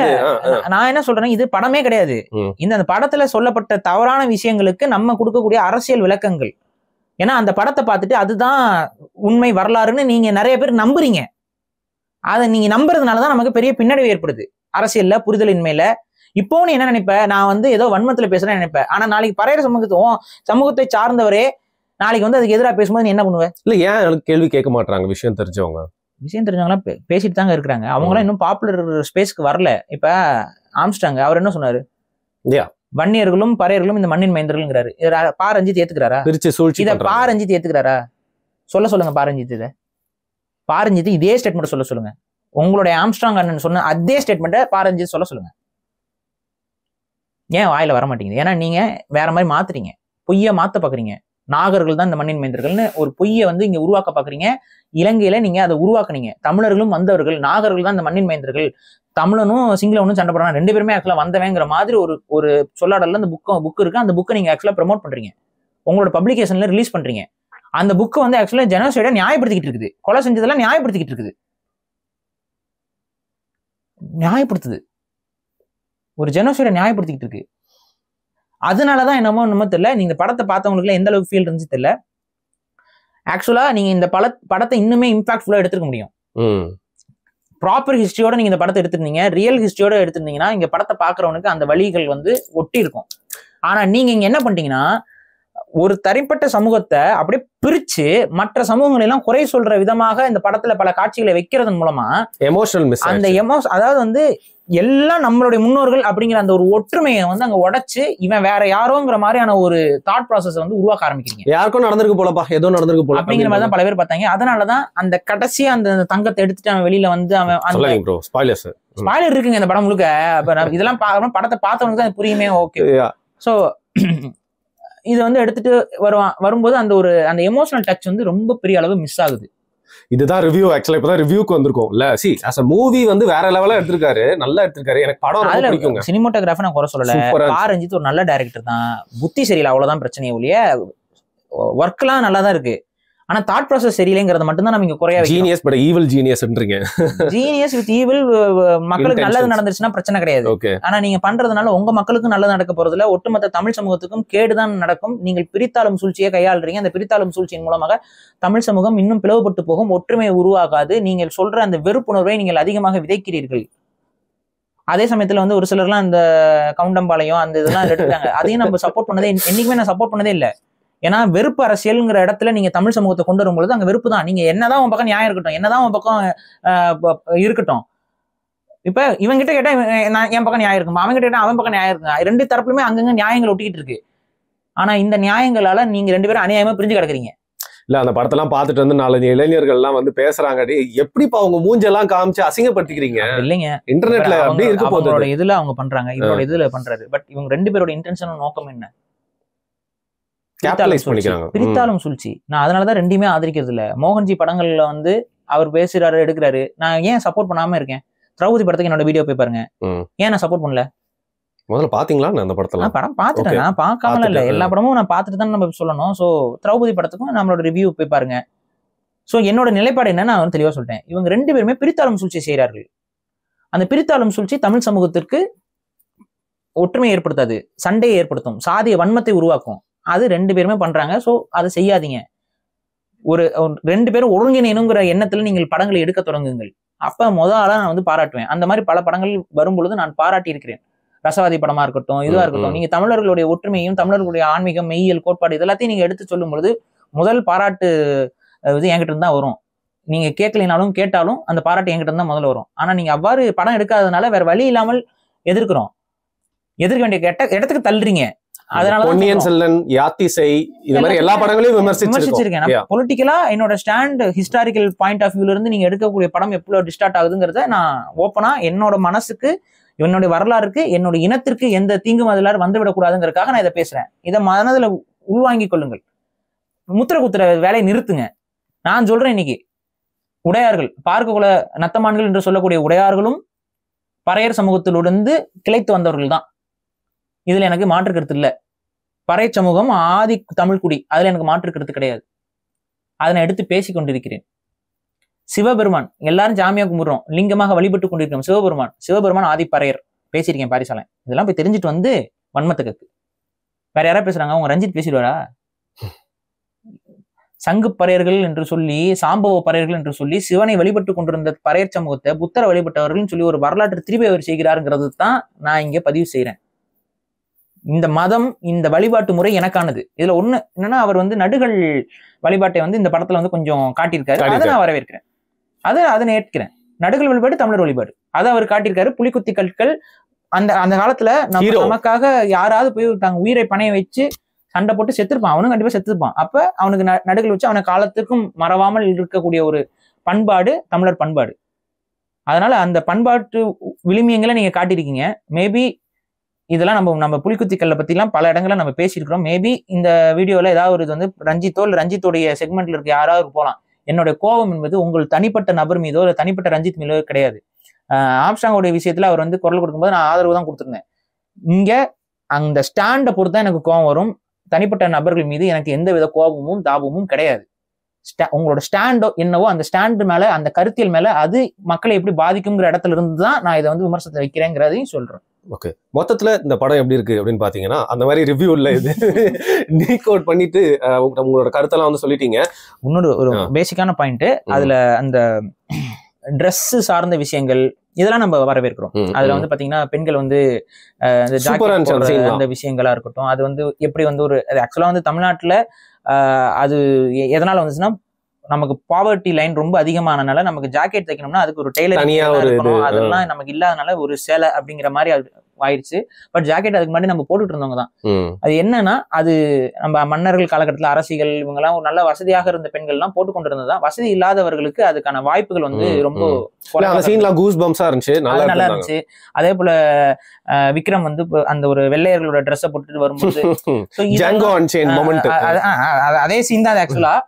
நான் என்ன சொல்றேன், இது படமே கிடையாது. இந்த படத்துல சொல்லப்பட்ட தவறான விஷயங்களுக்கு நம்ம கொடுக்கக்கூடிய அரசியல் விளக்கங்கள். ஏன்னா அந்த படத்தை பார்த்துட்டு அதுதான் உண்மை வரலாறுன்னு நீங்க நிறைய பேர் நம்புறீங்க. அதை நீங்க நம்புறதுனாலதான் நமக்கு பெரிய பின்னடைவு ஏற்படுது அரசியல்ல, புரிதலின்மையில. இப்போ நீ என்ன நினைப்ப, நான் வந்து ஏதோ வன்மத்துல பேசுறேன்னு நினைப்பேன். ஆனா நாளைக்கு பறையற சமூகத்தை சார்ந்தவரே நாளைக்கு வந்து அதுக்கு எதிராக பேசும்போது நீ என்ன பண்ணுவேன்? இல்ல, ஏன் கேள்வி கேட்க மாட்டாங்க? விஷயம் தெரிஞ்சவங்களாம் பேசிட்டு தாங்க இருக்கிறாங்க. அவங்களாம் இன்னும் பாப்புலர் ஸ்பேஸ்க்கு வரல. இப்ப ஆம்ஸ்டாங் அவர் என்ன சொன்னாரு, வன்னியர்களும் பறையர்களும் இந்த மண்ணின் மைந்தர்கள்ங்கிறாரு. பா ரஞ்சித் ஏத்துக்கிறாரா? இத பா ரஞ்சித் ஏத்துக்கிறாரா? சொல்லுங்க பா ரஞ்சித். இதை பா ரஞ்சித் இதே ஸ்டேட்மெண்ட் சொல்லுங்க. உங்களுடைய ஆம்ஸ்ட்ராங் அண்ணன் சொன்ன அதே ஸ்டேட்மெண்ட்டை பா ரஞ்சித் சொல்லுங்க. ஏன் வாயில வர மாட்டேங்குது? ஏன்னா நீங்க வேற மாதிரி மாத்துறீங்க, பொய்ய மாத்த பாக்குறீங்க. நாகர்கள் தான் இந்த மண்ணின் மைந்தர்கள்னு ஒரு பொய்யை வந்து இங்க உருவாக்க பாக்குறீங்க. இலங்கையில நீங்க அதை உருவாக்குனீங்க. தமிழர்களும் வந்தவர்கள், நாகர்கள் தான் இந்த மண்ணின் மைந்தர்கள். தமிழனும் சிங்களவனும் சண்டை போடுறாங்க, 2 பேருமே ஆக்சுவலா வந்தவங்கிற மாதிரி ஒரு சொல்லாடல்ல அந்த புக் இருக்கு. அந்த புக்கை நீங்க ஆக்சுவலா ப்ரமோட் பண்றீங்க, உங்களோட பப்ளிகேஷன்ல ரிலீஸ் பண்றீங்க. அந்த புக்கு வந்து ஆக்சுவலா ஜெனோசைடை நியாயப்படுத்திக்கிட்டு இருக்குது, கொலை செஞ்சதெல்லாம் நியாயப்படுத்திக்கிட்டு இருக்குது, நியாயப்படுத்துது, ஒரு ஜெனோசைடை நியாயப்படுத்திக்கிட்டு இருக்கு. அதனாலதான் என்னமோ தெரியல, நீங்க படத்தை பார்த்தவங்களுக்கு எந்த அளவுக்கு ஃபீல் இருந்துச்சு தெரியல. ஆக்சுவலா நீங்க இந்த படத்தை இன்னுமே இம்பாக்ட்ஃபுல்லா எடுத்துக்க முடியும். ப்ராப்பர் ஹிஸ்டரியோட நீங்க இந்த படத்தை எடுத்திருந்தீங்க, ரியல் ஹிஸ்டரியோட எடுத்திருந்தீங்கன்னா இங்க படத்தை பாக்குறவனுக்கு அந்த வழிகள் வந்து ஒட்டி இருக்கும். ஆனா நீங்க இங்க என்ன பண்ணிட்டீங்கன்னா, ஒரு தனிப்பட்ட சமூகத்தை அப்படியே பிரிச்சு மற்ற சமூகங்களை எல்லாம் குறை சொல்ற விதமாக இந்த படத்துல பல காட்சிகளை வைக்கிறதன் மூலமா எமோஷனல் மிஸ், அந்த அதாவது வந்து எல்லாம் நம்மளுடைய முன்னோர்கள் அப்படிங்கிற அந்த ஒரு ஒற்றுமையை வந்து அங்க உடைச்சு இவன் வேற யாரோங்கிற மாதிரியான ஒரு தாட் ப்ராசஸ் வந்து உருவாக்க ஆரம்பிக்கிறீங்க. யாருக்கும் நடந்திருக்கு போலப்பா, ஏதோ நடந்திருக்கு போல அப்படிங்கிற மாதிரி தான் பல பேர் பார்த்தாங்க. அதனாலதான் அந்த கடைசியா அந்த தங்கத்தை எடுத்துட்டு அவன் வெளியில வந்து அவன் ஸ்பாய்லர் இருக்குங்க இந்த படம் முழுக்க. இதெல்லாம் படத்தை பார்த்தவனுக்கு தான் புரியுமே. ஓகே, சோ இது வந்து எடுத்துட்டு வரும்போது அந்த எமோஷனல் டச் வந்து ரொம்ப பெரிய அளவு மிஸ் ஆகுது. இதுதான் ரிவ்யூ. ஆக்சுவலா இப்பதான் ரிவ்யூக்கு வந்திருக்கும் இல்ல. சி as a மூவி வந்து வேற லெவலா எடுத்திருக்காரு, நல்லா எடுத்திருக்காரு. எனக்கு படம் ரொம்ப பிடிக்குங்க. சினிமாட்டோகிராஃபி நான் குறை சொல்லல. ரஞ்சித் ஒரு நல்ல டைரக்டர் தான், புத்தி சரியில்லை அவ்வளவுதான் பிரச்சனையே ஒழிய ஒர்க் எல்லாம் நல்லா தான் இருக்கு. ஆனா தாட் ப்ராசஸ் சரியில்லைங்கிறத மட்டும் தான் நம்ம இங்க குறையா ஜீனியஸ் பட் ஈவில் ஜீனியஸ்ன்றீங்க. Genius with evil. மக்களுக்கு நல்லது நடந்துச்சுன்னா பிரச்சனை கிடையாது. ஆனா நீங்க பண்றதுனால உங்க மக்களுக்கும் நல்லது நடக்க போறதுல ஒட்டுமொத்த தமிழ் சமூகத்துக்கும் கேடுதான் நடக்கும். நீங்கள் பிரித்தாளும் சூழ்ச்சியை கையாளுறீங்க. அந்த பிரித்தாளும் சூழ்ச்சியின் மூலமாக தமிழ் சமூகம் இன்னும் பிளவுபட்டு போகும், ஒற்றுமையை உருவாகாது. நீங்கள் சொல்ற அந்த வெறுப்புணர்வை நீங்கள் அதிகமாக விதைக்கிறீர்கள். அதே சமயத்துல வந்து ஒரு சிலர்லாம் இந்த கவுண்டம்பாளையம் அந்த இதெல்லாம் எடுத்துட்டாங்க. அதையும் நம்ம சப்போர்ட் பண்ணதே, என்னைக்குமே நான் சப்போர்ட் பண்ணதே இல்லை. ஏன்னா வெறுப்பு அரசியல்ங்கிற இடத்துல நீங்க தமிழ் சமூகத்தை கொண்டு வரும்பொழுது அங்க வெறுப்பு தான். நீங்க என்னதான் உன் பக்கம் நியாயம் இருக்கட்டும், என்னதான் உன் பக்கம் இருக்கட்டும். இப்ப இவங்கிட்ட கேட்டா என் பக்கம் நியாயம் இருக்குமா, அவங்க கேட்டா அவன் பக்கம் நியாயம் இருக்குங்க. ரெண்டு தரப்புலுமே அங்கங்க நியாயங்கள் ஒட்டிக்கிட்டு இருக்கு. ஆனா இந்த நியாயங்களால நீங்க ரெண்டு பேரும் அநியாயமா பிரிஞ்சு கிடக்குறீங்க. இல்ல அந்த படத்தெல்லாம் பார்த்துட்டு வந்து 4 இளைஞர்கள் எல்லாம் வந்து பேசுறாங்க, எப்படிப்பா அவங்க மூஞ்செல்லாம் காமிச்சு அசிங்கப்படுத்திக்கிறீங்க. இல்லைங்க, இன்டர்நெட்ல அப்படியே இருக்க போகுது. இதுல அவங்க பண்றாங்க, இவரோட இதுல பண்றாரு. பட் இவங்க ரெண்டு பேரோட இன்டென்ஷன் நோக்கம் என்ன? பிரித்தாலும் சூழ்ச்சி. நான் அதனாலதான் ரெண்டுமே ஆதரிக்கிறது இல்ல. மோகன்ஜி படங்கள்ல வந்து அவர் பேசுறாரு, எடுக்கிறாரு. நான் ஏன் சப்போர்ட் பண்ணாம இருக்கேன்? திரௌபதி படத்துக்கு என்னோட வீடியோ போய் பாருங்க. ஏன் நான் சப்போர்ட் பண்ணல? முதல்ல பாத்தீங்களா அந்த படத்துல? படம் பாத்துட்டேன், நான் பார்க்காமல இல்ல. எல்லா படமும் நான் பார்த்துட்டு தான் நம்ம சொல்லணும். சோ திரௌபதி படத்துக்கும் நம்மளோட ரிவ்யூ போய் பாருங்க. சோ என்னோட நிலைப்பாடு என்ன நான் தெளிவா சொல்லிட்டேன். இவங்க ரெண்டு பேருமே பிரித்தாளும் சூழ்ச்சி செய்யறார்கள். அந்த பிரித்தாளும் சூழ்ச்சி தமிழ் சமூகத்திற்கு ஒற்றுமையை ஏற்படுத்தாது, சண்டையை ஏற்படுத்தும், சாதிய வன்மத்தை உருவாக்கும். அது ரெண்டு பேருமே பண்றாங்க. சோ அதை செய்யாதீங்க. ஒரு ரெண்டு பேரும் ஒருங்கிணைனுங்கிற எண்ணத்துல நீங்கள் படங்களை எடுக்க தொடங்குங்கள். அப்ப முதல்ல நான் வந்து பாராட்டுவேன். அந்த மாதிரி பல படங்கள் வரும்பொழுது நான் பாராட்டி இருக்கிறேன். ரசவாதி படமா இருக்கட்டும், இதுவா இருக்கட்டும். நீங்க தமிழர்களுடைய ஒற்றுமையும் தமிழர்களுடைய ஆன்மீகம், மெய்யியல், கோட்பாடு இதெல்லாத்தையும் நீங்க எடுத்து சொல்லும் பொழுது முதல் பாராட்டு இது என்கிட்ட இருந்தா வரும். நீங்க கேட்கலினாலும் கேட்டாலும் அந்த பாராட்டு என்கிட்ட இருந்தா முதல்ல வரும். ஆனா நீங்க அவ்வாறு படம் எடுக்காததுனால வேற வழி இல்லாமல் எதிர்க்கிறோம். எதிர்க்க வேண்டிய இடத்துக்கு தள்ளுறீங்க. அதனால பொன்னியின் செல்வன், யாத்திசை, இது மாதிரி எல்லா படங்களையும் விமர்சிச்சிருக்கேன். பொலிட்டிக்கலா என்னோட ஸ்டாண்ட், ஹிஸ்டாரிக்கல் பாயிண்ட் ஆஃப் வியூல இருந்து நீங்க எடுக்கக்கூடிய படம் எவ்வளவு டிஸ்டார்ட் ஆகுதுங்கிறத நான் ஓப்பனா என்னோட மனசுக்கு, என்னுடைய வரலாறுக்கு, என்னோட இனத்திற்கு எந்த தீங்கும் அதில் வந்துவிடக் கூடாதுங்கிறதுக்காக நான் இதை பேசுறேன். இதை மனதுல உள்வாங்கிக் கொள்ளுங்கள். முத்திர குத்துற வேலையை நிறுத்துங்க. நான் சொல்றேன், இன்னைக்கு உடையார்கள், பார்க்க குல நத்தமான்கள் என்று சொல்லக்கூடிய உடையார்களும் பறையர் சமூகத்திலிருந்து கிளைத்து வந்தவர்கள் தான். இதுல எனக்கு மாற்று கருத்து இல்லை. பறை சமூகம் ஆதி தமிழ் குடி, அதுல எனக்கு மாற்று கருத்து கிடையாது. அதை நான் எடுத்து பேசிக் கொண்டிருக்கிறேன். சிவபெருமான், எல்லாரும் ஜாமியா கும்பிடுறோம், லிங்கமாக வழிபட்டு கொண்டிருக்கிறோம். சிவபெருமான் ஆதி பறையர் பேசியிருக்கேன் பாரிசாலன். இதெல்லாம் போய் தெரிஞ்சுட்டு வந்து வன்மத்துக்கு வேற யாராவது பேசுறாங்க? அவங்க ரஞ்சித் பேசிடுவாரா? சங்கு பறையர்கள் என்று சொல்லி, சாம்பவ பறையர்கள் என்று சொல்லி சிவனை வழிபட்டு கொண்டிருந்த பறையர் சமூகத்தை புத்தரை வழிபட்டவர்கள் சொல்லி ஒரு வரலாற்று திருப்பி அவர் செய்கிறாருங்கிறது தான் நான் இங்க பதிவு செய்யறேன். இந்த மதம், இந்த வழிபாட்டு முறை எனக்கானது. இதுல ஒண்ணு என்னன்னா, அவர் வந்து நடுகள் வழிபாட்டை வந்து இந்த படத்துல வந்து கொஞ்சம் காட்டியிருக்காரு. அதை நான் வரவேற்கிறேன், அதை ஏற்கிறேன். நடுகள் வழிபாடு தமிழர் வழிபாடு, அதை அவர் காட்டியிருக்காரு. புலிக்குத்தி கற்கள் அந்த காலத்துல நமக்காக யாராவது போய் தாங்க உயிரை பணைய வச்சு சண்டை போட்டு செத்துருப்பான், அவனும் கண்டிப்பா செத்துருப்பான். அப்ப அவனுக்கு நடுகள் வச்சு அவனை காலத்துக்கும் மறவாமல் இருக்கக்கூடிய ஒரு பண்பாடு தமிழர் பண்பாடு. அதனால அந்த பண்பாட்டு விளிமியங்களை நீங்க காட்டியிருக்கீங்க. மேபி இதெல்லாம் நம்ம புலிக்குத்திக்கல்ல பத்தி எல்லாம் பல இடங்கள்ல நம்ம பேசியிருக்கிறோம். மேபி இந்த வீடியோல ஏதாவது ஒரு இது வந்து ரஞ்சித்தோ இல்ல ரஞ்சித்தோடைய செக்மெண்ட்ல இருக்க யாராவது போகலாம். என்னுடைய கோபம் என்பது உங்கள் தனிப்பட்ட நபர் மீதோ இல்ல தனிப்பட்ட ரஞ்சித் மீதோ கிடையாது. ஆம்ஸ்ட்ராங்கோடைய விஷயத்துல அவர் வந்து குரல் கொடுக்கும்போது நான் ஆதரவு தான் கொடுத்துருந்தேன். இங்க அந்த ஸ்டாண்டை பொறுத்தா எனக்கு கோபம் வரும். தனிப்பட்ட நபர்கள் மீது எனக்கு எந்த வித கோபமும் தாபமும் கிடையாது. உங்களோட ஸ்டாண்டோ என்னவோ அந்த ஸ்டாண்டு மேல, அந்த கருத்தியல் மேல அது மக்களை எப்படி பாதிக்குங்கிற இடத்துல இருந்து தான் நான் இதை வந்து விமர்சனத்தை வைக்கிறேங்கிறதையும் சொல்றேன். ஓகே, மொத்தத்துல இந்த படம் எப்படி இருக்கு அப்படின்னு பாத்தீங்கன்னா, அந்த மாதிரி ரிவ்யூ இல்ல, இது நீக் அவுட் பண்ணிட்டு உங்களோட கருத்தெல்லாம் வந்து சொல்லிட்டீங்க. இன்னொரு ஒரு பேசிக்கான பாயிண்ட், அதுல அந்த ட்ரெஸ் சார்ந்த விஷயங்கள் இதெல்லாம் நம்ம வரவேற்கிறோம். அதுல வந்து பாத்தீங்கன்னா பெண்கள் வந்து அந்த விஷயங்களா இருக்கட்டும், அது வந்து எப்படி வந்து ஒரு ஆக்சுவலா வந்து தமிழ்நாட்டுல அது எதனால வந்துச்சுன்னா நமக்கு பாவர்ட்டி லைன் ரொம்ப அதிகமானனால நமக்கு ஜாக்கெட் தைக்கணும்னா அதுக்கு ஒரு டெய்லர் அதெல்லாம் நமக்கு இல்லாதனால ஒரு சேலை அப்படிங்கிற மாதிரி ஆயிடுச்சு. பட் ஜாக்கெட் அதுக்கு முன்னாடி நம்ம போட்டுட்டு இருந்தவங்க தான். அது என்னன்னா, அது நம்ம மன்னர்கள் காலகட்டத்தில் அரசிகள் இவங்க எல்லாம் ஒரு நல்ல வசதியாக இருந்த பெண்கள் எல்லாம் போட்டு கொண்டு இருந்ததுதான். வசதி இல்லாதவர்களுக்கு அதுக்கான வாய்ப்புகள் வந்து ரொம்ப நல்லா இருந்துச்சு. அதே போல விக்ரம் வந்து அந்த ஒரு வெள்ளையர்களோட ட்ரெஸ்ஸை போட்டுட்டு வரும்போது அதே சீன் தான் ஆக்சுவலா.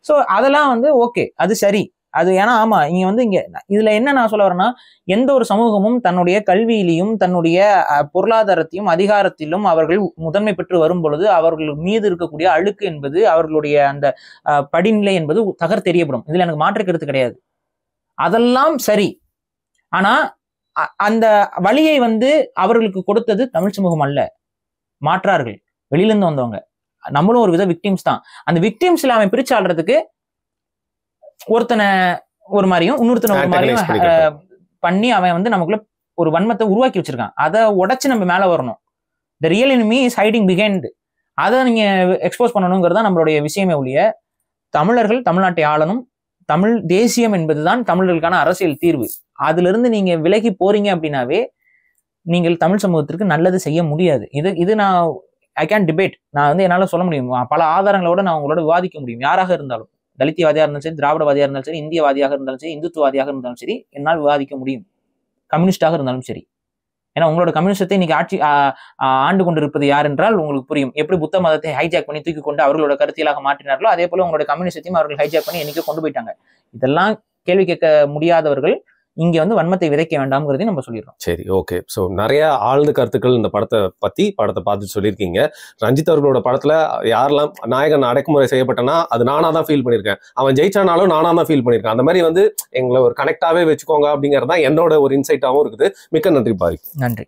சோ அதெல்லாம் வந்து ஓகே, அது சரி. அது ஏன்னா ஆமா இங்க வந்து இங்க இதுல என்ன நான் சொல்ல வரேன்னா, எந்த ஒரு சமூகமும் தன்னுடைய கல்வியிலையும் தன்னுடைய பொருளாதாரத்தையும் அதிகாரத்திலும் அவர்கள் முதன்மை பெற்று வரும் பொழுது அவர்கள் மீது இருக்கக்கூடிய அழுக்கு என்பது அவர்களுடைய அந்த படிநிலை என்பது தெரியப்படும். இதுல எனக்கு மாற்று கருத்து கிடையாது. அதெல்லாம் சரி. ஆனா அந்த வழியை வந்து அவர்களுக்கு கொடுத்தது தமிழ் சமூகம் அல்ல, மாற்றார்கள், வெளியில இருந்து வந்தவங்க. நம்மளும் ஒரு வித விக்டிம்ஸ் தான். அந்த விக்டிம்ஸ்ல அவன் பிரிச்சு ஆடுறதுக்கு ஒருத்தனை ஒரு மாதிரியும் இன்னொருத்தனை ஒரு மாதிரியும் பண்ணி அவன் வந்து நமக்குள்ள ஒரு வன்மத்தை உருவாக்கி வச்சிருக்கான். அதை உடைச்சு நம்ம மேல வரணும். The real enemy is hiding behind. அதை நீங்க எக்ஸ்போஸ் பண்ணணுங்கிறது தான் நம்மளுடைய விஷயமே ஒழிய, தமிழர்கள் தமிழ்நாட்டை ஆளணும், தமிழ் தேசியம் என்பதுதான் தமிழர்களுக்கான அரசியல் தீர்வு. அதுல இருந்து நீங்க விலகி போறீங்க அப்படின்னாவே நீங்கள் தமிழ் சமூகத்திற்கு நல்லது செய்ய முடியாது. இது நான் ஐ கேன் டிபேட். நான் வந்து என்னால சொல்ல முடியும், பல ஆதாரங்களோட நான் உங்களோட விவாதிக்க முடியும். யாராக இருந்தாலும், தலித்தியவாதியா இருந்தாலும் சரி, திராவிடவாதியா இருந்தாலும் சரி, இந்தியவாதியாக இருந்தாலும் சரி, இந்துத்துவாதியாக இருந்தாலும் சரி, என்னால் விவாதிக்க முடியும். கம்யூனிஸ்டாக இருந்தாலும் சரி. ஏன்னா உங்களோட கம்யூனிஸ்டத்தை இன்னைக்கு ஆட்சி ஆண்டு கொண்டிருப்பது யார் என்றால் உங்களுக்கு புரியும். எப்படி புத்த மதத்தை ஹைஜாக் பண்ணி தூக்கி கொண்டு அவர்களோட கருத்தியலாக மாற்றினார்களோ அதே போல உங்களோட கம்யூனிஸ்டத்தையும் அவர்கள் ஹைஜாக் பண்ணி என்னைக்கு கொண்டு போயிட்டாங்க. இதெல்லாம் கேள்வி கேட்க முடியாதவர்கள் இங்க வந்து வன்மத்தை விதைக்க வேண்டாம்ங்கிறதையும் நம்ம சொல்லிடுறோம். சரி, ஓகே. ஸோ நிறைய ஆழ்ந்த கருத்துக்கள் இந்த படத்தை பார்த்து சொல்லியிருக்கீங்க. ரஞ்சித் அவர்களோட படத்துல யாரெல்லாம் நாயகன் அடக்குமுறை செய்யப்பட்டனா அது நானா தான் ஃபீல் பண்ணியிருக்கேன், அவன் ஜெயிச்சானாலும் நானா தான் ஃபீல் பண்ணியிருக்கேன். அந்த மாதிரி வந்து எங்களை ஒரு கனெக்டாவே வச்சுக்கோங்க அப்படிங்கிறது தான் என்னோட ஒரு இன்சைட்டாகவும் இருக்குது. மிக்க நன்றி பாரி. நன்றி.